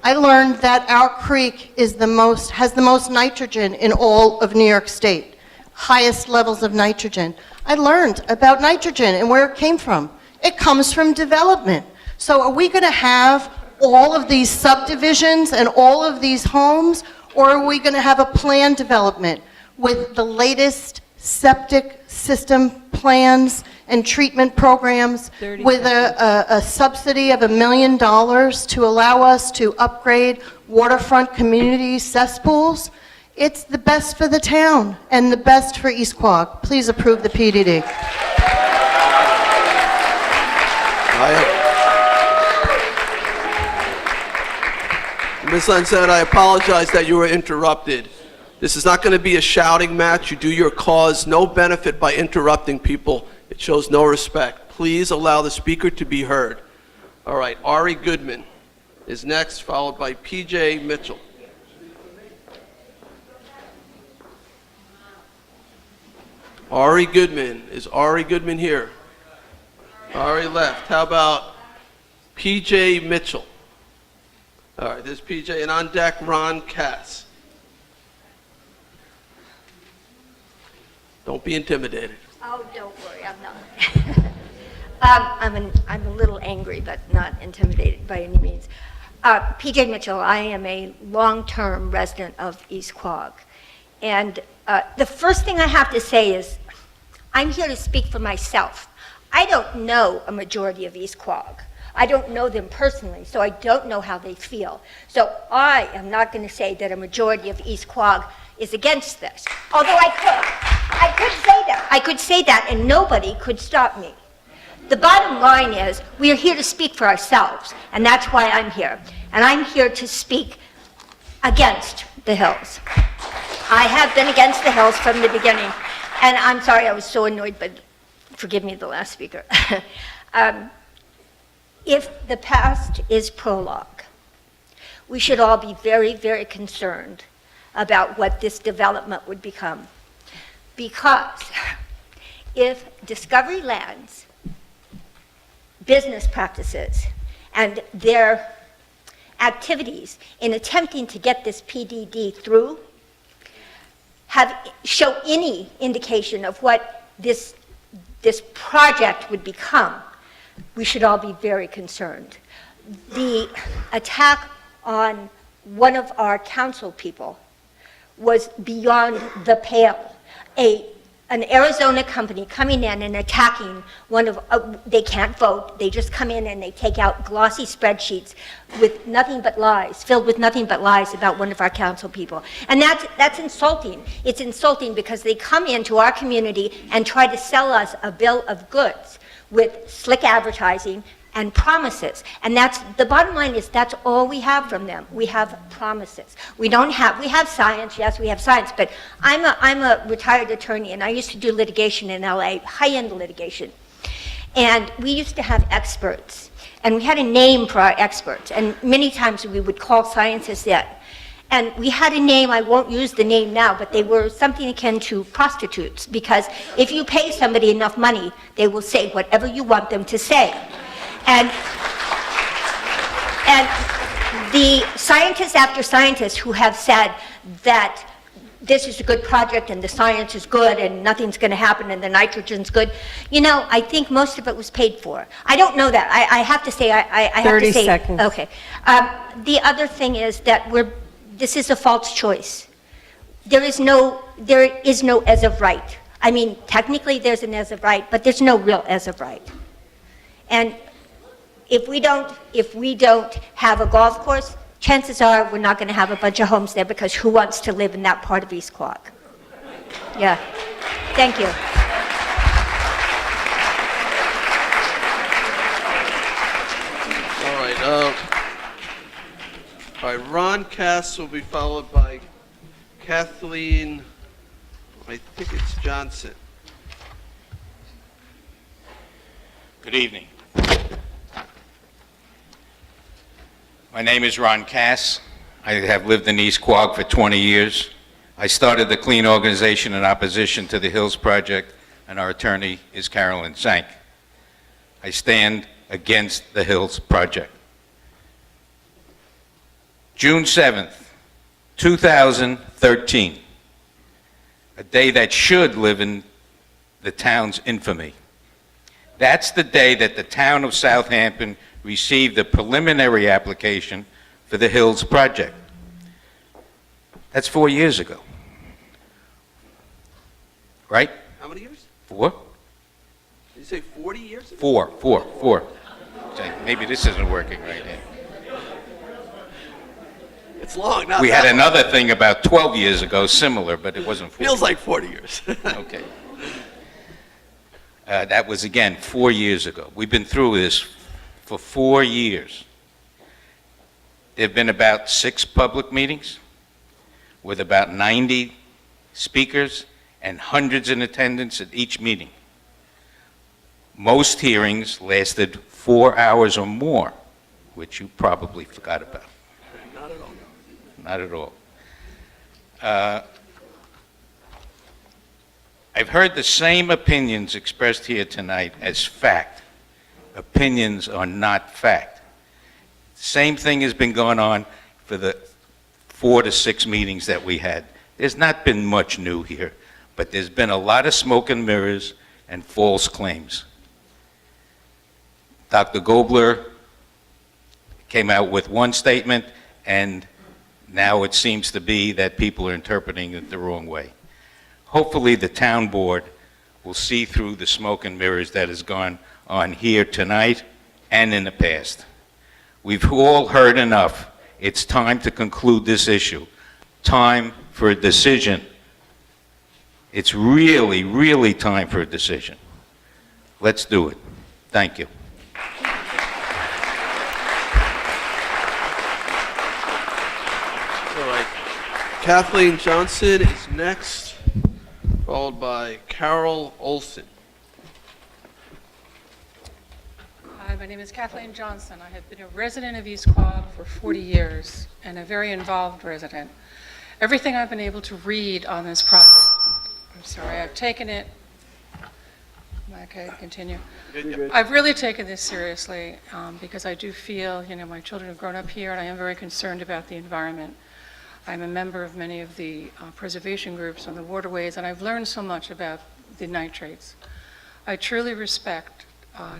I learned that our creek has the most nitrogen in all of New York State, highest levels of nitrogen. I learned about nitrogen and where it came from. It comes from development. So are we going to have all of these subdivisions and all of these homes, or are we going to have a planned development with the latest septic system plans and treatment programs with a subsidy of $1 million to allow us to upgrade waterfront community cesspools? It's the best for the town and the best for East Quogue. Please approve the PDD. Ms. Lenzette, I apologize that you were interrupted. This is not going to be a shouting match. You do your cause no benefit by interrupting people. It shows no respect. Please allow the speaker to be heard. All right, Ari Goodman is next, followed by P.J. Mitchell. Ari Goodman. Is Ari Goodman here? Ari left. How about P.J. Mitchell? All right, there's P.J. And on deck, Ron Cass. Don't be intimidated. Oh, don't worry, I'm not. I'm a little angry, but not intimidated by any means. P.J. Mitchell, I am a long-term resident of East Quogue. And the first thing I have to say is, I'm here to speak for myself. I don't know a majority of East Quogue. I don't know them personally, so I don't know how they feel. So I am not going to say that a majority of East Quogue is against this, although I could say that. I could say that, and nobody could stop me. The bottom line is, we are here to speak for ourselves, and that's why I'm here. And I'm here to speak against the hills. I have been against the hills from the beginning, and I'm sorry I was so annoyed, but forgive me, the last speaker. If the past is prologue, we should all be very, very concerned about what this development would become. Because if Discovery Land's business practices and their activities in attempting to get this PDD through show any indication of what this project would become, we should all be very concerned. The attack on one of our council people was beyond the pale. An Arizona company coming in and attacking they can't vote, they just come in and they take out glossy spreadsheets with nothing but lies, filled with nothing but lies about one of our council people. And that's insulting. It's insulting because they come into our community and try to sell us a bill of goods with slick advertising and promises. And the bottom line is that's all we have from them. We have promises. We have science, yes, we have science, but I'm a retired attorney and I used to do litigation in LA, high-end litigation. And we used to have experts, and we had a name for our experts, and many times we would call scientists in. And we had a name, I won't use the name now, but they were something akin to prostitutes, because if you pay somebody enough money, they will say whatever you want them to say. And the scientists after scientists who have said that this is a good project and the science is good and nothing's going to happen and the nitrogen's good, you know, I think most of it was paid for. I don't know that. I have to say, I have to 30 say. seconds. Okay. The other thing is that this is a false choice. There is no as of right. I mean, technically there's an as of right, but there's no real as of right. And if we don't have a golf course, chances are we're not going to have a bunch of homes there, because who wants to live in that part of East Quogue? Yeah. Thank you. All right, Ron Cass will be followed by Kathleen, I think it's Johnson. Good evening. My name is Ron Cass. I have lived in East Quogue for 20 years. I started the Clean Organization in opposition to the Hills Project, and our attorney is Carolyn Sank. I stand against the Hills Project. June 7th, 2013, a day that should live in the town's infamy. That's the day that the town of Southampton received the preliminary application for the Hills Project. That's 4 years ago. Right? How many years? 4? Did you say 40 years? 4. Okay, maybe this isn't working right here. It's long, not We that had long. another thing about 12 years ago, similar, but it wasn't 40. Feels like 40 years. Okay. That was, again, 4 years ago. We've been through this for 4 years. There have been about 6 public meetings with about 90 speakers and hundreds in attendance at each meeting. Most hearings lasted 4 hours or more, which you probably forgot about. Not at all. Not at all. I've heard the same opinions expressed here tonight as fact. Opinions are not fact. Same thing has been going on for the 4 to 6 meetings that we had. There's not been much new here, but there's been a lot of smoke and mirrors and false claims. Dr. Gobler came out with one statement, and now it seems to be that people are interpreting it the wrong way. Hopefully, the town board will see through the smoke and mirrors that has gone on here tonight and in the past. We've all heard enough. It's time to conclude this issue. Time for a decision. It's really, really time for a decision. Let's do it. Thank you. All right. Kathleen Johnson is next, followed by Carol Olson. Hi, my name is Kathleen Johnson. I have been a resident of East Quogue for 40 years and a very involved resident. Everything I've been able to read on this project, I'm sorry, I've taken it, okay, continue. I've really taken this seriously because I do feel, you know, my children have grown up here and I am very concerned about the environment. I'm a member of many of the preservation groups on the waterways, and I've learned so much about the nitrates. I truly respect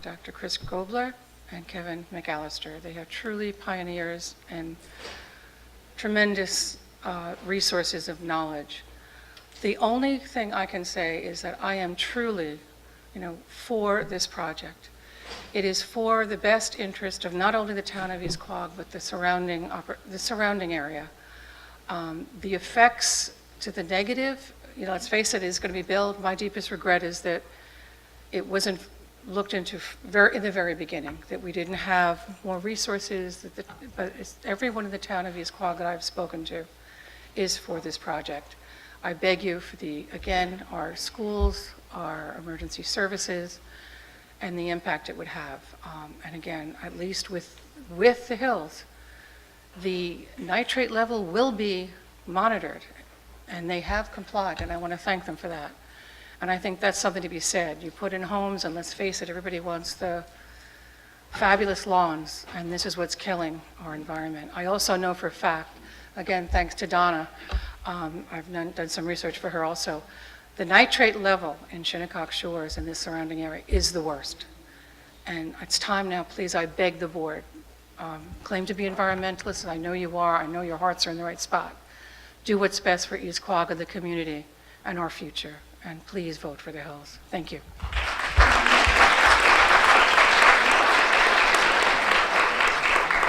Dr. Chris Gobler and Kevin McAllister. They are truly pioneers and tremendous resources of knowledge. The only thing I can say is that I am truly, you know, for this project. It is for the best interest of not only the town of East Quogue, but the surrounding area. The effects to the negative, you know, let's face it, is going to be built. My deepest regret is that it wasn't looked into in the very beginning, that we didn't have more resources, but everyone in the town of East Quogue that I've spoken to is for this project. I beg you for again, our schools, our emergency services, and the impact it would have. And again, at least with the hills, the nitrate level will be monitored, and they have complied, and I want to thank them for that. And I think that's something to be said. You put in homes, and let's face it, everybody wants the fabulous lawns, and this is what's killing our environment. I also know for a fact, again, thanks to Donna, I've done some research for her also, the nitrate level in Shinnecock Shores and this surrounding area is the worst. And it's time now, please, I beg the board, claim to be environmentalists, I know you are, I know your hearts are in the right spot. Do what's best for East Quogue, the community, and our future. And please vote for the hills. Thank you.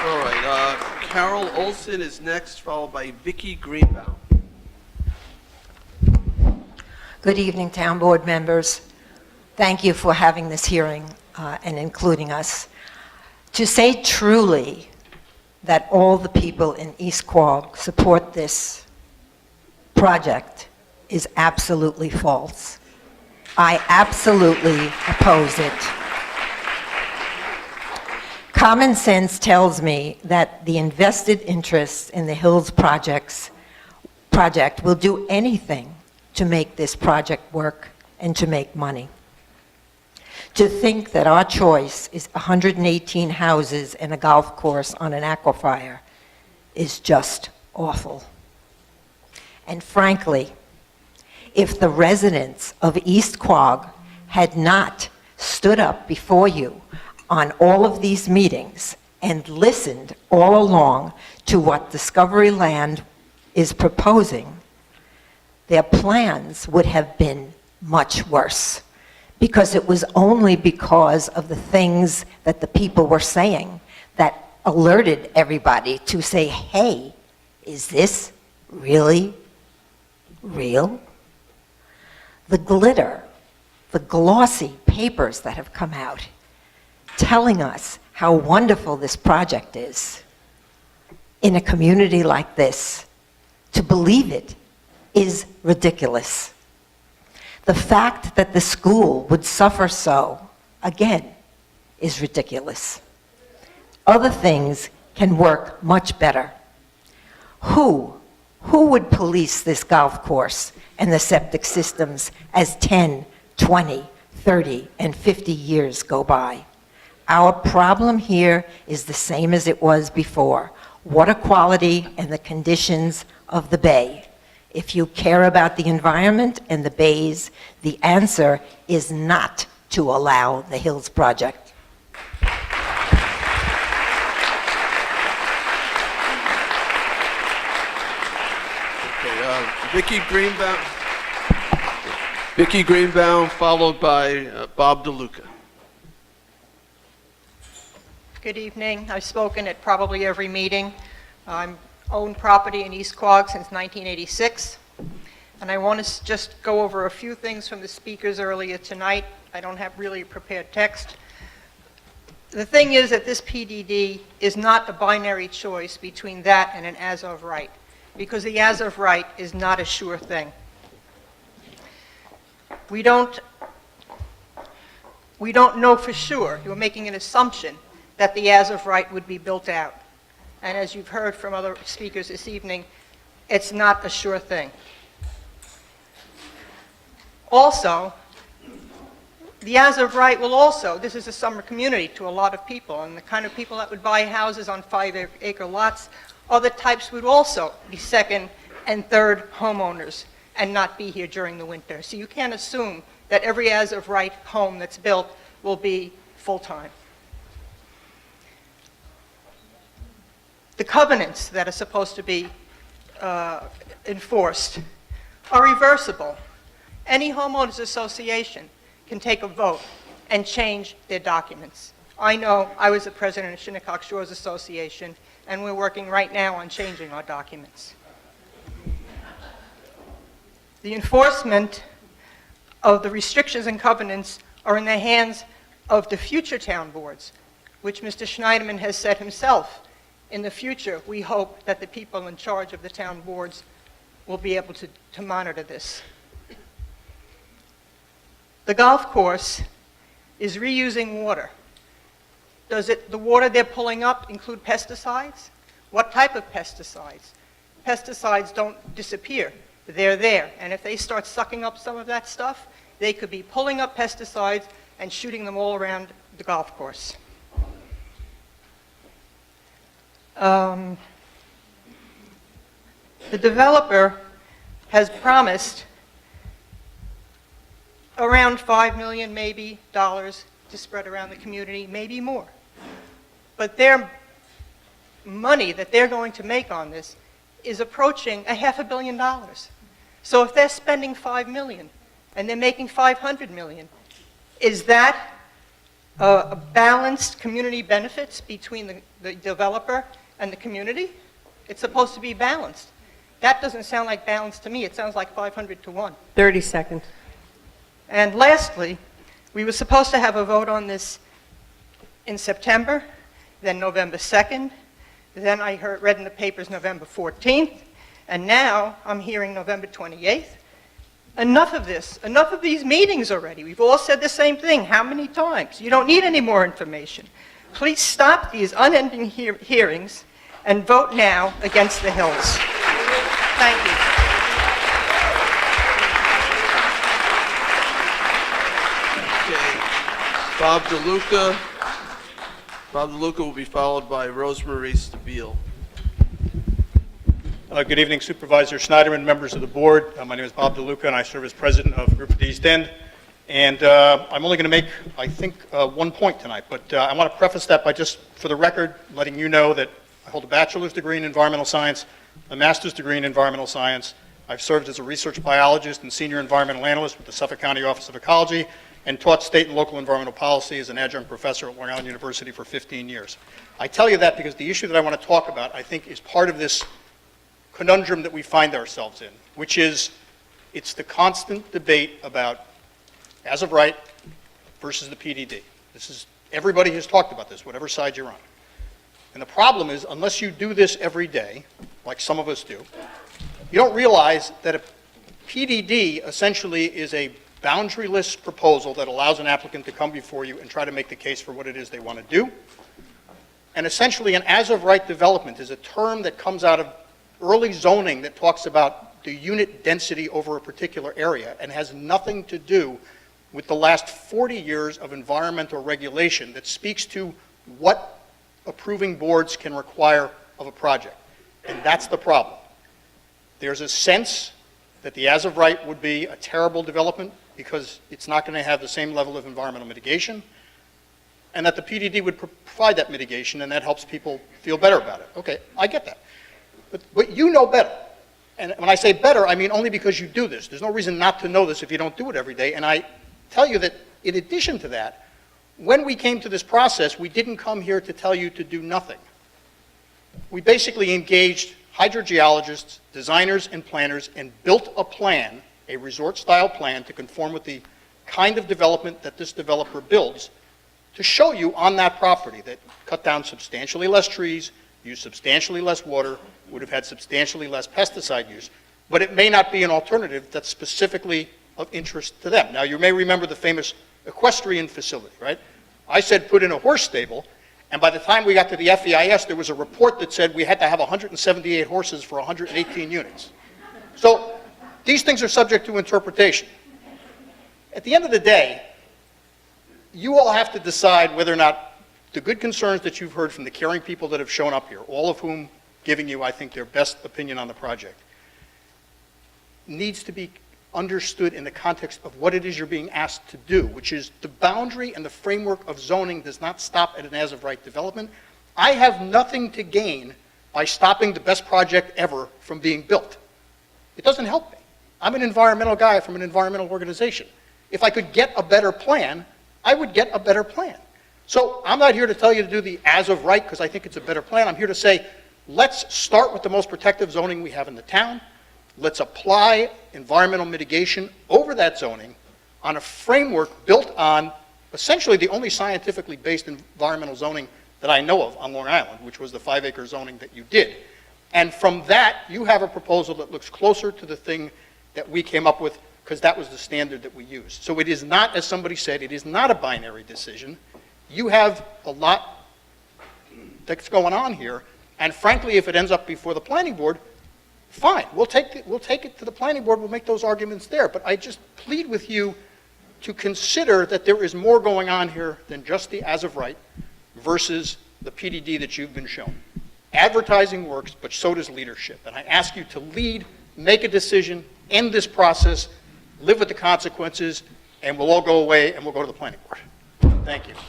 All right, Carol Olson is next, followed by Vicky Greenbaum. Good evening, Town Board members. Thank you for having this hearing and including us. To say truly that all the people in East Quogue support this project is absolutely false. I absolutely oppose it. Common sense tells me that the invested interests in the Hills project will do anything to make this project work and to make money. To think that our choice is 118 houses and a golf course on an aquifer is just awful. And frankly, if the residents of East Quogue had not stood up before you on all of these meetings and listened all along to what Discovery Land is proposing, their plans would have been much worse, because it was only because of the things that the people were saying that alerted everybody to say, hey, is this really real? The glitter, the glossy papers that have come out telling us how wonderful this project is in a community like this, to believe it is ridiculous. The fact that the school would suffer so, again, is ridiculous. Other things can work much better. Who would police this golf course and the septic systems as 10, 20, 30, and 50 years go by? Our problem here is the same as it was before: water quality and the conditions of the bay. If you care about the environment and the bays, the answer is not to allow the Hills project. Okay, Vicky Greenbaum, followed by Bob DeLuca. Good evening. I've spoken at probably every meeting. I'm owned property in East Quogue since 1986, and I want to just go over a few things from the speakers earlier tonight. I don't have really a prepared text. The thing is that this PDD is not a binary choice between that and an as-of right, because the as-of right is not a sure thing. We don't know for sure. You're making an assumption that the as-of right would be built out. And as you've heard from other speakers this evening, it's not a sure thing. Also, the as-of right will also, this is a summer community to a lot of people, and the kind of people that would buy houses on 5-acre lots, other types would also be second and third homeowners and not be here during the winter. So you can't assume that every as-of right home that's built will be full-time. The covenants that are supposed to be enforced are reversible. Any homeowners association can take a vote and change their documents. I know I was the president of Shinnecock Shores Association, and we're working right now on changing our documents. The enforcement of the restrictions and covenants are in the hands of the future town boards, which Mr. Schneiderman has said himself. In the future, we hope that the people in charge of the town boards will be able to monitor this. The golf course is reusing water. Does the water they're pulling up include pesticides? What type of pesticides? Pesticides don't disappear. They're there. And if they start sucking up some of that stuff, they could be pulling up pesticides and shooting them all around the golf course. The developer has promised around $5 million, maybe, dollars to spread around the community, maybe more. But their money that they're going to make on this is approaching $500 million. So if they're spending $5 million and they're making $500 million, is that a balanced community benefits between the developer and the community? It's supposed to be balanced. That doesn't sound like balance to me. It sounds like 500 to 1. 30 seconds. And lastly, we were supposed to have a vote on this in September, then November 2nd, then I read in the papers November 14th, and now I'm hearing November 28th. Enough of this. Enough of these meetings already. We've all said the same thing. How many times? You don't need any more information. Please stop these unending hearings and vote now against the Hills. Thank you. Okay. Bob DeLuca. Bob DeLuca will be followed by Rosemarie Stabile. Good evening, Supervisor Schneiderman, members of the board. My name is Bob DeLuca, and I serve as president of the Group of the East End. And I'm only going to make, I think, 1 point tonight. But I want to preface that by just, for the record, letting you know that I hold a bachelor's degree in environmental science, a master's degree in environmental science. I've served as a research biologist and senior environmental analyst with the Suffolk County Office of Ecology, and taught state and local environmental policy as an adjunct professor at Long Island University for 15 years. I tell you that because the issue that I want to talk about, I think, is part of this conundrum that we find ourselves in, which is it's the constant debate about as of right versus the PDD. This is, everybody has talked about this, whatever side you're on. And the problem is, unless you do this every day, like some of us do, you don't realize that a PDD essentially is a boundaryless proposal that allows an applicant to come before you and try to make the case for what it is they want to do. And essentially, an as-of-right development is a term that comes out of early zoning that talks about the unit density over a particular area and has nothing to do with the last 40 years of environmental regulation that speaks to what approving boards can require of a project. And that's the problem. There's a sense that the as-of-right would be a terrible development because it's not going to have the same level of environmental mitigation, and that the PDD would provide that mitigation, and that helps people feel better about it. Okay, I get that. But you know better. And when I say better, I mean only because you do this. There's no reason not to know this if you don't do it every day. And I tell you that in addition to that, when we came to this process, we didn't come here to tell you to do nothing. We basically engaged hydrogeologists, designers, and planners and built a plan, a resort-style plan, to conform with the kind of development that this developer builds, to show you on that property that cut down substantially less trees, used substantially less water, would have had substantially less pesticide use, but it may not be an alternative that's specifically of interest to them. Now, you may remember the famous equestrian facility, right? I said put in a horse stable, and by the time we got to the FEIS, there was a report that said we had to have 178 horses for 118 units. So these things are subject to interpretation. At the end of the day, you all have to decide whether or not the good concerns that you've heard from the caring people that have shown up here, all of whom giving you, I think, their best opinion on the project, needs to be understood in the context of what it is you're being asked to do, which is the boundary and the framework of zoning does not stop at an as-of-right development. I have nothing to gain by stopping the best project ever from being built. It doesn't help me. I'm an environmental guy from an environmental organization. If I could get a better plan, I would get a better plan. So I'm not here to tell you to do the as-of-right because I think it's a better plan. I'm here to say, let's start with the most protective zoning we have in the town. Let's apply environmental mitigation over that zoning on a framework built on essentially the only scientifically based environmental zoning that I know of on Long Island, which was the 5-acre zoning that you did. And from that, you have a proposal that looks closer to the thing that we came up with because that was the standard that we used. So it is not, as somebody said, it is not a binary decision. You have a lot that's going on here, and frankly, if it ends up before the planning board, fine, we'll take it to the planning board, we'll make those arguments there. But I just plead with you to consider that there is more going on here than just the as of right versus the PDD that you've been shown. Advertising works, but so does leadership. And I ask you to lead, make a decision, end this process, live with the consequences, and we'll all go away and we'll go to the planning board. Thank you. All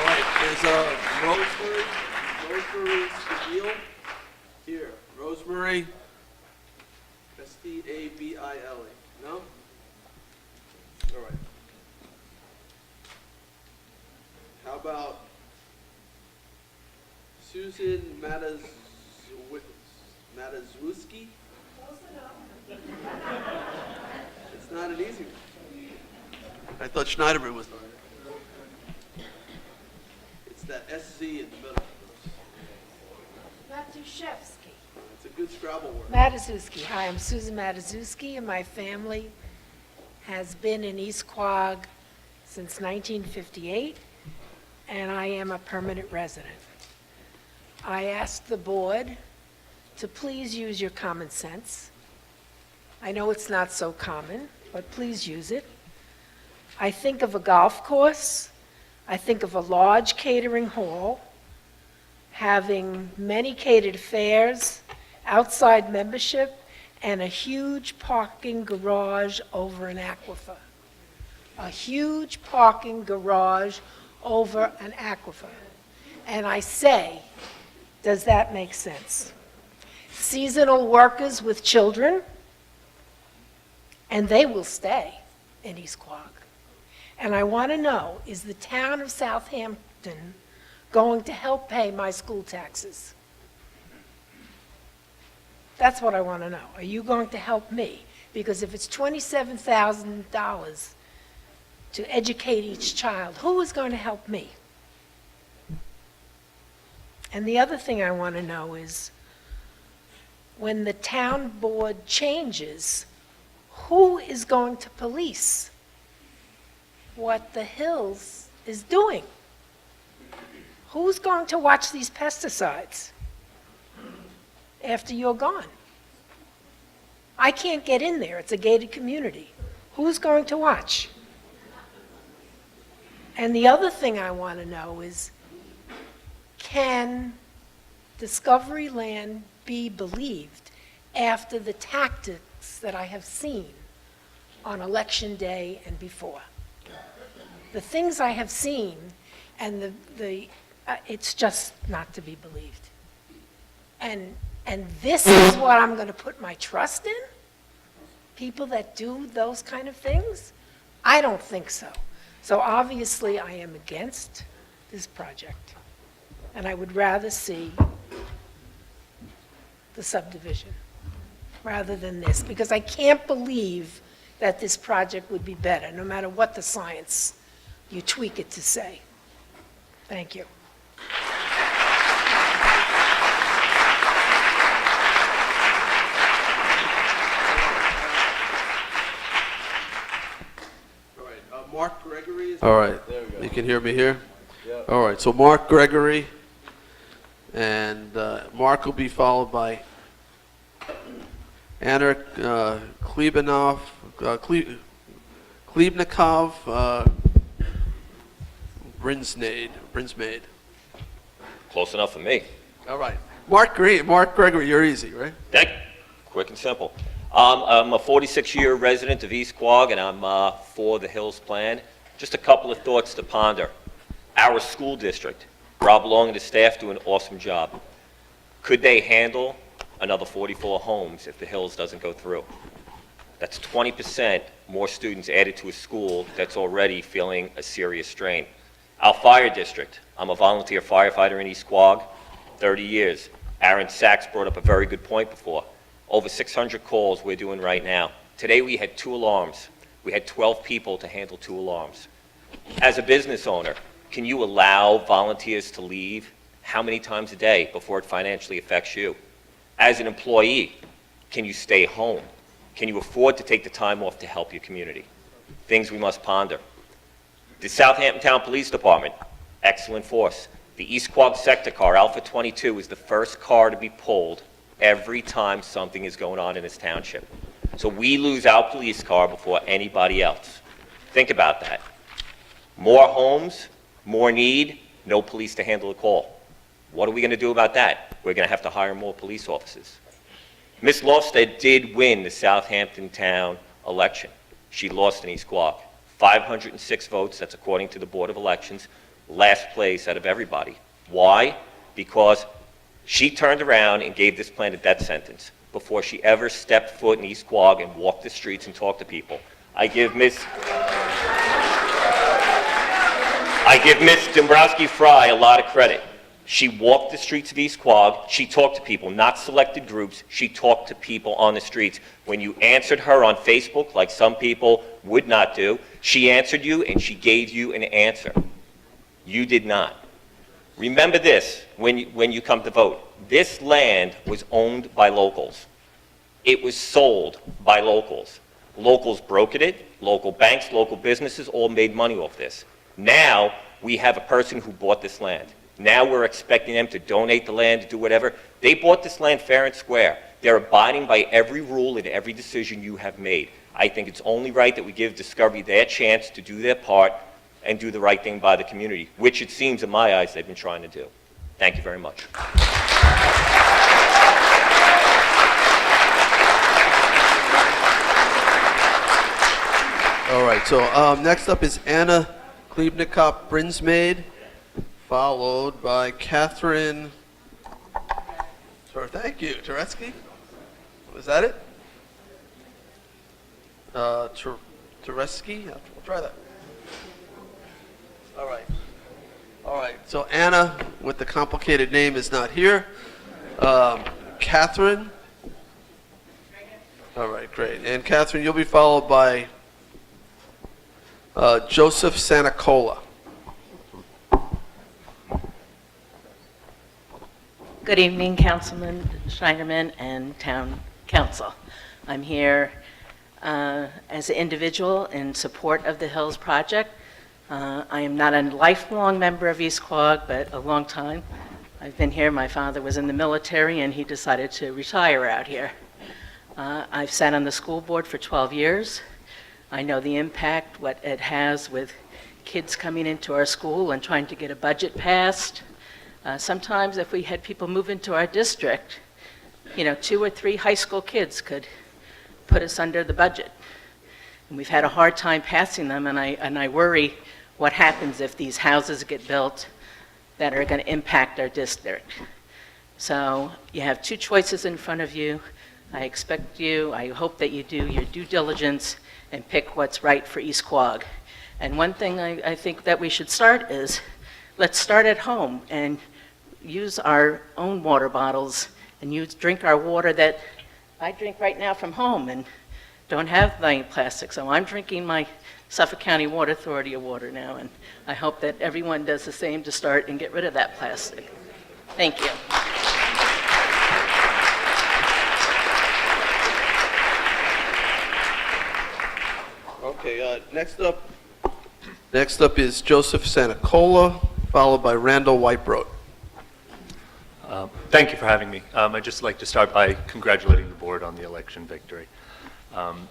right, there's Rosemary Stabile here. Rosemary, Stabile. No? All right. How about Susan Matazewski? It's not an easy one. I thought Schneiderman was on it. It's that SZ in the middle. Matuszewski. It's a good Scrabble word. Matazewski. Hi, I'm Susan Matazewski, and my family has been in East Quogue since 1958, and I am a permanent resident. I asked the board to please use your common sense. I know it's not so common, but please use it. I think of a golf course. I think of a large catering hall, having many catered fairs, outside membership, and a huge parking garage over an aquifer. A huge parking garage over an aquifer. And I say, does that make sense? Seasonal workers with children, and they will stay in East Quogue. And I want to know, is the town of Southampton going to help pay my school taxes? That's what I want to know. Are you going to help me? Because if it's $27,000 to educate each child, who is going to help me? And the other thing I want to know is, when the town board changes, who is going to police what the Hills is doing? Who's going to watch these pesticides after you're gone? I can't get in there. It's a gated community. Who's going to watch? And the other thing I want to know is, can Discovery Land be believed after the tactics that I have seen on Election Day and before? The things I have seen, and it's just not to be believed. And this is what I'm going to put my trust in? People that do those kind of things? I don't think so. So obviously I am against this project. And I would rather see the subdivision rather than this, because I can't believe that this project would be better, no matter what the science you tweak it to say. Thank you. Mark Gregory. All right, you can hear me here? All right, so Mark Gregory, and Mark will be followed by Anna Klebnikov, Brinsmaid. Close enough for me. All right. Mark Gregory, you're easy, right? Quick and simple. I'm a 46-year resident of East Quogue, and I'm for the Hills Plan. Just a couple of thoughts to ponder. Our school district, Rob Long and his staff do an awesome job. Could they handle another 44 homes if the Hills doesn't go through? That's 20% more students added to a school that's already feeling a serious strain. Our fire district, I'm a volunteer firefighter in East Quogue, 30 years. Aaron Sachs brought up a very good point before. Over 600 calls we're doing right now. Today we had 2 alarms. We had 12 people to handle 2 alarms. As a business owner, can you allow volunteers to leave, How many times a day before it financially affects you? As an employee, can you stay home? Can you afford to take the time off to help your community? Things we must ponder. The Southampton Town Police Department, excellent force. The East Quogue sector car, Alpha 22, is the first car to be pulled every time something is going on in this township. So we lose our police car before anybody else. Think about that. More homes, more need, no police to handle a call. What are we going to do about that? We're going to have to hire more police officers. Miss Lofstead did win the Southampton Town election. She lost in East Quogue. 506 votes, that's according to the Board of Elections, last place out of everybody. Why? Because she turned around and gave this plan a death sentence before she ever stepped foot in East Quogue and walked the streets and talked to people. I give Miss Dombrowski-Fry a lot of credit. She walked the streets of East Quogue. She talked to people, not selected groups. She talked to people on the streets. When you answered her on Facebook, like some people would not do, she answered you and she gave you an answer. You did not. Remember this when you come to vote. This land was owned by locals. It was sold by locals. Locals brokered it. Local banks, local businesses all made money off this. Now we have a person who bought this land. Now we're expecting them to donate the land, to do whatever. They bought this land fair and square. They're abiding by every rule and every decision you have made. I think it's only right that we give Discovery their chance to do their part and do the right thing by the community, which it seems in my eyes they've been trying to do. Thank you very much. All right, so next up is Anna Klebnikop-Brinsmaid, followed by Catherine, thank you, Turetsky? Was that it? Turetsky? We'll try that. All right, so Anna with the complicated name is not here. Catherine? All right, great. And Catherine, you'll be followed by Joseph Sanacola. Good evening, Councilman Schneiderman and Town Council. I'm here as an individual in support of the Hills Project. I am not a lifelong member of East Quogue, but a long time. I've been here. My father was in the military, and he decided to retire out here. I've sat on the school board for 12 years. I know the impact, what it has with kids coming into our school and trying to get a budget passed. Sometimes if we had people move into our district, 2 or 3 high school kids could put us under the budget. And we've had a hard time passing them, and I worry what happens if these houses get built that are going to impact our district. So you have 2 choices in front of you. I hope that you do your due diligence and pick what's right for East Quogue. And one thing I think that we should start is, let's start at home and use our own water bottles and drink our water that I drink right now from home and don't have any plastic. So I'm drinking my Suffolk County Water Authority water now, and I hope that everyone does the same to start and get rid of that plastic. Thank you. Okay, next up is Joseph Sanacola, followed by Randall Whitebrod. Thank you for having me. I'd just like to start by congratulating the board on the election victory.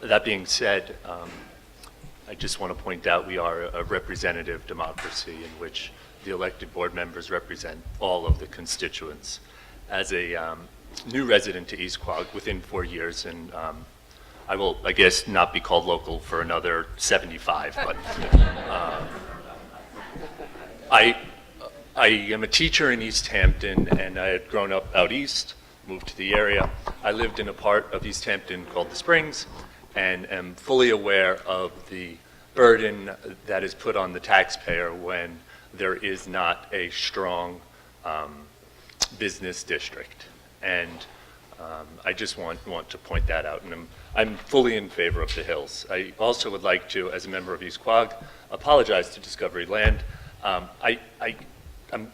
That being said, I just want to point out we are a representative democracy in which the elected board members represent all of the constituents. As a new resident to East Quogue within 4 years, and I will, I guess, not be called local for another 75, but I am a teacher in East Hampton, and I had grown up out east, moved to the area. I lived in a part of East Hampton called the Springs, and am fully aware of the burden that is put on the taxpayer when there is not a strong business district. And I just want to point that out, and I'm fully in favor of the Hills. I also would like to, as a member of East Quogue, apologize to Discovery Land. I'm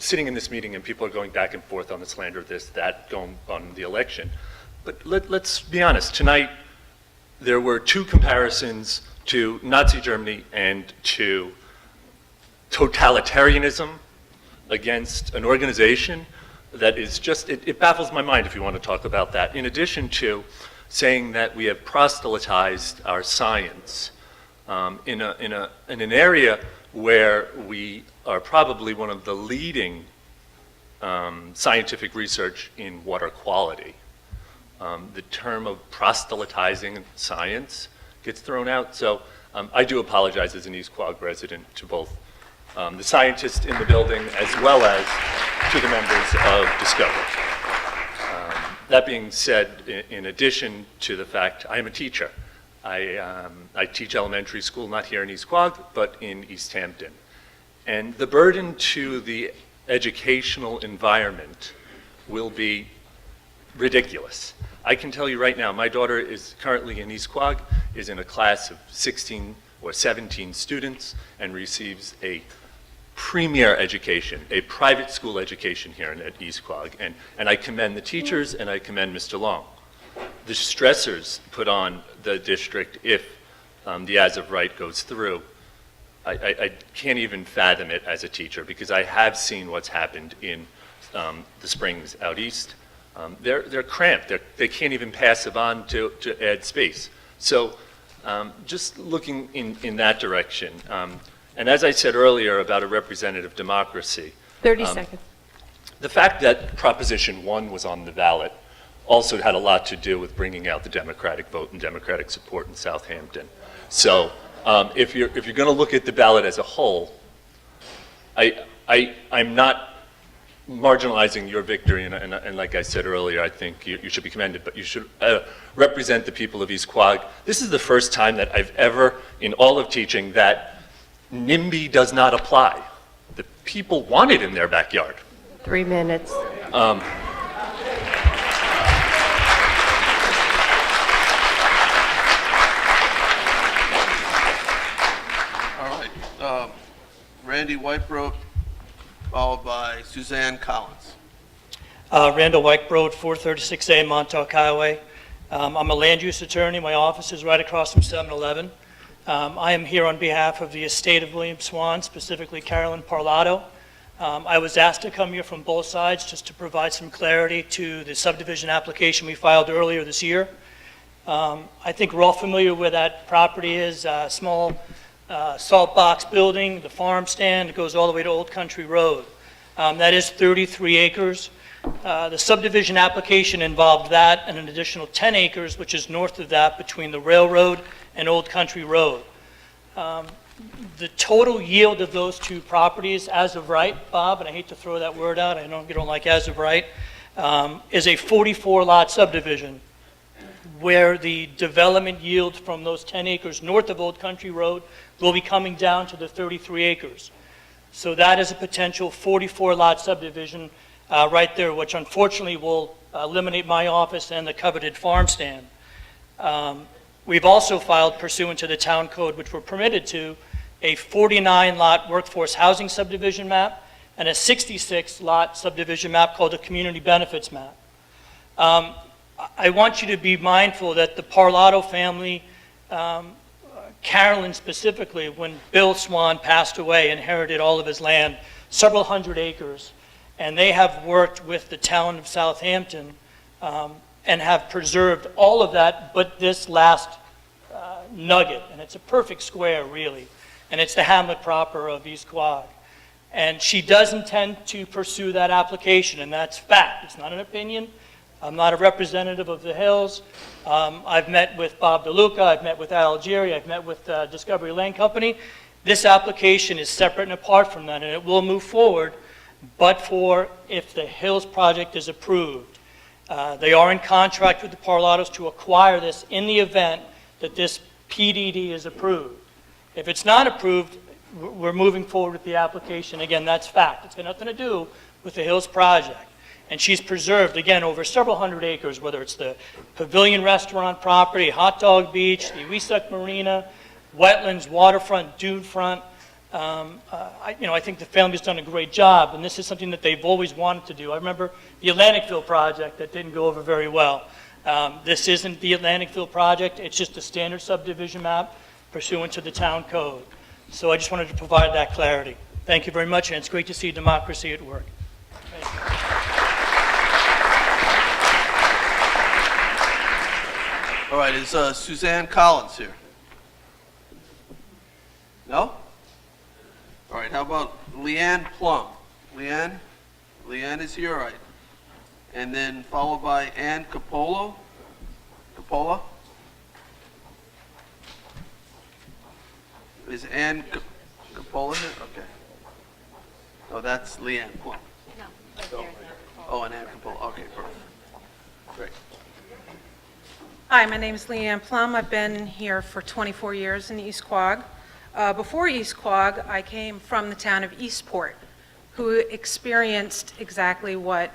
sitting in this meeting and people are going back and forth on the slander of this, that, going on the election. But let's be honest, tonight there were two comparisons to Nazi Germany and to totalitarianism against an organization that is just, it baffles my mind if you want to talk about that. In addition to saying that we have proselytized our science in an area where we are probably one of the leading scientific research in water quality. The term of proselytizing science gets thrown out. So I do apologize as an East Quogue resident to both the scientists in the building as well as to the members of Discover. That being said, in addition to the fact I am a teacher, I teach elementary school, not here in East Quogue, but in East Hampton. And the burden to the educational environment will be ridiculous. I can tell you right now, my daughter is currently in East Quogue, is in a class of 16 or 17 students, and receives a premier education, a private school education here at East Quogue. And I commend the teachers, and I commend Mr. Long. The stressors put on the district if the as of right goes through, I can't even fathom it as a teacher, because I have seen what's happened in the Springs out east. They're cramped. They can't even pass a bond to add space. So just looking in that direction. And as I said earlier about a representative democracy. 30 seconds. The fact that Proposition 1 was on the ballot also had a lot to do with bringing out the Democratic vote and Democratic support in Southampton. So if you're going to look at the ballot as a whole, I'm not marginalizing your victory, and like I said earlier, I think you should be commended, but you should represent the people of East Quogue. This is the first time that I've ever, in all of teaching, that NIMBY does not apply. The people want it in their backyard. 3 minutes. All right. Randy Whitebrook, followed by Suzanne Collins. Randall Whitebrook, 436A Montauk Highway. I'm a land use attorney. My office is right across from 7-Eleven. I am here on behalf of the estate of William Swan, specifically Carolyn Parlato. I was asked to come here from both sides just to provide some clarity to the subdivision application we filed earlier this year. I think we're all familiar where that property is, a small salt box building, the farm stand, it goes all the way to Old Country Road. That is 33 acres. The subdivision application involved that and an additional 10 acres, which is north of that, between the railroad and Old Country Road. The total yield of those two properties, as of right, Bob, and I hate to throw that word out, I know you don't like as of right, is a 44-lot subdivision, where the development yield from those 10 acres north of Old Country Road will be coming down to the 33 acres. So that is a potential 44-lot subdivision right there, which unfortunately will eliminate my office and the coveted farm stand. We've also filed, pursuant to the town code, which we're permitted to, a 49-lot workforce housing subdivision map and a 66-lot subdivision map called a community benefits map. I want you to be mindful that the Parlato family, Carolyn specifically, when Bill Swan passed away, inherited all of his land, several hundred acres, and they have worked with the town of Southampton and have preserved all of that but this last nugget, and it's a perfect square, really, and it's the hamlet proper of East Quogue. And she does intend to pursue that application, and that's fact. It's not an opinion. I'm not a representative of the Hills. I've met with Bob DeLuca, I've met with Al Algieri, I've met with Discovery Land Company. This application is separate and apart from that, and it will move forward, but for if the Hills project is approved. They are in contract with the Parlatos to acquire this in the event that this PDD is approved. If it's not approved, we're moving forward with the application. Again, that's fact. It's got nothing to do with the Hills project. And she's preserved, again, over several hundred acres, whether it's the Pavilion Restaurant property, Hot Dog Beach, the Weesuck Marina, wetlands, waterfront, dune front. I think the family's done a great job, and this is something that they've always wanted to do. I remember the Atlanticville project that didn't go over very well. This isn't the Atlanticville project, it's just a standard subdivision map pursuant to the town code. So I just wanted to provide that clarity. Thank you very much, and it's great to see democracy at work. All right, is Suzanne Collins here? No? All right, how about Leanne Plum? Leanne? Leanne is here, all right. And then followed by Ann Capolo? Capola? Is Ann Capola here? Okay. Oh, that's Leanne Plum. No. Oh, and Ann Capola. Okay, perfect. Great. Hi, my name is Leanne Plum. I've been here for 24 years in East Quogue. Before East Quogue, I came from the town of Eastport, who experienced exactly what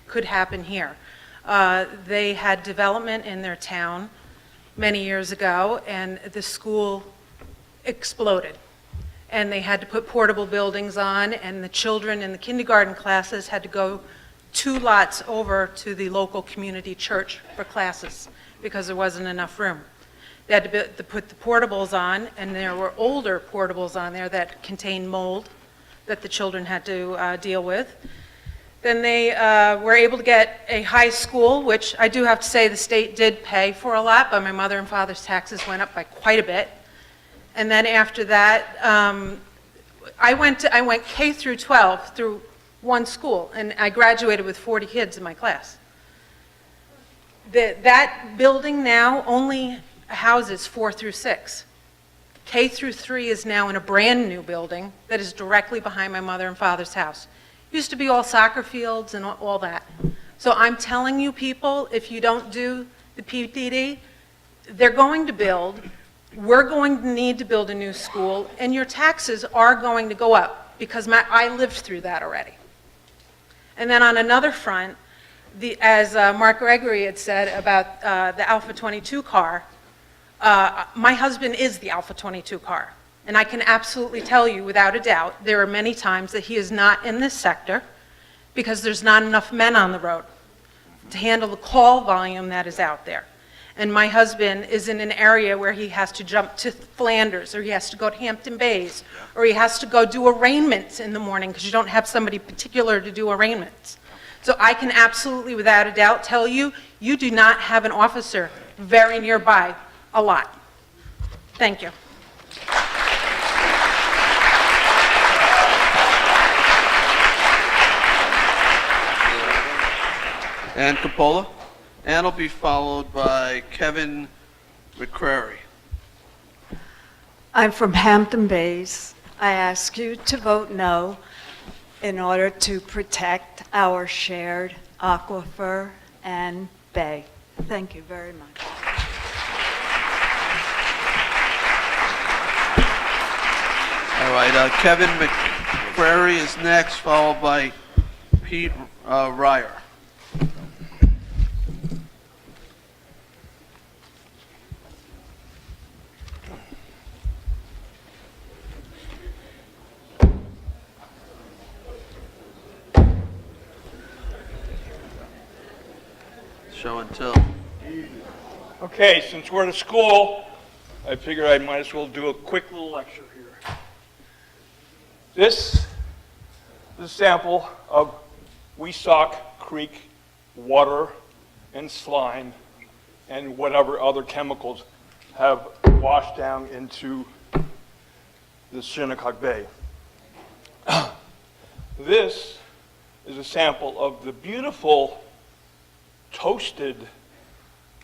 could happen here. They had development in their town many years ago, and the school exploded. And they had to put portable buildings on, and the children in the kindergarten classes had to go 2 lots over to the local community church for classes because there wasn't enough room. They had to put the portables on, and there were older portables on there that contained mold that the children had to deal with. Then they were able to get a high school, which I do have to say the state did pay for a lot, but my mother and father's taxes went up by quite a bit. And then after that, I went K through 12 through one school, and I graduated with 40 kids in my class. That building now only houses 4 through 6. K through 3 is now in a brand new building that is directly behind my mother and father's house. Used to be all soccer fields and all that. So I'm telling you people, if you don't do the PDD, they're going to build, we're going to need to build a new school, and your taxes are going to go up because I lived through that already. And then on another front, as Mark Gregory had said about the Alpha 22 car, my husband is the Alpha 22 car. And I can absolutely tell you without a doubt, there are many times that he is not in this sector because there's not enough men on the road to handle the call volume that is out there. And my husband is in an area where he has to jump to Flanders, or he has to go to Hampton Bays, or he has to go do arraignments in the morning because you don't have somebody particular to do arraignments. So I can absolutely, without a doubt, tell you, you do not have an officer very nearby a lot. Thank you. Ann Capola. Ann will be followed by Kevin McCrary. I'm from Hampton Bays. I ask you to vote no in order to protect our shared aquifer and bay. Thank you very much. All right, Kevin McCrary is next, followed by Pete Ryer. Show and tell. Okay, since we're at a school, I figured I might as well do a quick little lecture here. This is a sample of Weesock Creek water and slime and whatever other chemicals have washed down into the Shinnecock Bay. This is a sample of the beautiful toasted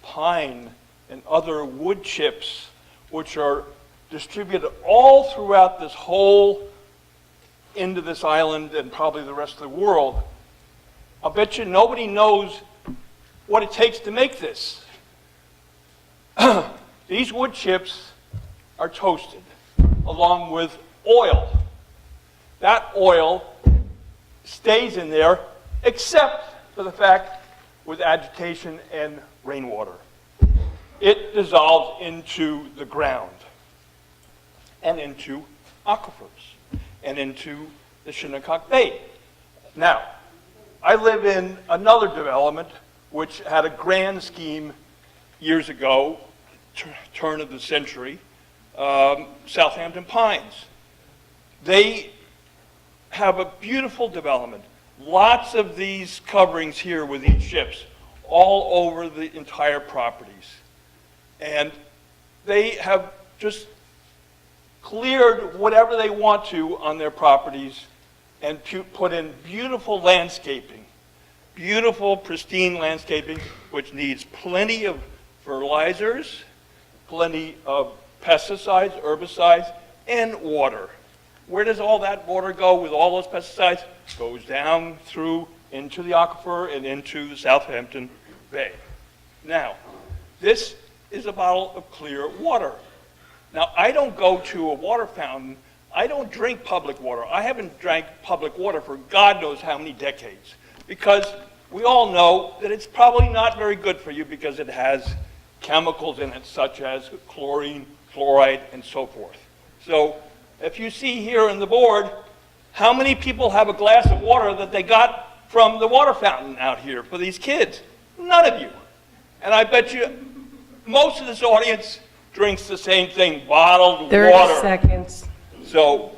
pine and other wood chips which are distributed all throughout this whole end of this island and probably the rest of the world. I'll bet you nobody knows what it takes to make this. These wood chips are toasted along with oil. That oil stays in there except for the fact with agitation and rainwater. It dissolves into the ground and into aquifers and into the Shinnecock Bay. Now, I live in another development which had a grand scheme years ago, turn of the century, Southampton Pines. They have a beautiful development. Lots of these coverings here with these ships all over the entire properties. And they have just cleared whatever they want to on their properties and put in beautiful landscaping, beautiful, pristine landscaping, which needs plenty of fertilizers, plenty of pesticides, herbicides, and water. Where does all that water go with all those pesticides? It goes down through into the aquifer and into the Southampton Bay. Now, this is a bottle of clear water. Now, I don't go to a water fountain. I don't drink public water. I haven't drank public water for God knows how many decades, because we all know that it's probably not very good for you because it has chemicals in it such as chlorine, fluoride, and so forth. So if you see here on the board, how many people have a glass of water that they got from the water fountain out here for these kids? None of you. And I bet you most of this audience drinks the same thing, bottled 30 water. seconds. So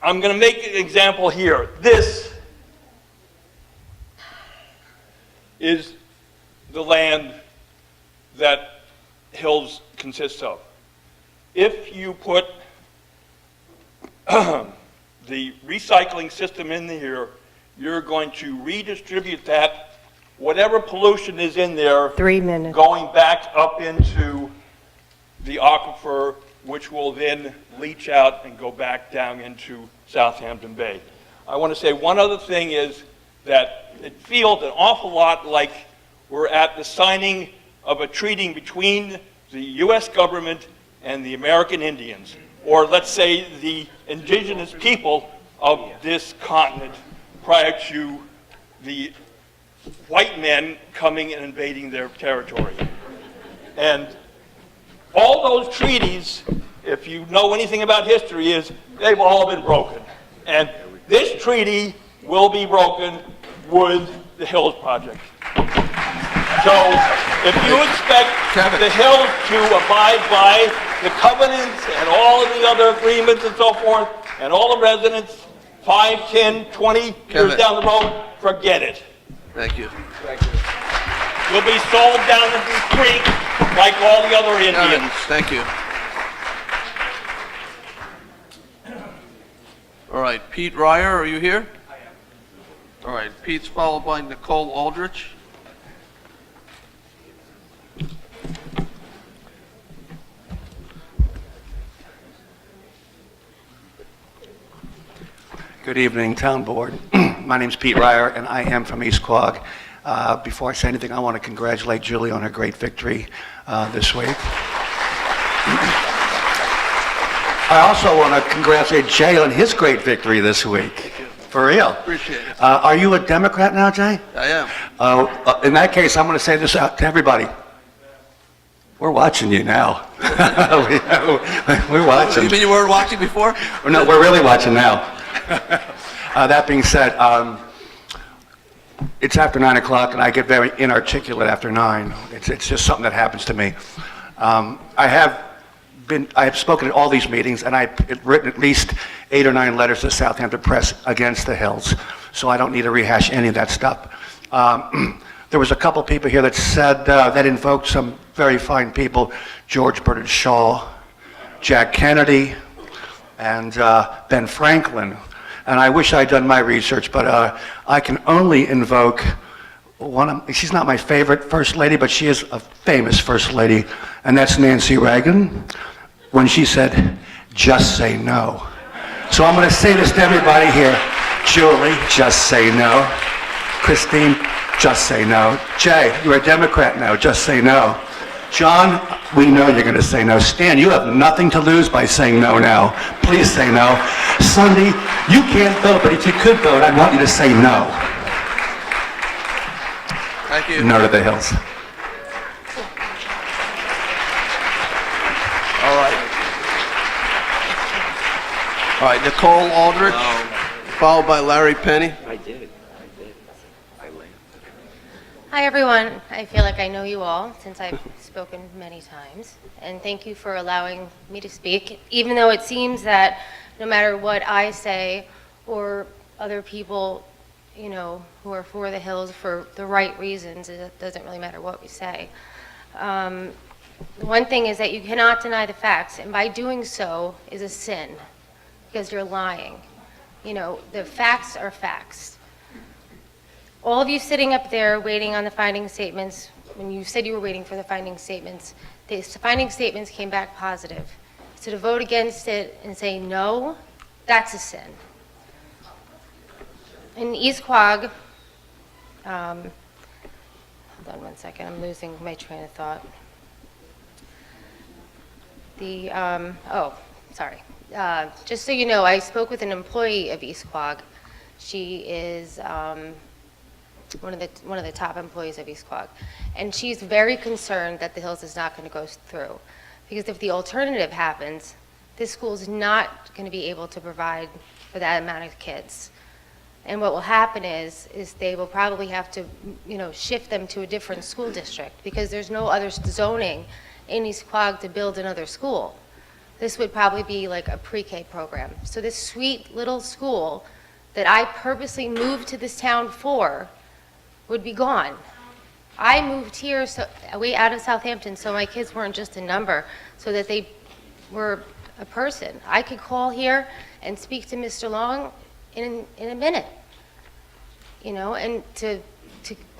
I'm going to make an example here. This is the land that Hills consists of. If you put the recycling system in here, you're going to redistribute that, whatever pollution is in there, 3 minutes. going back up into the aquifer, which will then leach out and go back down into Southampton Bay. I want to say one other thing is that it feels an awful lot like we're at the signing of a treaty between the U.S. government and the American Indians, or let's say the indigenous people of this continent prior to the white men coming and invading their territory. And all those treaties, if you know anything about history, is they've all been broken. And this treaty will be broken with the Hills Project. So if you expect the Hills to abide by the covenants and all of the other agreements and so forth, and all the residents 5, 10, 20 years down the road, forget it. Thank you. You'll be sold down in the creek like all the other Indians. Thank you. All right, Pete Ryer, are you here? I am. All right, Pete's followed by Nicole Aldrich. Good evening, Town Board. My name's Pete Ryer, and I am from East Quogue. Before I say anything, I want to congratulate Julie on her great victory this week. I also want to congratulate Jay on his great victory this week. For real. Appreciate it. Are you a Democrat now, Jay? I am. In that case, I'm going to say this out to everybody. We're watching you now. We're watching. You mean you weren't watching before? No, we're really watching now. That being said, it's after 9 o'clock, and I get very inarticulate after 9. It's just something that happens to me. I have spoken at all these meetings, and I've written at least 8 or 9 letters to the Southampton Press against the Hills, so I don't need to rehash any of that stuff. There was a couple people here that said, that invoked some very fine people, George Bernard Shaw, Jack Kennedy, and Ben Franklin. And I wish I'd done my research, but I can only invoke she's not my favorite first lady, but she is a famous first lady, and that's Nancy Reagan, when she said, just say no. So I'm going to say this to everybody here. Julie, just say no. Christine, just say no. Jay, you're a Democrat now, just say no. John, we know you're going to say no. Stan, you have nothing to lose by saying no now. Please say no. Sunday, you can't vote, but if you could vote, I want you to say no. Thank you. No to the Hills. All right. All right, Nicole Aldrich, followed by Larry Penny. I did. I laughed. Hi, everyone. I feel like I know you all since I've spoken many times. And thank you for allowing me to speak, even though it seems that no matter what I say or other people, you know, who are for the Hills for the right reasons, it doesn't really matter what we say. The one thing is that you cannot deny the facts, and by doing so is a sin, because you're lying. You know, the facts are facts. All of you sitting up there waiting on the finding statements, when you said you were waiting for the finding statements, the finding statements came back positive. So to vote against it and say no, that's a sin. In East Quogue, hold on one second, I'm losing my train of thought. Sorry. Just so you know, I spoke with an employee of East Quogue. She is one of the top employees of East Quogue, and she's very concerned that the Hills is not going to go through, because if the alternative happens, this school is not going to be able to provide for that amount of kids. And what will happen is they will probably have to, you know, shift them to a different school district, because there's no other zoning in East Quogue to build another school. This would probably be like a pre-K program. So this sweet little school that I purposely moved to this town for would be gone. I moved here way out of Southampton so my kids weren't just a number, so that they were a person. I could call here and speak to Mr. Long in a minute, you know, and to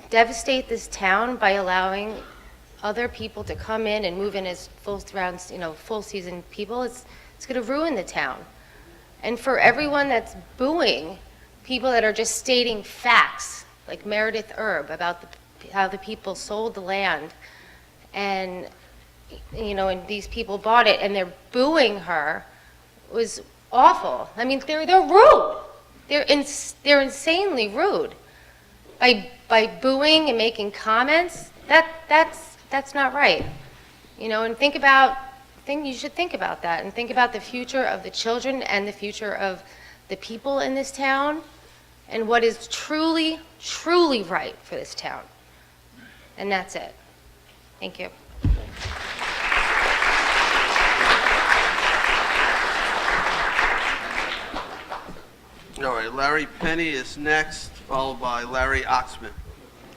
devastate this town by allowing other people to come in and move in as full season people, it's going to ruin the town. And for everyone that's booing people that are just stating facts, like Meredith Erb about how the people sold the land, and you know, and these people bought it, and they're booing her, was awful. I mean, they're rude. They're insanely rude by booing and making comments. That's not right. You know, and you should think about that, and think about the future of the children and the future of the people in this town, and what is truly, truly right for this town. And that's it. Thank you. All right, Larry Penny is next, followed by Larry Oxman.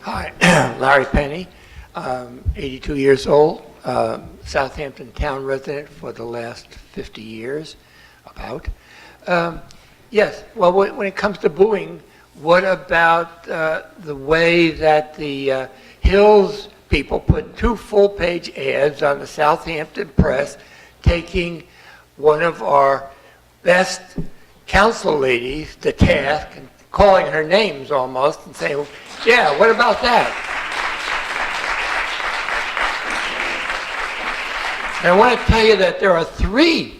Hi, Larry Penny, 82 years old, Southampton town resident for the last 50 years, about. Yes, well, when it comes to booing, what about the way that the Hills people put 2 full-page ads on the Southampton Press taking one of our best council ladies to task and calling her names almost and saying, yeah, what about that? And I want to tell you that there are 3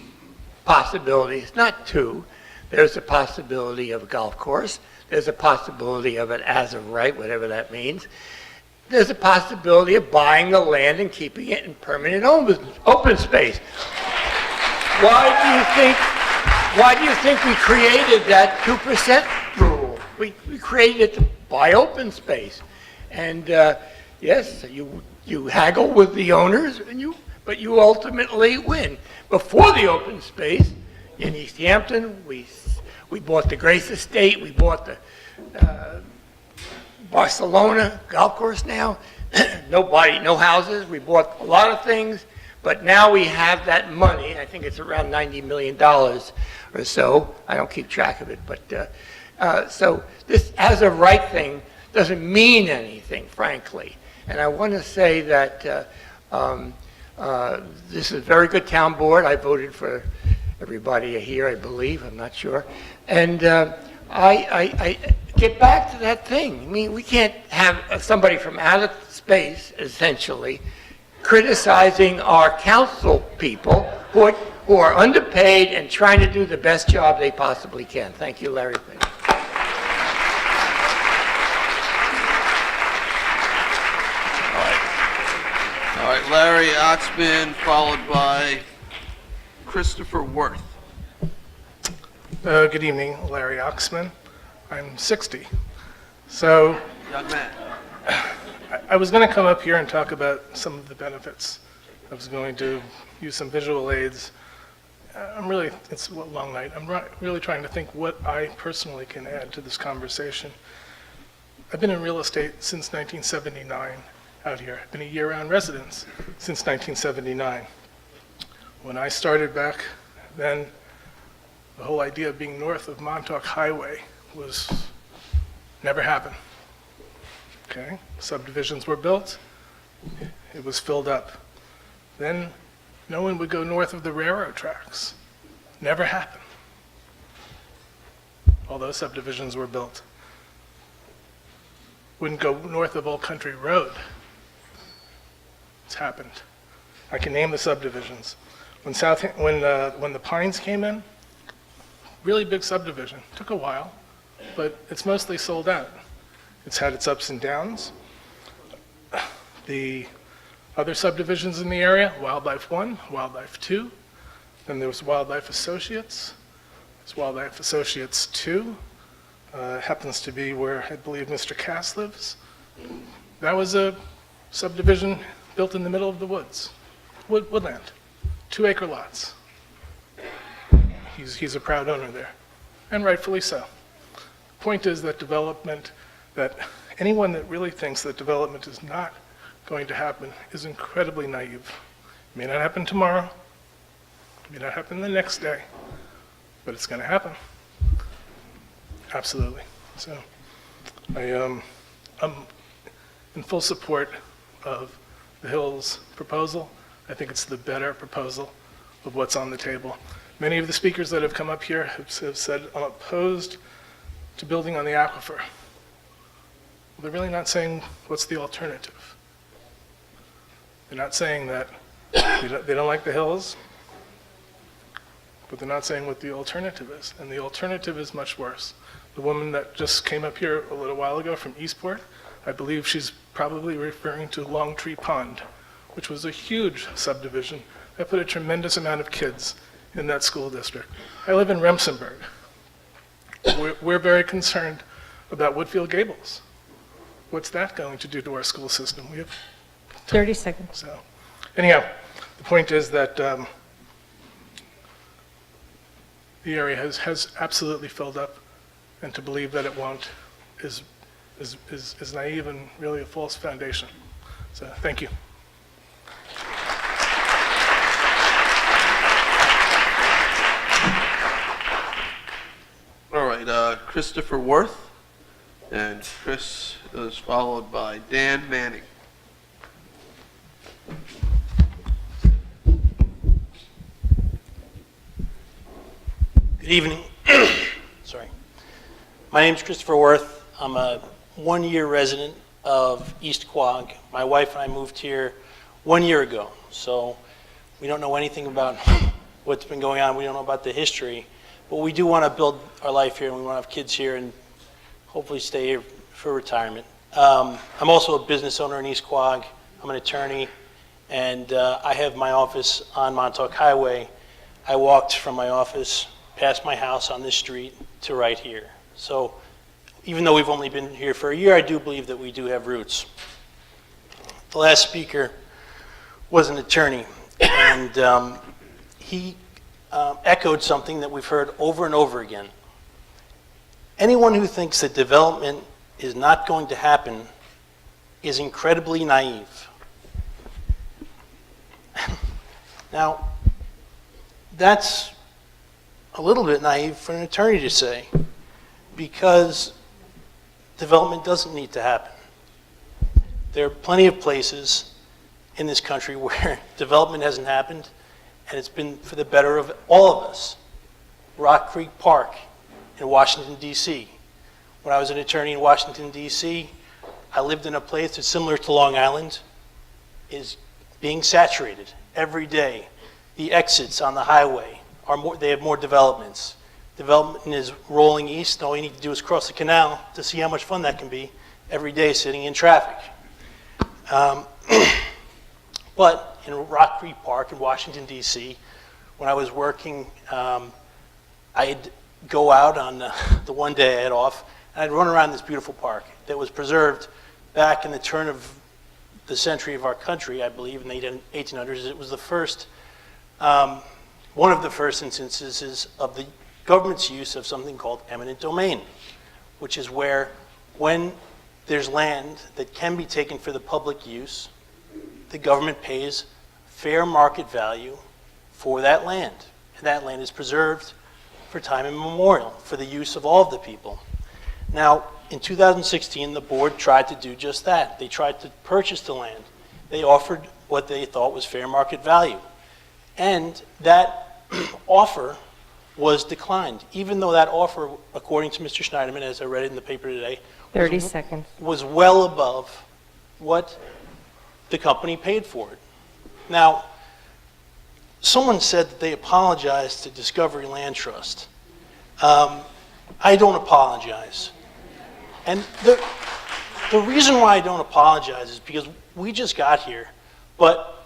possibilities, not 2. There's a possibility of a golf course. There's a possibility of it as of right, whatever that means. There's a possibility of buying the land and keeping it in permanent open space. Why do you think we created that 2% rule? We created it to buy open space. And yes, you haggle with the owners, but you ultimately win. Before the open space in East Hampton, we bought the Grace Estate, we bought the Barcelona golf course now. No houses, we bought a lot of things, but now we have that money. I think it's around $90 million or so. I don't keep track of it, but so this as a right thing doesn't mean anything, frankly. And I want to say that this is a very good town board. I voted for everybody here, I believe. I'm not sure. And I get back to that thing. I mean, we can't have somebody from outer space, essentially, criticizing our council people who are underpaid and trying to do the best job they possibly can. Thank you, Larry. All right, Larry Oxman, followed by Christopher Worth. Good evening, Larry Oxman. I'm 60. So Young man. I was going to come up here and talk about some of the benefits. I was going to use some visual aids. It's a long night. I'm really trying to think what I personally can add to this conversation. I've been in real estate since 1979 out here. I've been a year-round resident since 1979. When I started back then, the whole idea of being north of Montauk Highway never happened. Okay, subdivisions were built, it was filled up. Then no one would go north of the railroad tracks. Never happened. Although subdivisions were built. Wouldn't go north of Old Country Road. It's happened. I can name the subdivisions. When the Pines came in, really big subdivision. Took a while, but it's mostly sold out. It's had its ups and downs. The other subdivisions in the area, Wildlife 1, Wildlife 2, then there was Wildlife Associates. There's Wildlife Associates 2. Happens to be where I believe Mr. Cass lives. That was a subdivision built in the middle of the woods, woodland, 2-acre lots. He's a proud owner there, and rightfully so. Point is that that anyone that really thinks that development is not going to happen is incredibly naive. It may not happen tomorrow, it may not happen the next day, but it's going to happen. Absolutely. So I'm in full support of the Hills proposal. I think it's the better proposal of what's on the table. Many of the speakers that have come up here have said, I'm opposed to building on the aquifer. Well, they're really not saying what's the alternative. They're not saying that they don't like the hills, but they're not saying what the alternative is. And the alternative is much worse. The woman that just came up here a little while ago from Eastport, I believe she's probably referring to Longtree Pond, which was a huge subdivision that put a tremendous amount of kids in that school district. I live in Remsenburg. We're very concerned about Woodfield Gables. What's that going to do to our school system? We have 30 seconds. So, anyhow, the point is that the area has absolutely filled up, and to believe that it won't is naive and really a false foundation. So, thank you. All right, Christopher Worth, and Chris is followed by Dan Manning. Good evening. Sorry. My name is Christopher Worth. I'm a one-year resident of East Quogue. My wife and I moved here 1 year ago, so we don't know anything about what's been going on. We don't know about the history, but we do want to build our life here, and we want to have kids here and hopefully stay here for retirement. I'm also a business owner in East Quogue. I'm an attorney, and I have my office on Montauk Highway. I walked from my office past my house on this street to right here. So even though we've only been here for a year, I do believe that we do have roots. The last speaker was an attorney, and he echoed something that we've heard over and over again. Anyone who thinks that development is not going to happen is incredibly naive. Now, that's a little bit naive for an attorney to say, because development doesn't need to happen. There are plenty of places in this country where development hasn't happened, and it's been for the better of all of us. Rock Creek Park in Washington, D.C. When I was an attorney in Washington, D.C., I lived in a place that's similar to Long Island, is being saturated every day. The exits on the highway they have more developments. Development is rolling east. All you need to do is cross the canal to see how much fun that can be every day sitting in traffic. But in Rock Creek Park in Washington, D.C., when I was working, I had go out on the one day I had off, and I'd run around this beautiful park that was preserved back in the turn of the century of our country, I believe, in the 1800s. It was the first, one of the first instances of the government's use of something called eminent domain, which is where when there's land that can be taken for the public use, the government pays fair market value for that land. And that land is preserved for time immemorial, for the use of all of the people. Now, in 2016, the board tried to do just that. They tried to purchase the land. They offered what they thought was fair market value. And that offer was declined, even though that offer, according to Mr. Schneiderman, as I read it in the paper today, 30 seconds. was well above what the company paid for it. Now, someone said that they apologized to Discovery Land Trust. I don't apologize. And the reason why I don't apologize is because we just got here, but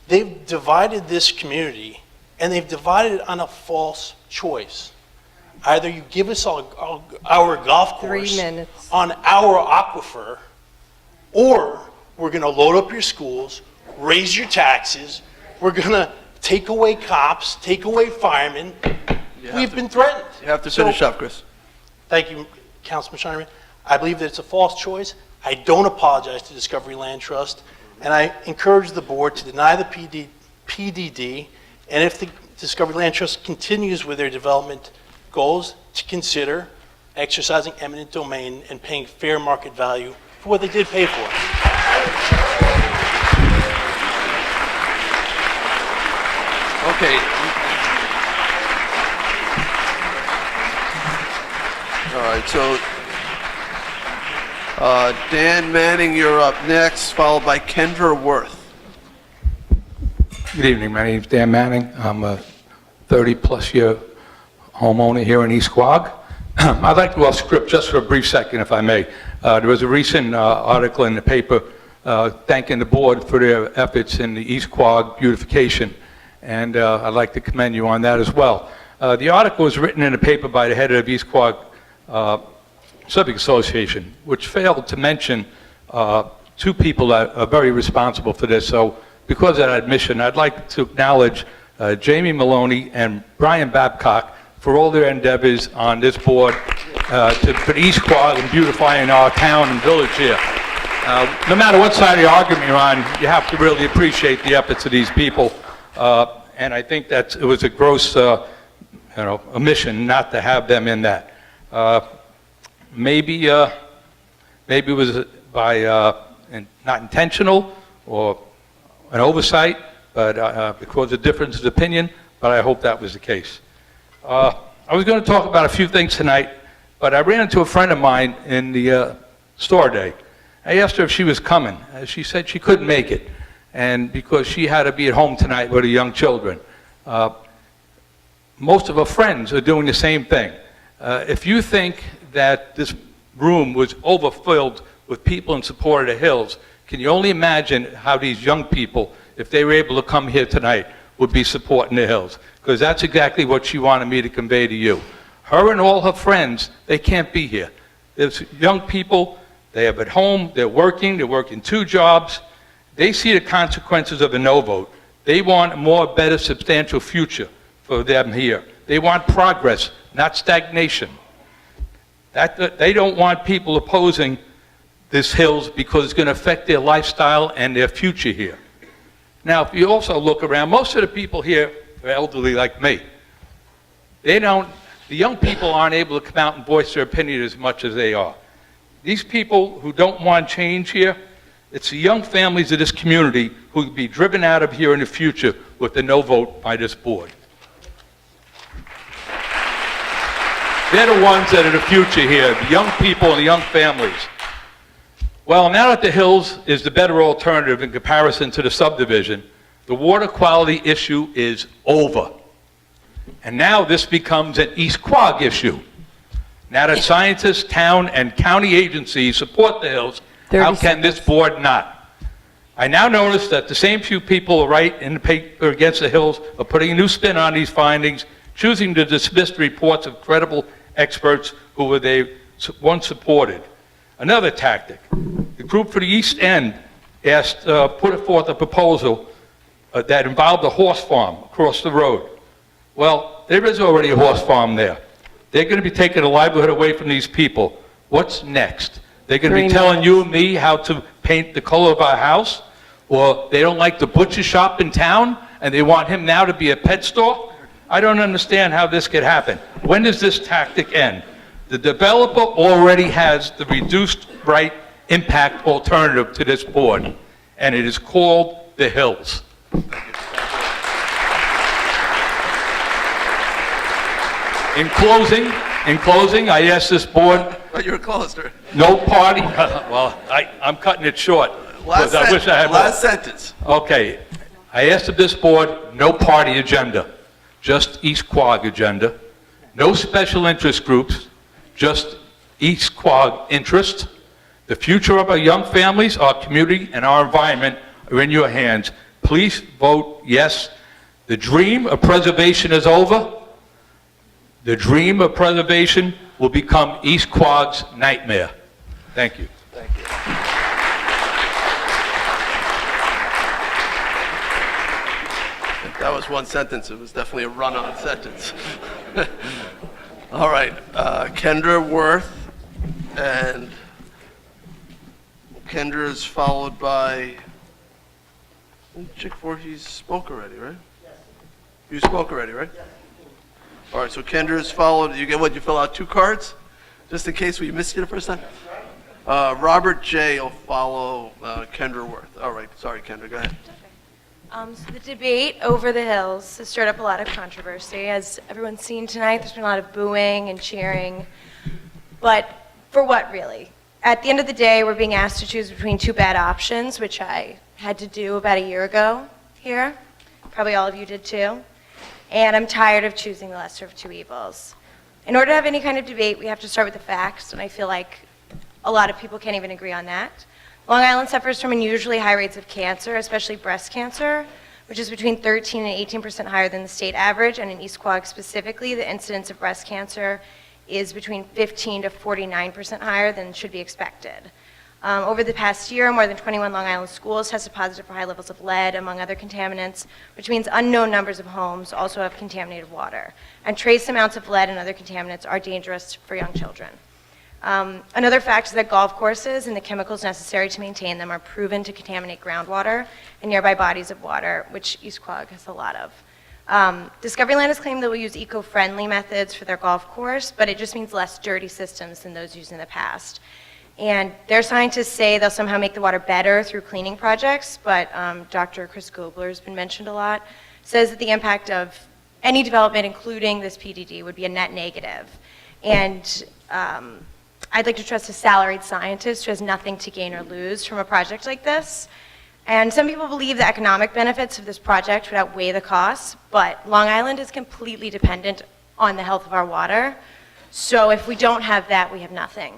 they've divided this community, and they've divided it on a false choice. Either you give us our golf course 3 minutes. on our aquifer, or we're going to load up your schools, raise your taxes, we're going to take away cops, take away firemen. We've been threatened. You have to finish up, Chris. Thank you, Councilman Schneiderman. I believe that it's a false choice. I don't apologize to Discovery Land Trust, and I encourage the board to deny the PDD, and if the Discovery Land Trust continues with their development goals, to consider exercising eminent domain and paying fair market value for what they did pay for. Okay. All right, so Dan Manning, you're up next, followed by Kendra Worth. Good evening. My name is Dan Manning. I'm a 30-plus year homeowner here in E Quogue. I'd like to off script just for a brief second, if I may. There was a recent article in the paper thanking the board for their efforts in the E Quogue beautification, and I'd like to commend you on that as well. The article was written in the paper by the head of E Quogue Civic Association, which failed to mention two people that are very responsible for this. So because of that admission, I'd like to acknowledge Jamie Maloney and Brian Babcock for all their endeavors on this board for East Quogue and beautifying our town and village here. No matter what side of the argument you're on, you have to really appreciate the efforts of these people. And I think that it was a gross omission not to have them in that. Maybe it was by not intentional or an oversight, but because of difference of opinion, but I hope that was the case. I was going to talk about a few things tonight, but I ran into a friend of mine in the store day. I asked her if she was coming. She said she couldn't make it, and because she had to be at home tonight with her young children. Most of her friends are doing the same thing. If you think that this room was overfilled with people in support of the Hills, can you only imagine how these young people, if they were able to come here tonight, would be supporting the Hills? Because that's exactly what she wanted me to convey to you. Her and all her friends, they can't be here. There's young people, they have at home, they're working 2 jobs. They see the consequences of a no vote. They want a more better, substantial future for them here. They want progress, not stagnation. They don't want people opposing this Hills because it's going to affect their lifestyle and their future here. Now, if you also look around, most of the people here are elderly like me. The young people aren't able to come out and voice their opinion as much as they are. These people who don't want change here, it's the young families of this community who will be driven out of here in the future with the no vote by this board. They're the ones that are the future here, the young people and the young families. Well, now that the Hills is the better alternative in comparison to the subdivision, the water quality issue is over. And now this becomes an East Quogue issue. Now that scientists, town, and county agencies support the Hills, how can this board not? I now notice that the same few people who write in the paper against the Hills are putting a new spin on these findings choosing to dismiss the reports of credible experts who were they once supported. Another tactic, the group for the East End put forth a proposal that involved a horse farm across the road. Well, there is already a horse farm there. They're going to be taking a livelihood away from these people. What's next? They're going to be telling you and me how to paint the color of our house? Or they don't like the butcher shop in town and they want him now to be a pet store? I don't understand how this could happen. When does this tactic end? The developer already has the reduced right impact alternative to this board, and it is called the Hills. In closing, I ask this board, You're closer. no party, well, I'm cutting it short, because I wish I had more. Last sentence. Okay, I asked of this board, no party agenda, just East Quogue agenda, no special interest groups, just East Quogue interest. The future of our young families, our community, and our environment are in your hands. Please vote yes. The dream of preservation is over. The dream of preservation will become East Quogue's nightmare. Thank you. Thank you. If that was one sentence, it was definitely a run-on sentence. All right, Kendra Worth, and Kendra is followed by, Chick Voorhees spoke already, right? Yes. You spoke already, right? Yes. All right, so Kendra is followed, you get what, you fill out 2 cards? Just in case we missed you the first time? Robert J. will follow Kendra Worth. All right, sorry, Kendra, go ahead. So the debate over the Hills has stirred up a lot of controversy. As everyone's seen tonight, there's been a lot of booing and cheering. But for what, really? At the end of the day, we're being asked to choose between 2 bad options, which I had to do about a year ago here. Probably all of you did too. And I'm tired of choosing the lesser of 2 evils. In order to have any kind of debate, we have to start with the facts, and I feel like a lot of people can't even agree on that. Long Island suffers from unusually high rates of cancer, especially breast cancer, which is between 13 and 18% higher than the state average, and in East Quogue specifically, the incidence of breast cancer is between 15 to 49% higher than should be expected. Over the past year, more than 21 Long Island schools tested positive for high levels of lead, among other contaminants, which means unknown numbers of homes also have contaminated water. And trace amounts of lead and other contaminants are dangerous for young children. Another fact is that golf courses and the chemicals necessary to maintain them are proven to contaminate groundwater and nearby bodies of water, which East Quogue has a lot of. Discovery Land has claimed they will use eco-friendly methods for their golf course, but it just means less dirty systems than those used in the past. And their scientists say they'll somehow make the water better through cleaning projects, but Dr. Chris Gobler has been mentioned a lot, says that the impact of any development, including this PDD, would be a net negative. And I'd like to trust a salaried scientist who has nothing to gain or lose from a project like this. And some people believe the economic benefits of this project would outweigh the costs, but Long Island is completely dependent on the health of our water. So if we don't have that, we have nothing.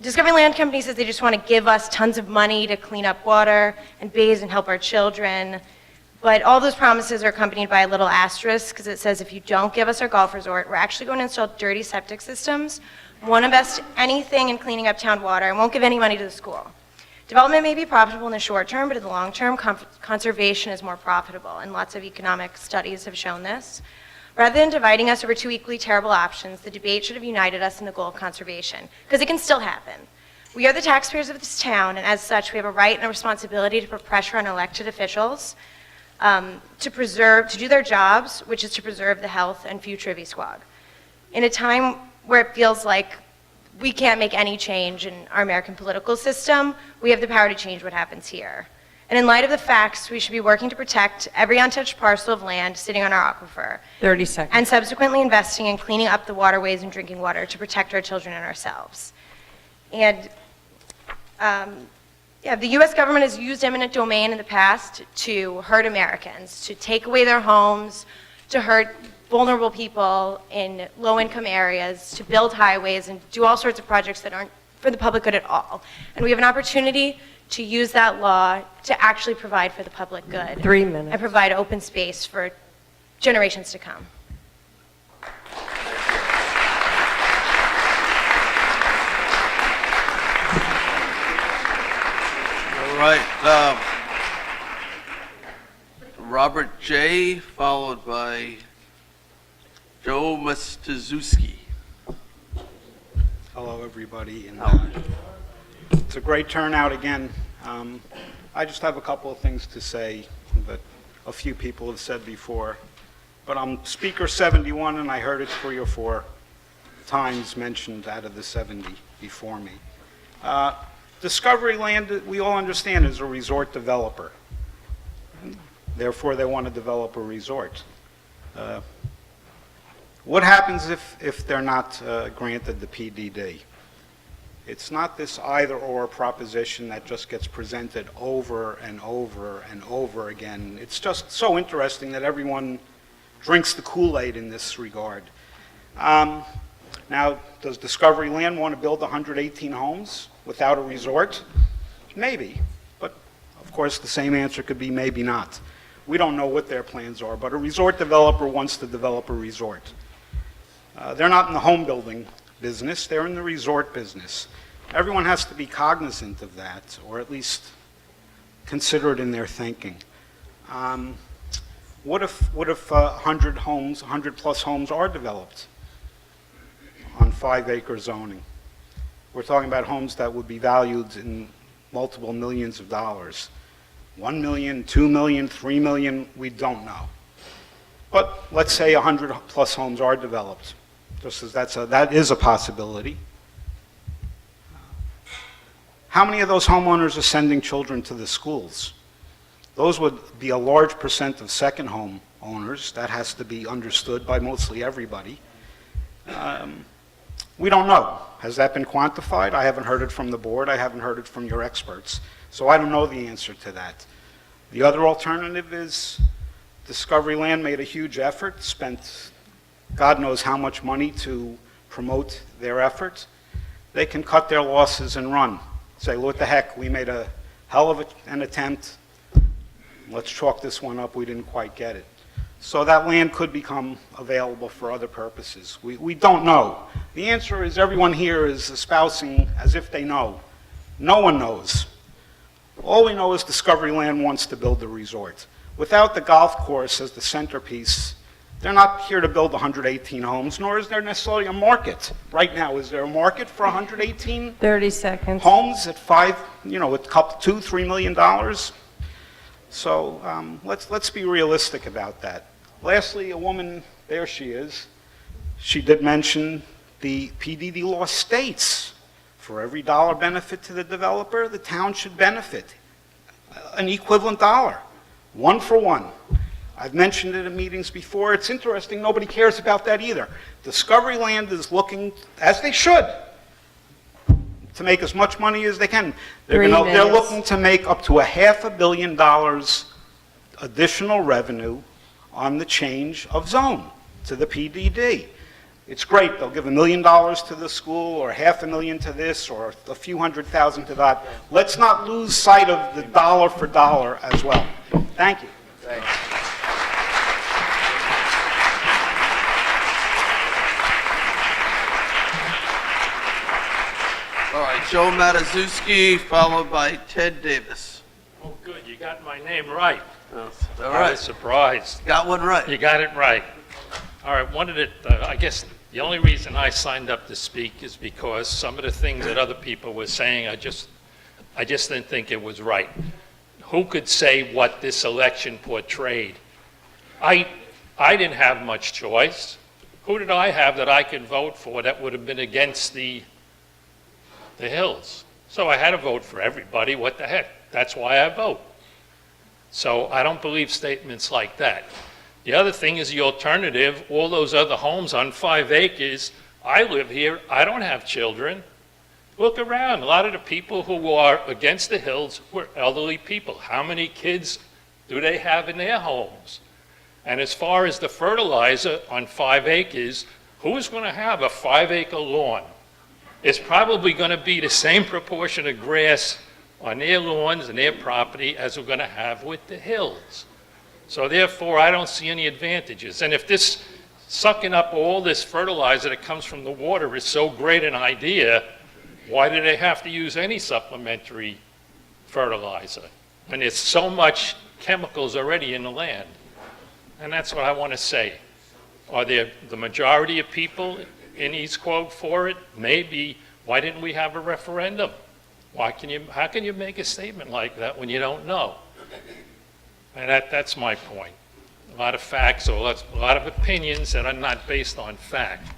Discovery Land Company says they just want to give us tons of money to clean up water and bays and help our children. But all those promises are accompanied by a little asterisk because it says if you don't give us our golf resort, we're actually going to install dirty septic systems, won't invest anything in cleaning up town water, and won't give any money to the school. Development may be profitable in the short term, but in the long term, conservation is more profitable, and lots of economic studies have shown this. Rather than dividing us over 2 equally terrible options, the debate should have united us in the goal of conservation, because it can still happen. We are the taxpayers of this town, and as such, we have a right and a responsibility to put pressure on elected officials to do their jobs, which is to preserve the health and future of East Quogue. In a time where it feels like we can't make any change in our American political system, we have the power to change what happens here. And in light of the facts, we should be working to protect every untouched parcel of land sitting on our aquifer. 30 seconds. And subsequently investing in cleaning up the waterways and drinking water to protect our children and ourselves. And the U.S. government has used eminent domain in the past to hurt Americans, to take away their homes, to hurt vulnerable people in low-income areas, to build highways and do all sorts of projects that aren't for the public good at all. And we have an opportunity to use that law to actually provide for the public good. 3 minutes. And provide open space for generations to come. All right. Robert J., followed by Joe Mastaszewski. Hello, everybody. And, it's a great turnout again. I just have a couple of things to say that a few people have said before. But I'm speaker 71, and I heard it 3 or 4 times mentioned out of the 70 before me. Discovery Land, we all understand, is a resort developer. Therefore, they want to develop a resort. What happens if they're not granted the PDD? It's not this either-or proposition that just gets presented over and over and over again. It's just so interesting that everyone drinks the Kool-Aid in this regard. Now, does Discovery Land want to build 118 homes without a resort? Maybe, but of course the same answer could be maybe not. We don't know what their plans are, but a resort developer wants to develop a resort. They're not in the home building business, they're in the resort business. Everyone has to be cognizant of that, or at least consider it in their thinking. What if 100 homes, 100 plus homes are developed on 5-acre zoning? We're talking about homes that would be valued in multiple millions of dollars. 1 million, 2 million, 3 million, we don't know. But let's say 100 plus homes are developed, just as that is a possibility. How many of those homeowners are sending children to the schools? Those would be a large percent of second home owners. That has to be understood by mostly everybody. We don't know. Has that been quantified? I haven't heard it from the board. I haven't heard it from your experts. So I don't know the answer to that. The other alternative is Discovery Land made a huge effort, spent God knows how much money to promote their effort. They can cut their losses and run. Say, what the heck, we made a hell of an attempt. Let's chalk this one up, we didn't quite get it. So that land could become available for other purposes. We don't know. The answer is everyone here is espousing as if they know. No one knows. All we know is Discovery Land wants to build a resort. Without the golf course as the centerpiece, they're not here to build 118 homes, nor is there necessarily a market. Right now, is there a market for 118 30 seconds. homes at with $2-3 million? So let's be realistic about that. Lastly, a woman, there she is, she did mention the PDD law states for every dollar benefit to the developer, the town should benefit an equivalent dollar, 1 for 1. I've mentioned it in meetings before. It's interesting, nobody cares about that either. Discovery Land is looking, as they should, to make as much money as they can. They're looking to make up to $500 million additional revenue on the change of zone to the PDD. It's great, they'll give $1 million to the school, or $500,000 to this, or a few $100,000 to that. Let's not lose sight of the dollar for dollar as well. Thank you. Thanks. All right, Joe Mastaszewski, followed by Ted Davis. Oh, good, you got my name right. All I right, was surprised. got one right. You got it right. All right, I guess the only reason I signed up to speak is because some of the things that other people were saying, I just didn't think it was right. Who could say what this election portrayed? I didn't have much choice. Who did I have that I could vote for that would have been against the Hills? So I had to vote for everybody. What the heck? That's why I vote. So I don't believe statements like that. The other thing is the alternative, all those other homes on 5 acres. I live here, I don't have children. Look around, a lot of the people who are against the Hills were elderly people. How many kids do they have in their homes? And as far as the fertilizer on 5 acres, who's going to have a 5-acre lawn? It's probably going to be the same proportion of grass on their lawns and their property as we're going to have with the Hills. So therefore, I don't see any advantages. And if this sucking up all this fertilizer that comes from the water is so great an idea, why do they have to use any supplementary fertilizer? And there's so much chemicals already in the land. And that's what I want to say. Are there the majority of people in East Quogue for it? Maybe. Why didn't we have a referendum? How can you make a statement like that when you don't know? And that's my point. A lot of facts, or a lot of opinions that are not based on fact.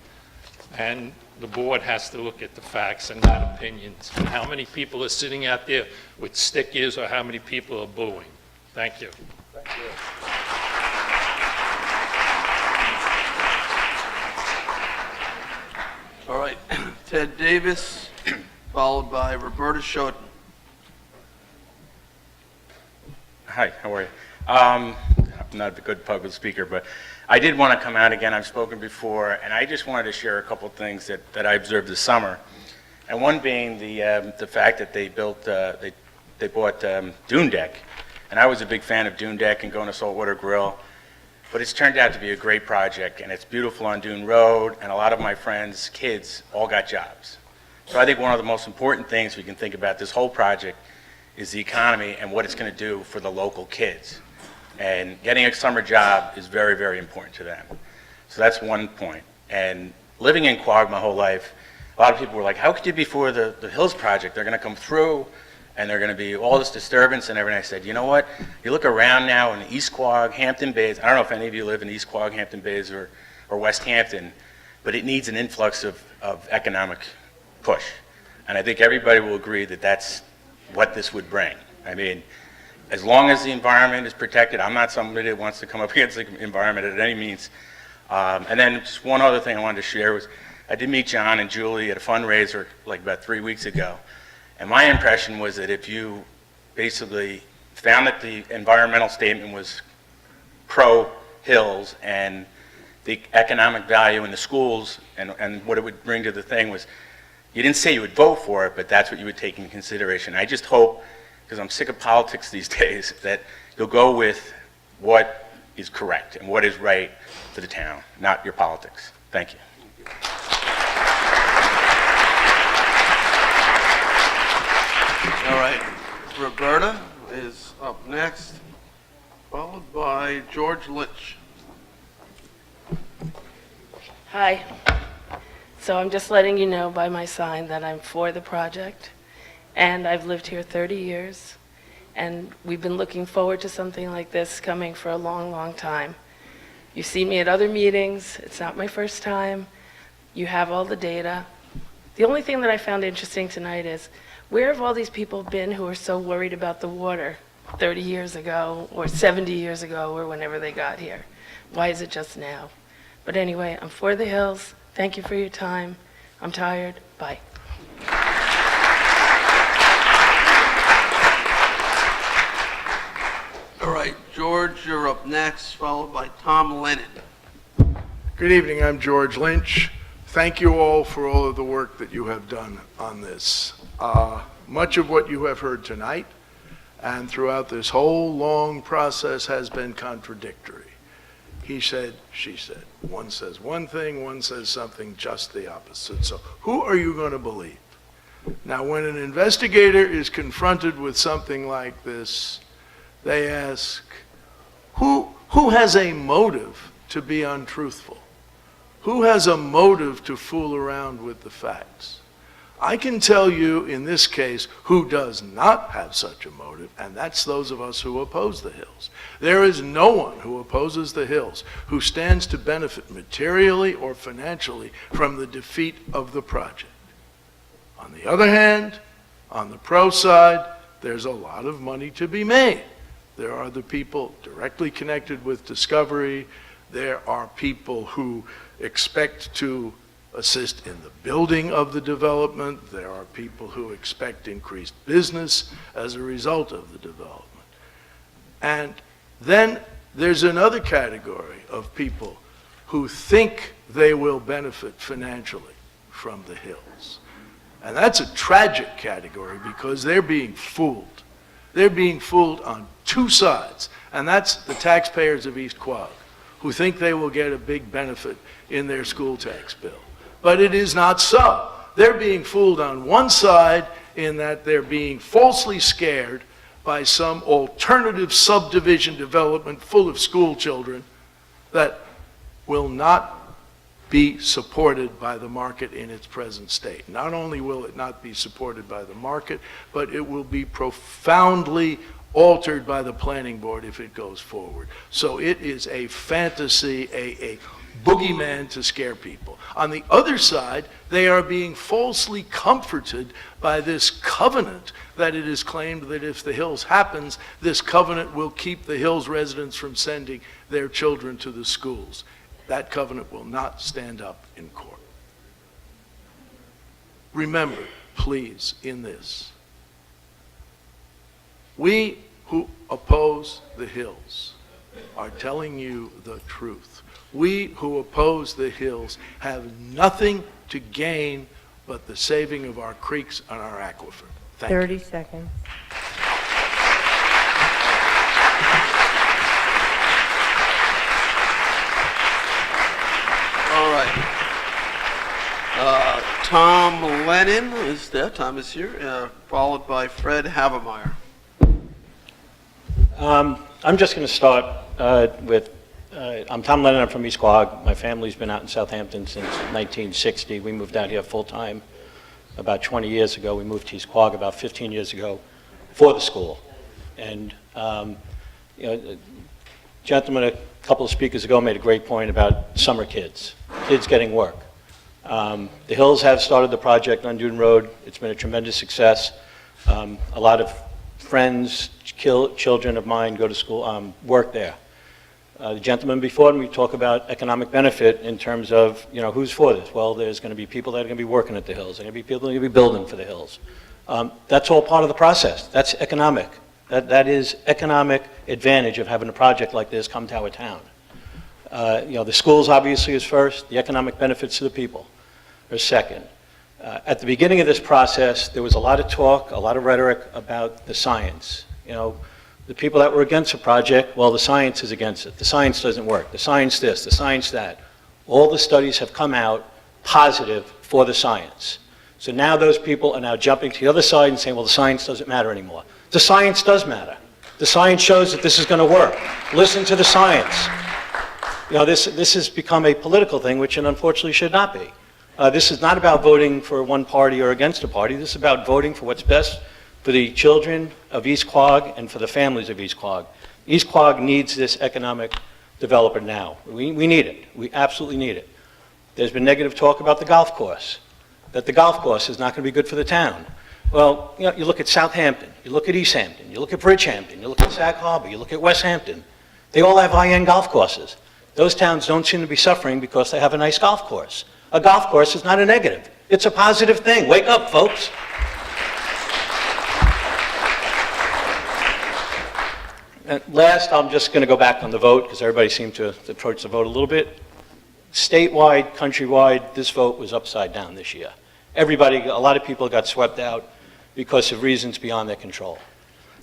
And the board has to look at the facts and not opinions. And how many people are sitting out there with stickers, or how many people are booing. Thank you. Thank you. All right, Ted Davis, followed by Roberta Schoten. Hi, how are you? I'm not a good public speaker, but I did want to come out again. I've spoken before, and I just wanted to share a couple of things that I observed this summer. And one being the fact that they bought Dune Deck. And I was a big fan of Dune Deck and going to Saltwater Grill. But it's turned out to be a great project, and it's beautiful on Dune Road, and a lot of my friends' kids all got jobs. So I think one of the most important things we can think about this whole project is the economy and what it's going to do for the local kids. And getting a summer job is very, very important to them. So that's one point. And living in Quogue my whole life, a lot of people were like, how could you be for the Hills Project? They're going to come through, and they're going to be all this disturbance and everything. I said, you know what? You look around now in East Quogue, Hampton Bays. I don't know if any of you live in East Quogue, Hampton Bays, or West Hampton, but it needs an influx of economic push. And I think everybody will agree that that's what this would bring. I mean, as long as the environment is protected, I'm not somebody that wants to come up against the environment at any means. And then just one other thing I wanted to share was, I did meet John and Julie at a fundraiser like about 3 weeks ago. And my impression was that if you basically found that the environmental statement was pro-Hills and the economic value in the schools and what it would bring to the thing was, you didn't say you would vote for it, but that's what you would take into consideration. I just hope, because I'm sick of politics these days, that you'll go with what is correct and what is right for the town, not your politics. Thank you. All right, Roberta is up next, followed by George Lynch. Hi. So I'm just letting you know by my sign that I'm for the project, and I've lived here 30 years, and we've been looking forward to something like this coming for a long, long time. You've seen me at other meetings. It's not my first time. You have all the data. The only thing that I found interesting tonight is, where have all these people been who are so worried about the water 30 years ago or 70 years ago or whenever they got here? Why is it just now? But anyway, I'm for the Hills. Thank you for your time. I'm tired. Bye. All right, George, you're up next, followed by Tom Lennon. Good evening, I'm George Lynch. Thank you all for all of the work that you have done on this. Much of what you have heard tonight and throughout this whole long process has been contradictory. He said, she said. One says one thing, one says something just the opposite. So who are you going to believe? Now, when an investigator is confronted with something like this, they ask, who has a motive to be untruthful? Who has a motive to fool around with the facts? I can tell you in this case who does not have such a motive, and that's those of us who oppose the Hills. There is no one who opposes the Hills who stands to benefit materially or financially from the defeat of the project. On the other hand, on the pro side, there's a lot of money to be made. There are the people directly connected with Discovery. There are people who expect to assist in the building of the development. There are people who expect increased business as a result of the development. And then there's another category of people who think they will benefit financially from the Hills. And that's a tragic category because they're being fooled. They're being fooled on two sides. and that's the taxpayers of East Quogue, who think they will get a big benefit in their school tax bill. But it is not so. They're being fooled on one side in that they're being falsely scared by some alternative subdivision development full of school children that will not be supported by the market in its present state. Not only will it not be supported by the market, but it will be profoundly altered by the planning board if it goes forward. So it is a fantasy, a boogeyman to scare people. On the other side, they are being falsely comforted by this covenant that it is claimed that if the Hills happens, this covenant will keep the Hills residents from sending their children to the schools. That covenant will not stand up in court. Remember, please, in this, we who oppose the Hills are telling you the truth. We who oppose the Hills have nothing to gain but the saving of our creeks and our aquifer. Thank you. 30 seconds. All right. Tom Lennon is there. Tom is here, followed by Fred Havemeyer. I'm just going to start with, I'm Tom Lennon, I'm from East Quogue. My family's been out in Southampton since 1960. We moved out here full-time about 20 years ago. We moved to East Quogue about 15 years ago for the school. And, you know, the gentleman a couple of speakers ago made a great point about summer kids getting work. The Hills have started the project on Dune Road. It's been a tremendous success. A lot of friends, children of mine go to school, work there. The gentleman before me talked about economic benefit in terms of, you know, who's for this? Well, there's going to be people that are going to be working at the Hills. There are going to be people that are going to be building for the Hills. That's all part of the process. That's economic. That is economic advantage of having a project like this come to our town. You know, the schools obviously is first. The economic benefits to the people are second. At the beginning of this process, there was a lot of talk, a lot of rhetoric about the science. You know, the people that were against the project, well, the science is against it. The science doesn't work. The science this, the science that. All the studies have come out positive for the science. So now those people are now jumping to the other side and saying, well, the science doesn't matter anymore. The science does matter. The science shows that this is going to work. Listen to the science. You know, this has become a political thing, which it unfortunately should not be. This is not about voting for one party or against a party. This is about voting for what's best for the children of East Quogue and for the families of East Quogue. East Quogue needs this economic developer now. We need it. We absolutely need it. There's been negative talk about the golf course, that the golf course is not going to be good for the town. Well, you know, you look at Southampton, you look at East Hampton, you look at Bridgehampton, you look at Sag Harbor, you look at West Hampton. They all have high-end golf courses. Those towns don't seem to be suffering because they have a nice golf course. A golf course is not a negative. It's a positive thing. Wake up, folks. And last, I'm just going to go back on the vote because everybody seemed to approach the vote a little bit. Statewide, countrywide, this vote was upside down this year. Everybody, a lot of people got swept out because of reasons beyond their control.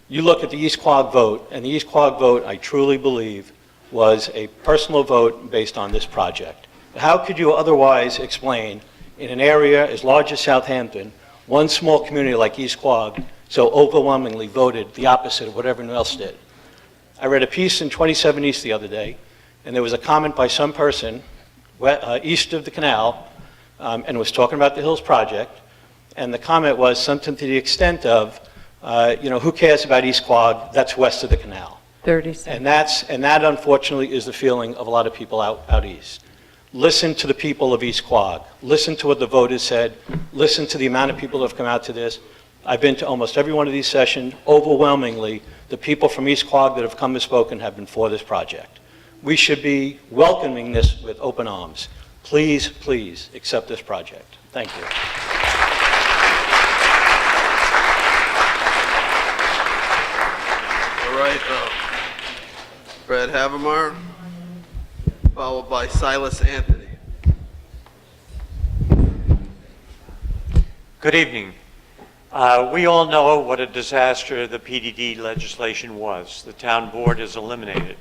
You look at the East Quogue vote, and the East Quogue vote, I truly believe, was a personal vote based on this project. How could you otherwise explain, in an area as large as Southampton, one small community like East Quogue so overwhelmingly voted the opposite of what everyone else did? I read a piece in 27 East the other day, and there was a comment by some person east of the canal, and was talking about the Hills project, and the comment was something to the extent of, you know, who cares about East Quogue? That's west of the canal. 30 seconds. And that unfortunately is the feeling of a lot of people out east. Listen to the people of East Quogue. Listen to what the voters said. Listen to the amount of people that have come out to this. I've been to almost every one of these sessions. Overwhelmingly, the people from East Quogue that have come and spoken have been for this project. We should be welcoming this with open arms. Please, please accept this project. Thank you. All right, Fred Havemeyer, followed by Silas Anthony. Good evening. We all know what a disaster the PDD legislation was. The town board is eliminated.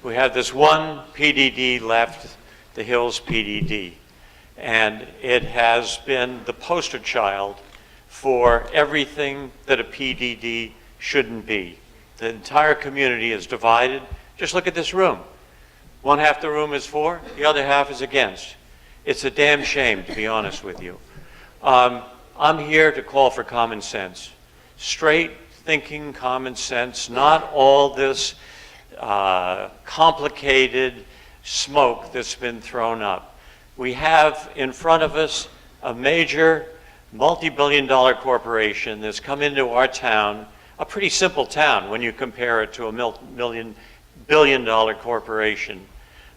We have this one PDD left, the Hills PDD, and it has been the poster child for everything that a PDD shouldn't be. The entire community is divided. Just look at this room. One half the room is for, the other half is against. It's a damn shame, to be honest with you. I'm here to call for common sense. Straight thinking common sense, not all this complicated smoke that's been thrown up. We have in front of us a major multi-billion-dollar corporation that's come into our town, a pretty simple town when you compare it to a billion-dollar corporation.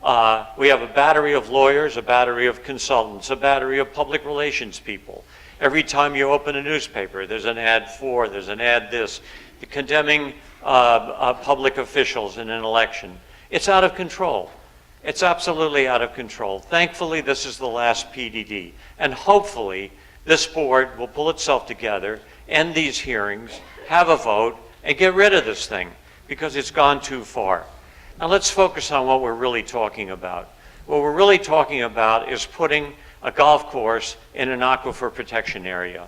We have a battery of lawyers, a battery of consultants, a battery of public relations people. Every time you open a newspaper, there's an ad for, there's an ad this, condemning public officials in an election. It's out of control. It's absolutely out of control. Thankfully, this is the last PDD, and hopefully this board will pull itself together, end these hearings, have a vote, and get rid of this thing, because it's gone too far. Now let's focus on what we're really talking about. What we're really talking about is putting a golf course in an aquifer protection area.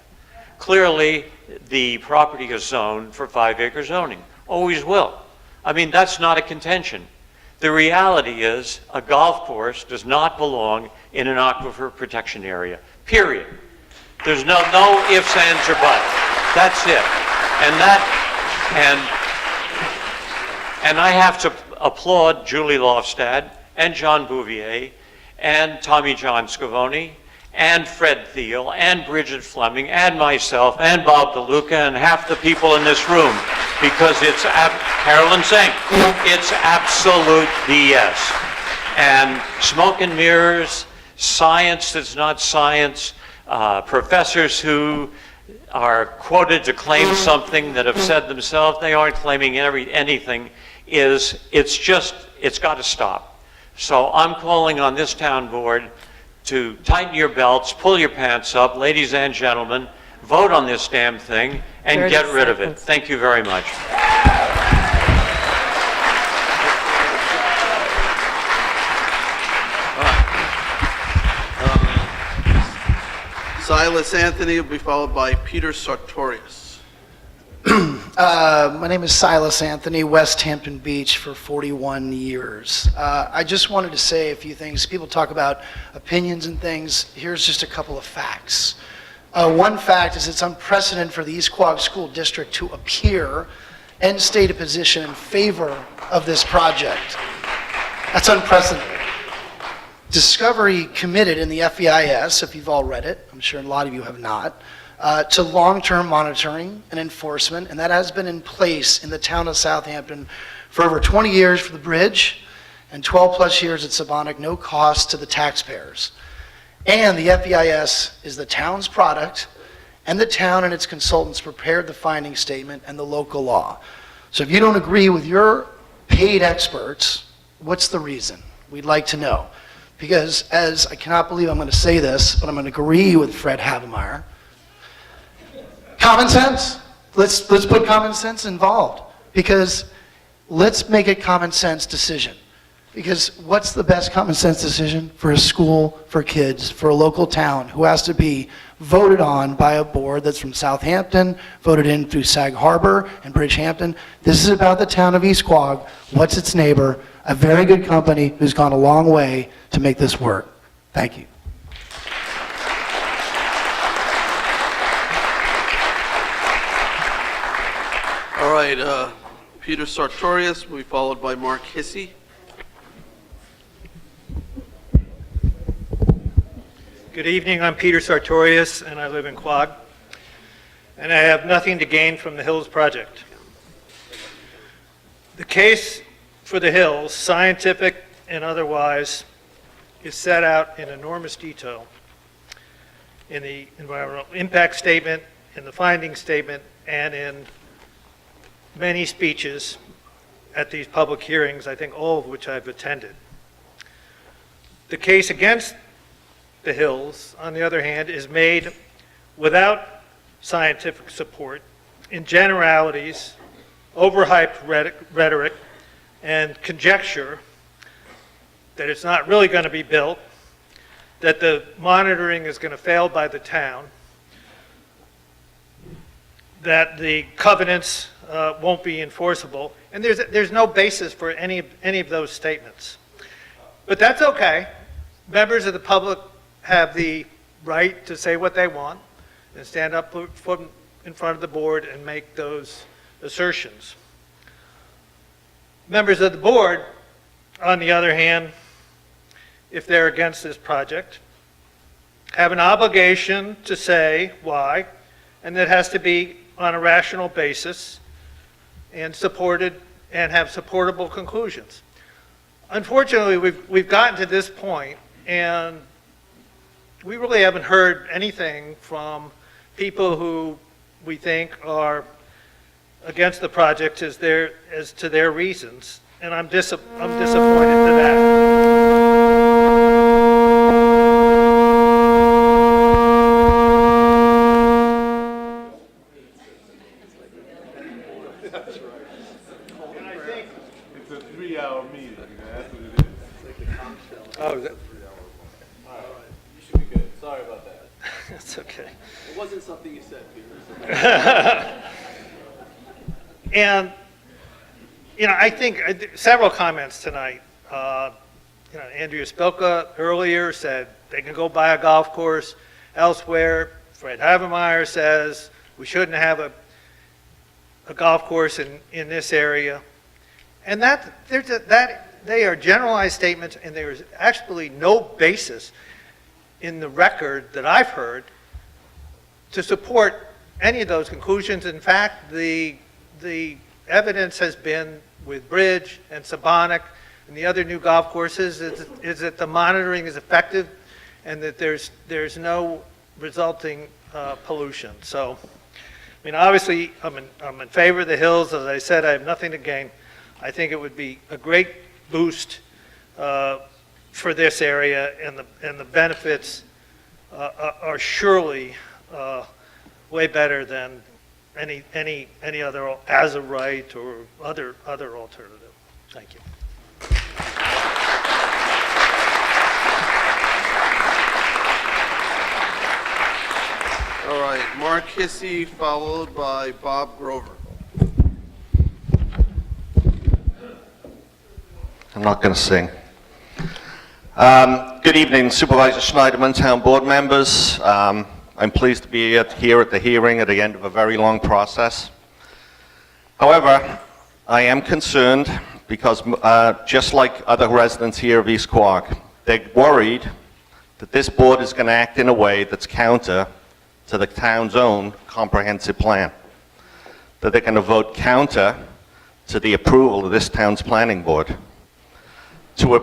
Clearly, the property is zoned for 5-acre zoning. Always will. I mean, that's not a contention. The reality is a golf course does not belong in an aquifer protection area, period. There's no ifs, ands, or buts. That's it. And I have to applaud Julie Lofstad and John Bouvier and Tommy John Scavone and Fred Thiel and Bridget Fleming and myself and Bob DeLuca and half the people in this room, because it's Carolyn Zink. It's absolute BS. And smoke and mirrors, science that's not science, professors who are quoted to claim something that have said themselves they aren't claiming anything, it's got to stop. So I'm calling on this town board to tighten your belts, pull your pants up, ladies and gentlemen, vote on this damn thing, and get rid of it. Thank you very much. Silas Anthony will be followed by Peter Sartorius. My name is Silas Anthony, West Hampton Beach for 41 years. I just wanted to say a few things. People talk about opinions and things. Here's just a couple of facts. One fact is it's unprecedented for the East Quogue School District to appear and state a position in favor of this project. That's unprecedented. Discovery committed in the FEIS, if you've all read it, I'm sure a lot of you have not, to long-term monitoring and enforcement, and that has been in place in the town of Southampton for over 20 years for the bridge and 12 plus years at Sabonic, no cost to the taxpayers. And the FEIS is the town's product, and the town and its consultants prepared the finding statement and the local law. So if you don't agree with your paid experts, what's the reason? We'd like to know. Because as I cannot believe I'm going to say this, but I'm going to agree with Fred Havemeyer, common sense. Let's put common sense involved, because let's make a common sense decision. Because what's the best common sense decision for a school, for kids, for a local town who has to be voted on by a board that's from Southampton, voted in through Sag Harbor and Bridgehampton? This is about the town of East Quogue. What's its neighbor? A very good company who's gone a long way to make this work. Thank you. All right, Peter Sartorius will be followed by Mark Hissey. Good evening, I'm Peter Sartorius, and I live in Quogue, and I have nothing to gain from the Hills project. The case for the Hills, scientific and otherwise, is set out in enormous detail in the environmental impact statement, in the finding statement, and in many speeches at these public hearings, I think all of which I've attended. The case against the Hills, on the other hand, is made without scientific support, in generalities, overhyped rhetoric, and conjecture that it's not really going to be built, that the monitoring is going to fail by the town, that the covenants won't be enforceable, and there's no basis for any of those statements. But that's okay. Members of the public have the right to say what they want and stand up in front of the board and make those assertions. Members of the board, on the other hand, if they're against this project, have an obligation to say why, and that has to be on a rational basis and supported and have supportable conclusions. Unfortunately, we've gotten to this point, and we really haven't heard anything from people who we think are against the project as to their reasons, and I'm disappointed to that. It's a 3-hour meeting, that's what it is. Oh, is it? You should be good. Sorry about that. That's okay. It wasn't something you said, Peter. And, I think several comments tonight. Andrea Spilka earlier said they can go buy a golf course elsewhere. Fred Havemeyer says we shouldn't have a golf course in this area. And they are generalized statements, and there is actually no basis in the record that I've heard to support any of those conclusions. In fact, the evidence has been with Bridge and Sabonic and the other new golf courses is that the monitoring is effective and that there's no resulting pollution. So, obviously, I'm in favor of the hills. As I said, I have nothing to gain. I think it would be a great boost for this area, and the benefits are surely way better than any other as a right or other alternative. Thank you. All right, Mark Hissey, followed by Bob Grover. I'm not going to sing. Good evening, Supervisor Schneiderman, Town Board members. I'm pleased to be here at the hearing at the end of a very long process. However, I am concerned because just like other residents here of East Quogue, they're worried that this board is going to act in a way that's counter to the town's own comprehensive plan, that they're going to vote counter to the approval of this town's planning board, to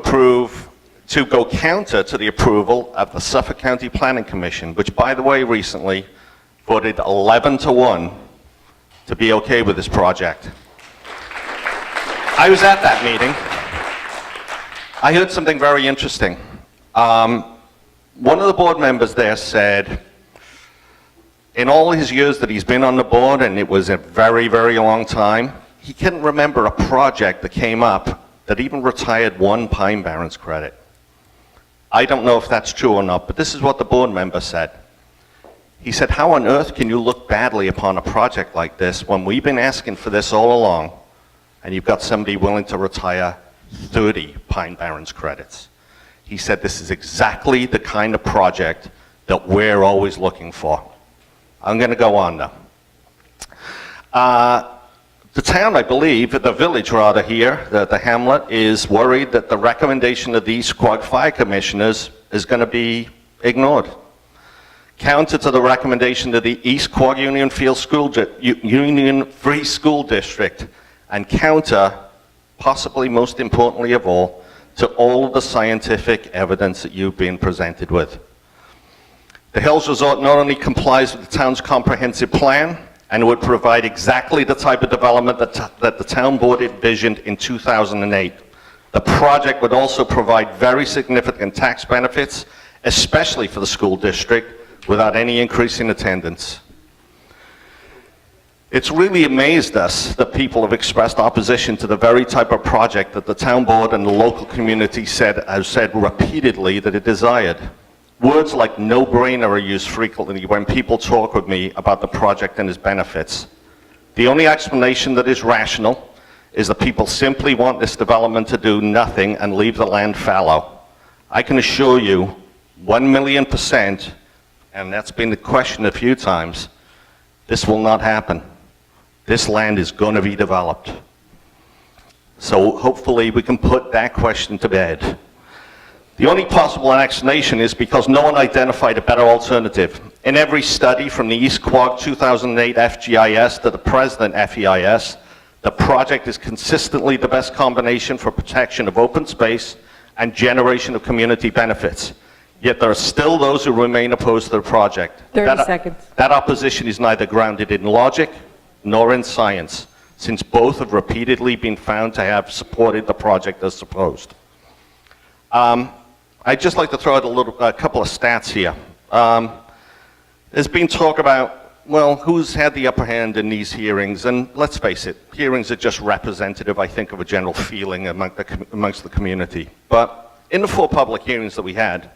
go counter to the approval of the Suffolk County Planning Commission, which, by the way, recently voted 11-1 to be okay with this project. I was at that meeting. I heard something very interesting. One of the board members there said, in all his years that he's been on the board, and it was a very, very long time, he couldn't remember a project that came up that even retired one Pine Barrens credit. I don't know if that's true or not, but this is what the board member said. He said, how on earth can you look badly upon a project like this when we've been asking for this all along, and you've got somebody willing to retire 30 Pine Barrens credits? He said, this is exactly the kind of project that we're always looking for. I'm going to go on now. The town, I believe, the village rather here, the hamlet, is worried that the recommendation of the East Quogue Fire Commissioners is going to be ignored. Counter to the recommendation of the East Quogue Union Free School District, and counter, possibly most importantly of all, to all of the scientific evidence that you've been presented with. The Hills Resort not only complies with the town's comprehensive plan, and would provide exactly the type of development that the town board envisioned in 2008. The project would also provide very significant tax benefits, especially for the school district, without any increase in attendance. It's really amazed us that people have expressed opposition to the very type of project that the town board and the local community have said repeatedly that it desired. Words like no-brainer are used frequently when people talk with me about the project and its benefits. The only explanation that is rational is that people simply want this development to do nothing and leave the land fallow. I can assure you, 1,000,000%, and that's been the question a few times, this will not happen. This land is going to be developed. So hopefully we can put that question to bed. The only possible explanation is because no one identified a better alternative. In every study from the East Quogue 2008 FGIS to the present FEIS, the project is consistently the best combination for protection of open space and generation of community benefits. Yet there are still those who remain opposed to the project. 30 seconds. That opposition is neither grounded in logic nor in science, since both have repeatedly been found to have supported the project as supposed. I'd just like to throw out a couple of stats here. There's been talk about, well, who's had the upper hand in these hearings, and let's face it, hearings are just representative, I think, of a general feeling amongst the community. But in the 4 public hearings that we had,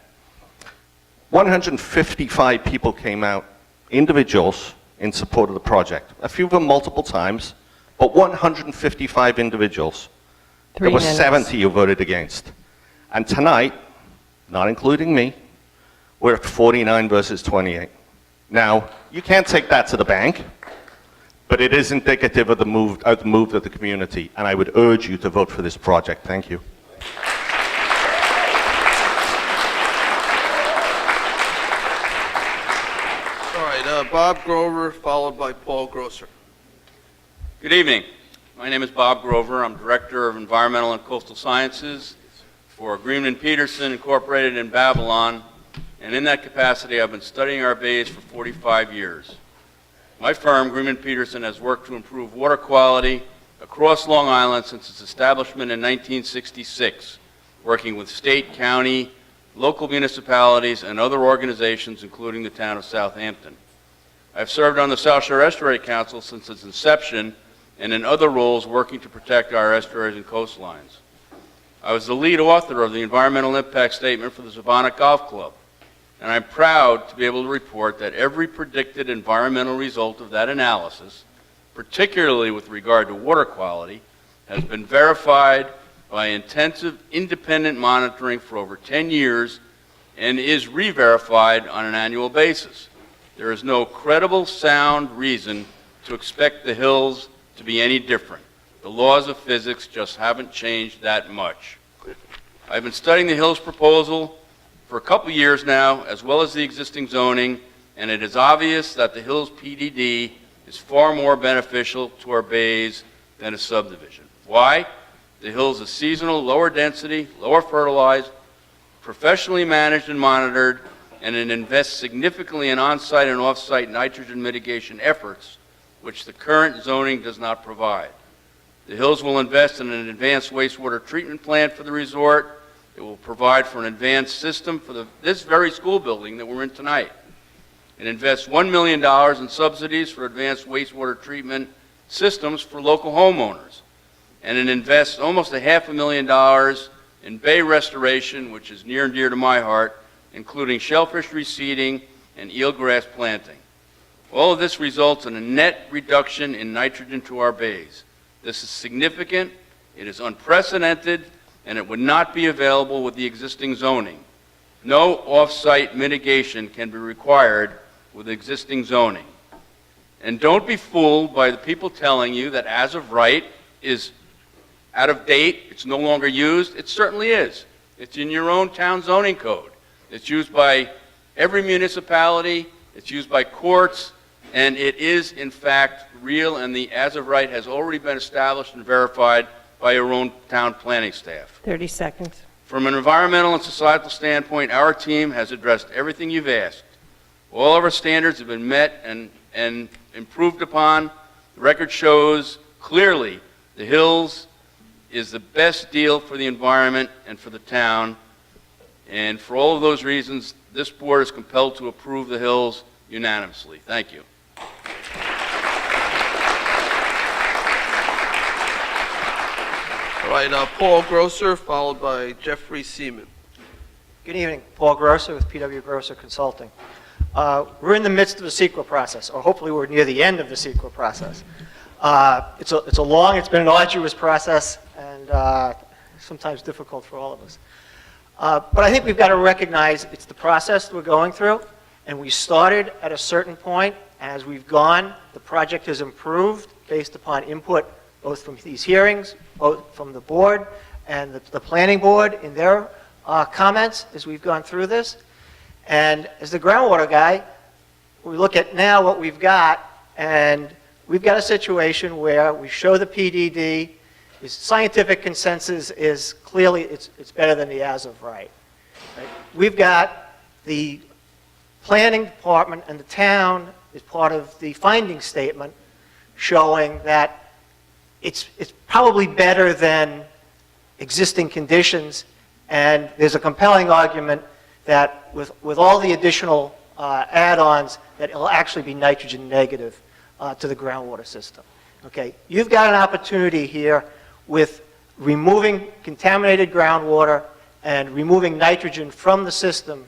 155 people came out, individuals, in support of the project. A few of them multiple times, but 155 individuals. There were 70 who voted against. And tonight, not including me, we're at 49 versus 28. Now, you can't take that to the bank, but it is indicative of the move of the community, and I would urge you to vote for this project. Thank you. Bob Grover, followed by Paul Grosser. Good evening. My name is Bob Grover. I'm Director of Environmental and Coastal Sciences for Greenman Peterson Incorporated in Babylon, and in that capacity I've been studying our bays for 45 years. My firm, Greenman Peterson, has worked to improve water quality across Long Island since its establishment in 1966, working with state, county, local municipalities, and other organizations, including the town of Southampton. I've served on the South Shore Estuary Council since its inception and in other roles working to protect our estuaries and coastlines. I was the lead author of the environmental impact statement for the Savannah Golf Club, and I'm proud to be able to report that every predicted environmental result of that analysis, particularly with regard to water quality, has been verified by intensive independent monitoring for over 10 years and is re-verified on an annual basis. There is no credible, sound reason to expect the hills to be any different. The laws of physics just haven't changed that much. I've been studying the hills proposal for a couple years now, as well as the existing zoning, and it is obvious that the hills PDD is far more beneficial to our bays than a subdivision. Why? The hills is seasonal, lower density, lower fertilized, professionally managed and monitored, and it invests significantly in on-site and off-site nitrogen mitigation efforts, which the current zoning does not provide. The hills will invest in an advanced wastewater treatment plant for the resort. It will provide for an advanced system for this very school building that we're in tonight. It invests $1 million in subsidies for advanced wastewater treatment systems for local homeowners. And it invests almost $500,000 in bay restoration, which is near and dear to my heart, including shellfish reseeding and eelgrass planting. All of this results in a net reduction in nitrogen to our bays. This is significant, it is unprecedented, and it would not be available with the existing zoning. No off-site mitigation can be required with existing zoning. And don't be fooled by the people telling you that as of right is out of date, it's no longer used. It certainly is. It's in your own town zoning code. It's used by every municipality, it's used by courts, and it is in fact real, and the as of right has already been established and verified by your own town planning staff. 30 seconds. From an environmental and societal standpoint, our team has addressed everything you've asked. All of our standards have been met and improved upon. The record shows clearly the hills is the best deal for the environment and for the town. And for all of those reasons, this board is compelled to approve the hills unanimously. Thank you. right, Paul Grosser, followed by Jeffrey Seaman. Good evening, Paul Grosser with PW Grosser Consulting. We're in the midst of the CEQA process, or hopefully we're near the end of the CEQA process. It's been an arduous process, and sometimes difficult for all of us. But I think we've got to recognize it's the process we're going through, and we started at a certain point. As we've gone, the project has improved based upon input both from these hearings, both from the board and the planning board in their comments as we've gone through this. And as the groundwater guy, we look at now what we've got, and we've got a situation where we show the PDD. The scientific consensus is clearly it's better than the as of right. We've got the planning department and the town as part of the finding statement showing that it's probably better than existing conditions, and there's a compelling argument that with all the additional add-ons that it'll actually be nitrogen negative to the groundwater system. Okay, you've got an opportunity here with removing contaminated groundwater and removing nitrogen from the system.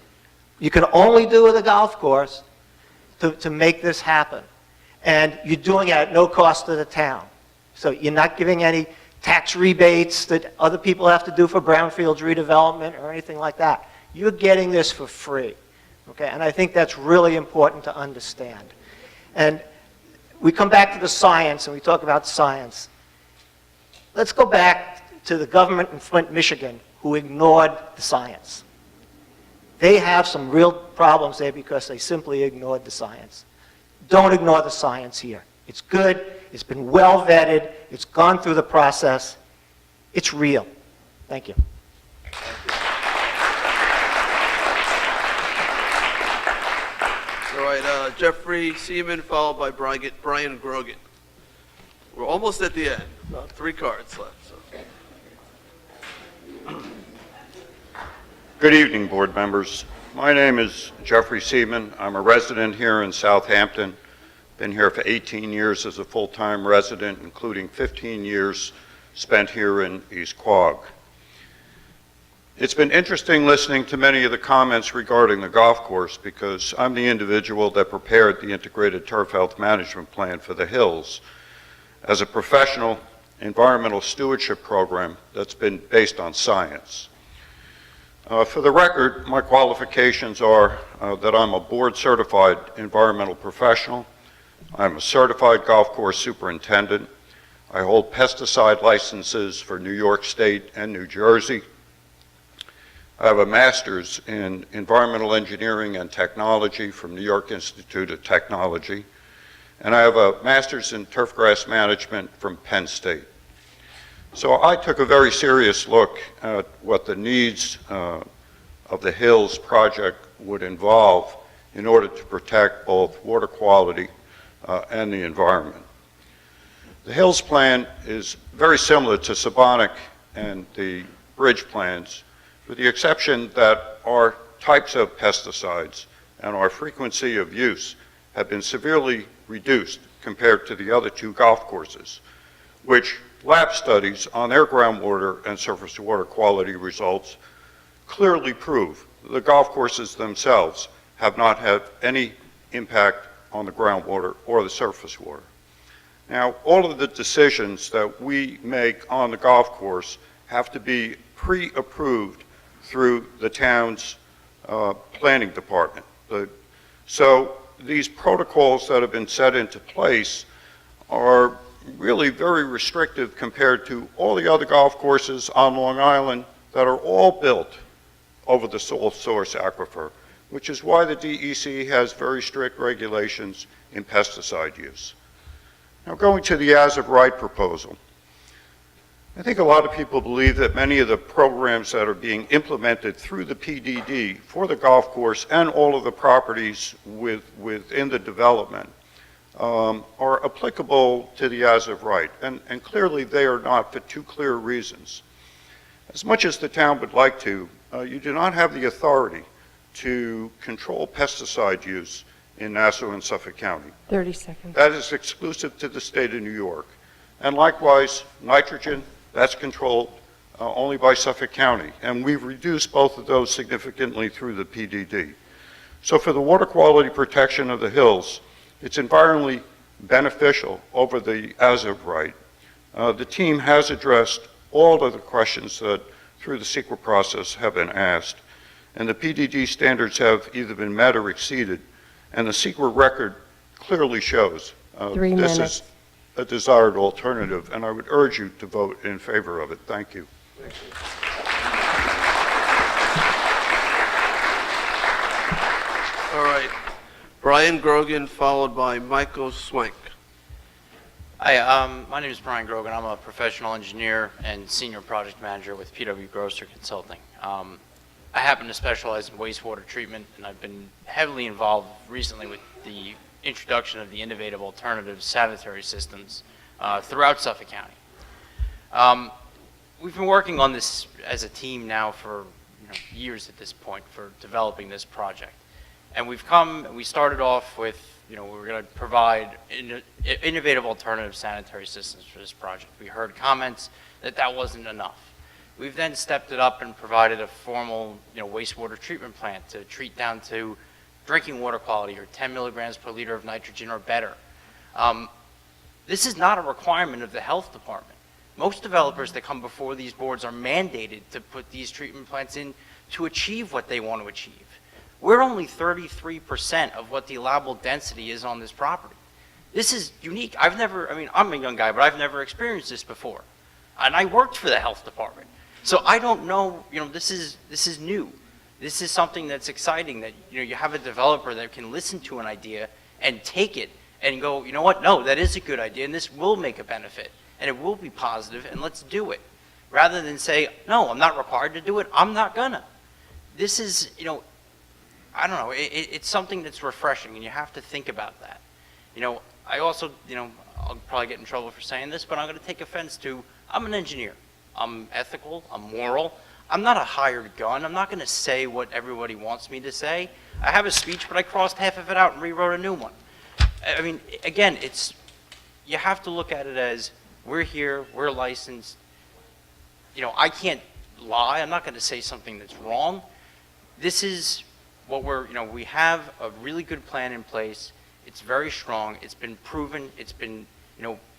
You can only do with a golf course to make this happen. And you're doing it at no cost to the town. So you're not giving any tax rebates that other people have to do for brownfields redevelopment or anything like that. You're getting this for free. Okay, and I think that's really important to understand. And we come back to the science and we talk about science. Let's go back to the government in Flint, Michigan, who ignored the science. They have some real problems there because they simply ignored the science. Don't ignore the science here. It's good, it's been well vetted, it's gone through the process, it's real. Thank you. All right, Jeffrey Seaman, followed by Brian Grogan. We're almost at the end. About 3 cards left. So. Good evening, board members. My name is Jeffrey Seaman. I'm a resident here in Southampton. Been here for 18 years as a full-time resident, including 15 years spent here in East Quogue. It's been interesting listening to many of the comments regarding the golf course because I'm the individual that prepared the integrated turf health management plan for the hills as a professional environmental stewardship program that's been based on science. For the record, my qualifications are that I'm a board-certified environmental professional. I'm a certified golf course superintendent. I hold pesticide licenses for New York State and New Jersey. I have a master's in environmental engineering and technology from New York Institute of Technology. And I have a master's in turfgrass management from Penn State. So I took a very serious look at what the needs of the Hills project would involve in order to protect both water quality and the environment. The Hills plan is very similar to Sabonic and the bridge plans, with the exception that our types of pesticides and our frequency of use have been severely reduced compared to the other 2 golf courses, which lab studies on their groundwater and surface water quality results clearly prove the golf courses themselves have not had any impact on the groundwater or the surface water. Now, all of the decisions that we make on the golf course have to be pre-approved through the town's planning department. So these protocols that have been set into place are really very restrictive compared to all the other golf courses on Long Island that are all built over the sole source aquifer, which is why the DEC has very strict regulations in pesticide use. Now, going to the as-of-right proposal, I think a lot of people believe that many of the programs that are being implemented through the PDD for the golf course and all of the properties within the development are applicable to the as-of-right, and clearly they are not for 2 clear reasons. As much as the town would like to, you do not have the authority to control pesticide use in Nassau and Suffolk County. 30 seconds. That is exclusive to the state of New York. And likewise, nitrogen, That's controlled only by Suffolk County, and we've reduced both of those significantly through the PDD. So for the water quality protection of the hills, it's environmentally beneficial over the as-of right. The team has addressed all of the questions that through the CEQA process have been asked, and the PDD standards have either been met or exceeded, and the CEQA record clearly shows 3 this minutes. is a desired alternative, and I would urge you to vote in favor of it. Thank you. All right. Brian Grogan, followed by Michael Swank. Hi, my name is Brian Grogan. I'm a professional engineer and senior project manager with PW Grosser Consulting. I happen to specialize in wastewater treatment, and I've been heavily involved recently with the introduction of the innovative alternative sanitary systems throughout Suffolk County. We've been working on this as a team now for years at this point for developing this project. And we started off with, we were going to provide innovative alternative sanitary systems for this project. We heard comments that that wasn't enough. We've then stepped it up and provided a formal, wastewater treatment plant to treat down to drinking water quality or 10 milligrams per liter of nitrogen or better. This is not a requirement of the health department. Most developers that come before these boards are mandated to put these treatment plants in to achieve what they want to achieve. We're only 33% of what the allowable density is on this property. This is unique. I'm a young guy, but I've never experienced this before. And I worked for the health department. So I don't know, this is new. This is something that's exciting that, you have a developer that can listen to an idea and take it and go, you know what, no, that is a good idea and this will make a benefit and it will be positive and let's do it. Rather than say, no, I'm not required to do it, I'm not gonna. This is, I don't know, it's something that's refreshing and you have to think about that. I also, I'll probably get in trouble for saying this, but I'm gonna take offense to, I'm an engineer. I'm ethical, I'm moral. I'm not a hired gun. I'm not gonna say what everybody wants me to say. I have a speech, but I crossed half of it out and rewrote a new one. I mean, again, you have to look at it as, we're here, we're licensed. I can't lie. I'm not gonna say something that's wrong. This is what we have a really good plan in place. It's very strong. It's been proven. It's been,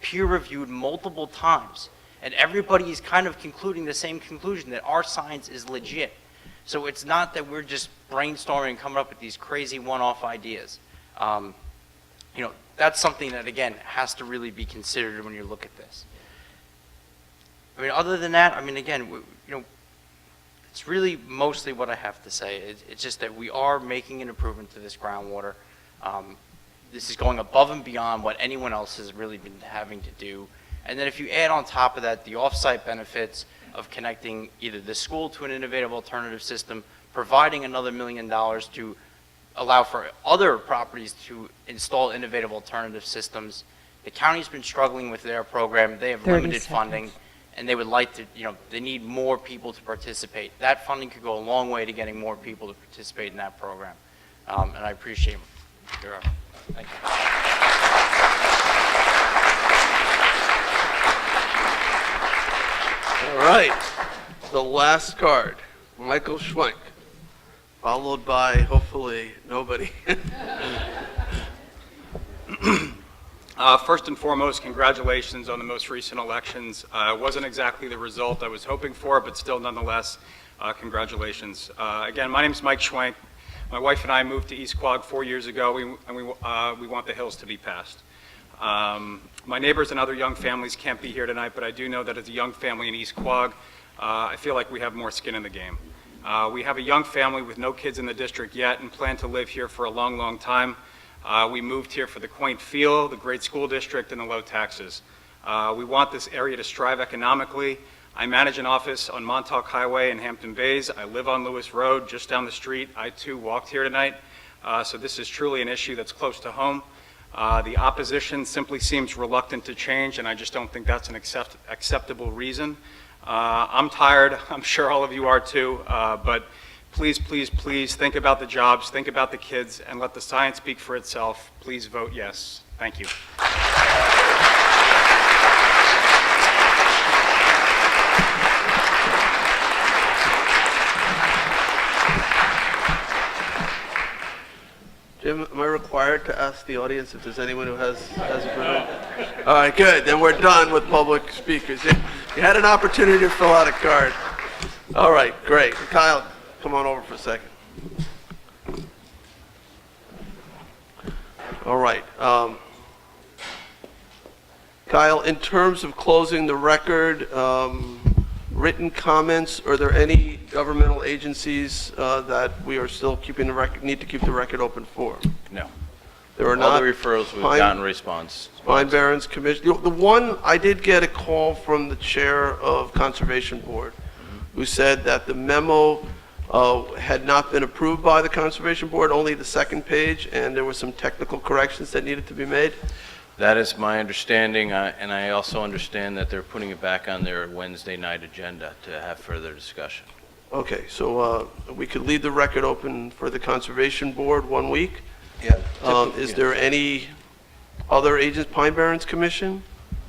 peer reviewed multiple times. And everybody is kind of concluding the same conclusion, that our science is legit. So it's not that we're just brainstorming and coming up with these crazy one-off ideas. That's something that, again, has to really be considered when you look at this. Other than that, again, it's really mostly what I have to say. It's just that we are making an improvement to this groundwater. This is going above and beyond what anyone else has really been having to do. And then if you add on top of that the off-site benefits of connecting either the school to an innovative alternative system, providing another $1 million to allow for other properties to install innovative alternative systems. The county's been struggling with their program. They have 30 limited seconds. funding, and they would like to, they need more people to participate. That funding could go a long way to getting more people to participate in that program. And I appreciate your effort. Thank you. All right. The last card, Michael Schwenk, followed by, hopefully, nobody. First and foremost, congratulations on the most recent elections. It wasn't exactly the result I was hoping for, but still, nonetheless, congratulations. Again, my name is Mike Schwenk. My wife and I moved to E Quogue 4 years ago, and we want the hills to be passed. My neighbors and other young families can't be here tonight, but I do know that as a young family in E Quogue, I feel like we have more skin in the game. We have a young family with no kids in the district yet and plan to live here for a long, long time. We moved here for the quaint feel, the great school district, and the low taxes. We want this area to strive economically. I manage an office on Montauk Highway in Hampton Bays. I live on Lewis Road, just down the street. I too walked here tonight. So this is truly an issue that's close to home. The opposition simply seems reluctant to change, and I just don't think that's an acceptable reason. I'm tired. I'm sure all of you are too. But please, please, please think about the jobs, think about the kids, and let the science speak for itself. Please vote yes. Thank you. Jim, am I required to ask the audience if there's anyone who has a permit? All right, good. Then we're done with public speakers. You had an opportunity to fill out a card. All right, great. Kyle, come on over for a second. All right. Kyle, in terms of closing the record, written comments, are there any governmental agencies that we are still keeping the record, need to keep the record open for? No. There are All not? the referrals we've Pine- gotten response. Pine Barrens Commission, the one, I did get a call from the chair of Conservation Board, who said that the memo had not been approved by the Conservation Board, only the second page, and there were some technical corrections that needed to be made. That is my understanding, and I also understand that they're putting it back on their Wednesday night agenda to have further discussion. Okay, so we could leave the record open for the Conservation Board 1 week? Yeah. Is there any other agents, Pine Barrens Commission?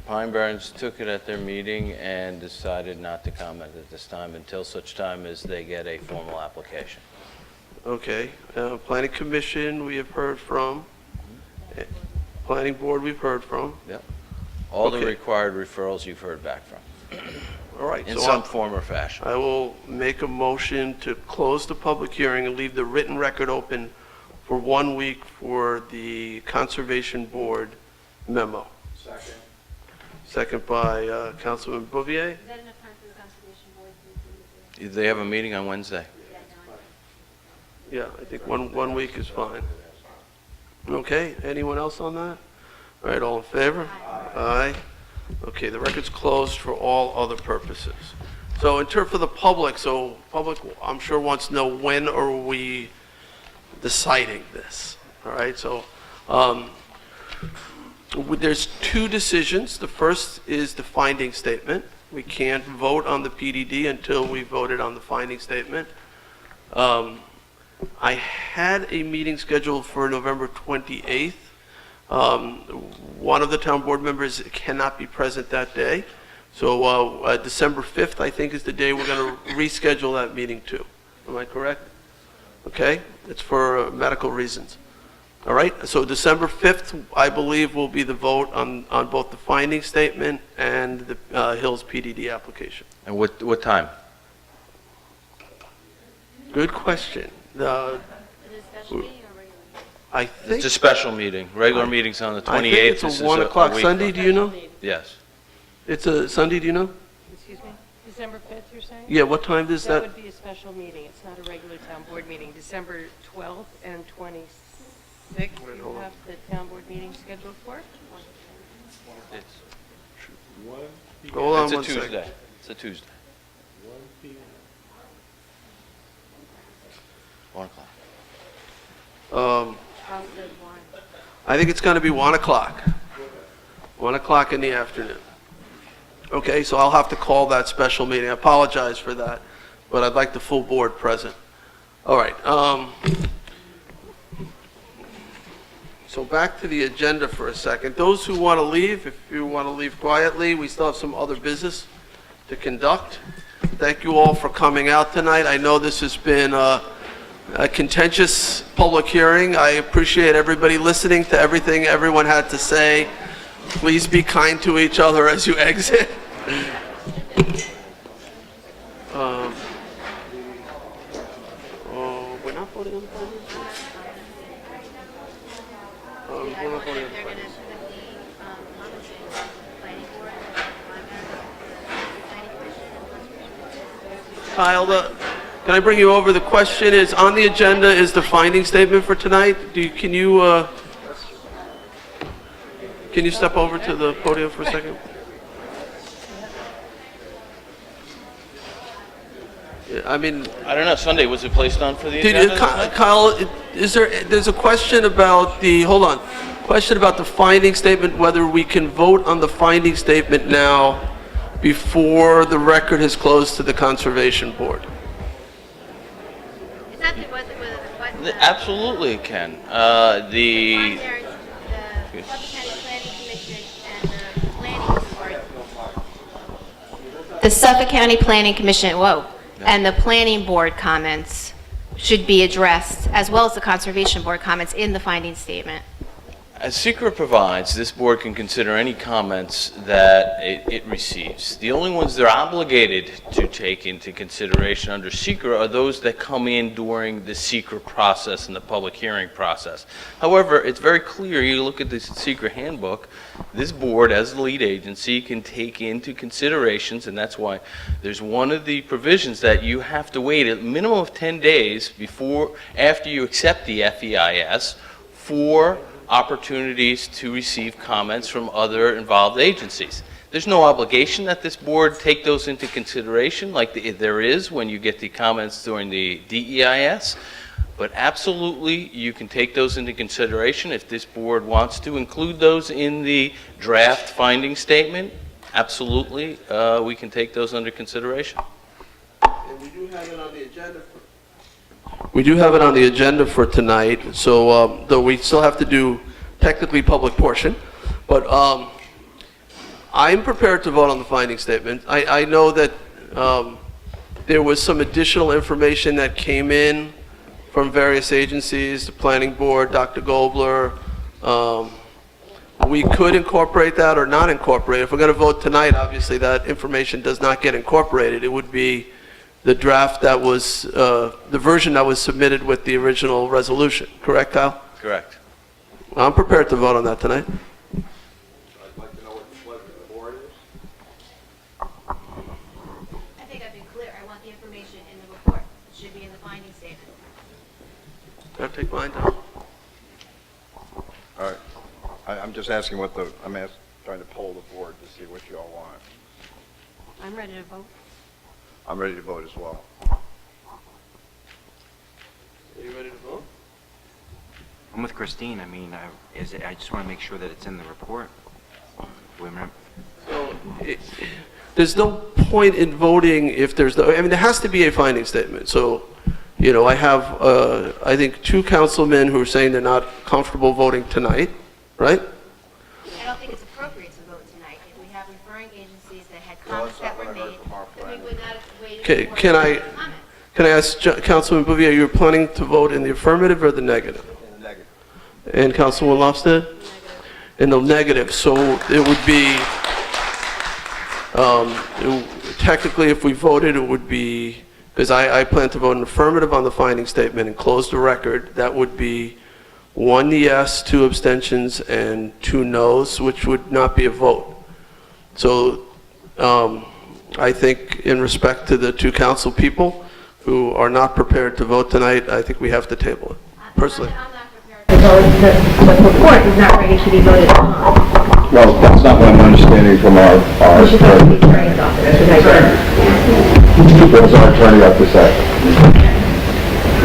Pine Barrens took it at their meeting and decided not to comment at this time until such time as they get a formal application. Okay, Planning Commission, we have heard from. Planning Board, we've heard from. Yep. All the Okay. required referrals you've heard back from, All right. in so some form or fashion. I will make a motion to close the public hearing and leave the written record open for 1 week for the Conservation Board memo. Second. Second by Councilman Bouvier. Is that enough time for the Conservation Board? They have a meeting on Wednesday. Yeah, I think one week is fine. Okay, anyone else on that? All right, all in favor? Aye. Okay, the record's closed for all other purposes. So in terms for the public, so public, I'm sure wants to know when are we deciding this? All right, so there's two decisions. The first is the finding statement. We can't vote on the PDD until we voted on the finding statement. I had a meeting scheduled for November 28th. One of the town board members cannot be present that day. So December 5th, I think, is the day we're going to reschedule that meeting to. Am I correct? Okay, it's for medical reasons. All right, so December 5th, I believe, will be the vote on both the finding statement and the Hills PDD application. And what time? Good question. I think It's a special meeting. Regular meeting's on the 28th. I think This it's is a 1 o'clock week Sunday, from- do you know? Yes. It's a Sunday, do you know? Excuse me? December 5th, you're saying? Yeah, what time does That that? would be a special meeting. It's not a regular town board meeting. December 12th and 26th, you have the town board meeting scheduled for? Hold on It's a one second. Tuesday. It's a Tuesday. 1 o'clock. I think it's going to be 1 o'clock. 1 o'clock in the afternoon. Okay, so I'll have to call that special meeting. I apologize for that, but I'd like the full board present. All right. So back to the agenda for a second. Those who want to leave, if you want to leave quietly, we still have some other business to conduct. Thank you all for coming out tonight. I know this has been a contentious public hearing. I appreciate everybody listening to everything everyone had to say. Please be kind to each other as you exit. We're not voting on the findings? We're not voting on the findings. Kyle, can I bring you over? The question is, on the agenda is the finding statement for tonight. Can you step over to the podium for a second? Yeah, I mean, I don't know, Sunday, was it placed on for the agenda? Kyle, there's a question about question about the finding statement, whether we can vote on the finding statement now before the record has closed to the Conservation Board. Is that the Absolutely it can. The Suffolk County Planning Commission, whoa, and the Planning Board comments should be addressed, as well as the Conservation Board comments in the finding statement? As SECRA provides, this board can consider any comments that it receives. The only ones they're obligated to take into consideration under SECRA are those that come in during the SECRA process and the public hearing process. However, it's very clear, you look at the SECRA handbook, this board as the lead agency can take into considerations, and that's why there's one of the provisions that you have to wait a minimum of 10 days after you accept the FEIS for opportunities to receive comments from other involved agencies. There's no obligation that this board take those into consideration like there is when you get the comments during the DEIS, but absolutely you can take those into consideration. If this board wants to include those in the draft finding statement, absolutely we can take those under consideration. And we do have it on the agenda We do have it on the agenda for tonight, so though we still have to do technically public portion, but I'm prepared to vote on the finding statement. I know that there was some additional information that came in from various agencies, the Planning Board, Dr. Gobler. We could incorporate that or not incorporate it. If we're going to vote tonight, obviously that information does not get incorporated. It would be the draft that was, the version that was submitted with the original resolution. Correct, Kyle? Correct. I'm prepared to vote on that tonight. I'd like to know what the pleasure of the board is. I think I've been clear. I want the information in the report. It should be in the finding statement. Can I take mine down? All right. I'm just asking what the, trying to poll the board to see what you all want. I'm ready to vote. I'm ready to vote as well. Are you ready to vote? I'm with Christine. I mean, I just want to make sure that it's in the report. So there's no point in voting if there's no, I mean, there has to be a finding statement. So, you know, I have, I think, 2 councilmen who are saying they're not comfortable voting tonight, right? I don't think it's appropriate to vote tonight. If we have referring agencies that had comments that were made, then we would not have waited. Okay, can I ask Councilman Bouvier, you're planning to vote in the affirmative or the negative? In the negative. And Councilman Lofsted? In the negative, so it would be, technically if we voted, it would be, because I plan to vote in affirmative on the finding statement and close the record, that would be 1 yes, 2 abstentions, and 2 noes, which would not be a vote. So I think in respect to the 2 council people who are not prepared to vote tonight, I think we have to table it, personally. The report is not ready to be voted on. Well, that's not what I'm understanding from our We should go to the attorney's office. What does our attorney have to say?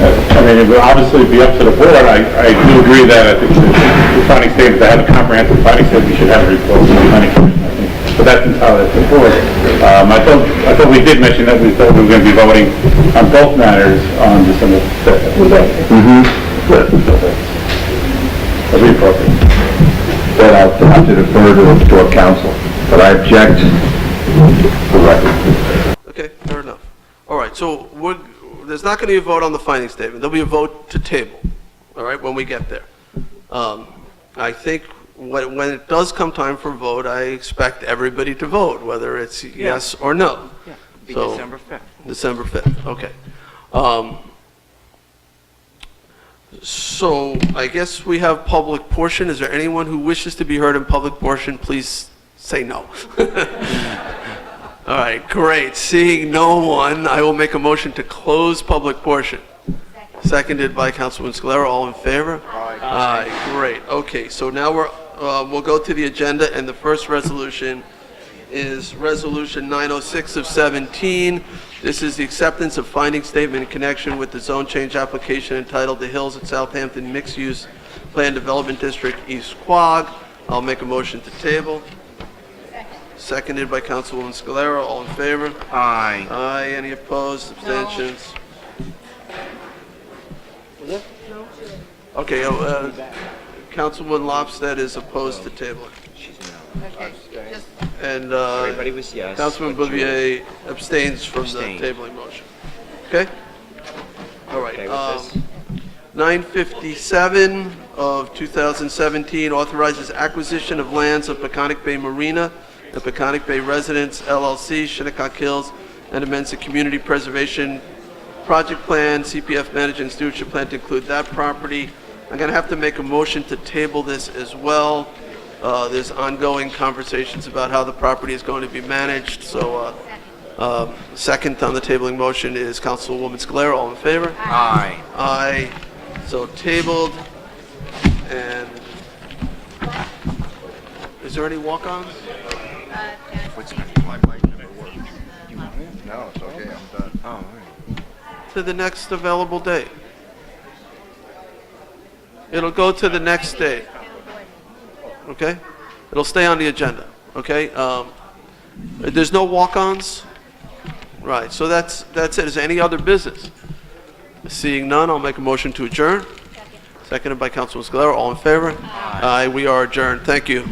I mean, it would obviously be up to the board. I do agree that I think the finding statement, to have a comprehensive finding statement, we should have a report from the planning commission, I think. But that's entirely up to the board. I thought we did mention that we thought we were going to be voting on both matters on December 5th. That'd be appropriate. Then I'll have to defer to our council, but I object to the record. Okay, fair enough. All right, so there's not going to be a vote on the finding statement. There'll be a vote to table, all right, when we get there. I think when it does come time for vote, I expect everybody to vote, whether it's yes or no. Yeah, it'll be So, December 5th. December 5th, okay. So I guess we have public portion. Is there anyone who wishes to be heard in public portion? Please say no. All right, great. Seeing no one, I will make a motion to close public portion. Seconded by Councilman Scalera. All in favor? Aye. Great. Okay, so now we'll go to the agenda, and the first resolution is Resolution 906 of 17. This is the acceptance of finding statement in connection with the zone change application entitled The Hills at Southampton Mixed Use Plan Development District, East Quogue. I'll make a motion to table. Seconded by Councilwoman Scalera. All in favor? Aye. Aye. Any opposed? Abstentions? No. Okay, Councilwoman Lofsted is opposed to table. Okay. And Everybody was yes. Councilman Bouvier abstains from the Abstained. tabling motion. Okay? All right. Okay with this? 957 of 2017 authorizes acquisition of lands of Peconic Bay Marina and Peconic Bay Residence LLC, Shinnecock Hills, and amends the community preservation project plan, CPF management stewardship plan to include that property. I'm going to have to make a motion to table this as well. There's ongoing conversations about how the property is going to be managed, so second on the tabling motion is Councilwoman Scalera. All in favor? Aye. Aye. So tabled. And is there any walk-ons? No, it's okay, I'm done. Oh, all right. To the next available date. It'll go to the next date. Okay? It'll stay on the agenda. Okay? There's no walk-ons? Right, so that's it. Is there any other business? Seeing none, I'll make a motion to adjourn. Seconded by Councilman Scalera. All in favor? Aye. We are adjourned. Thank you.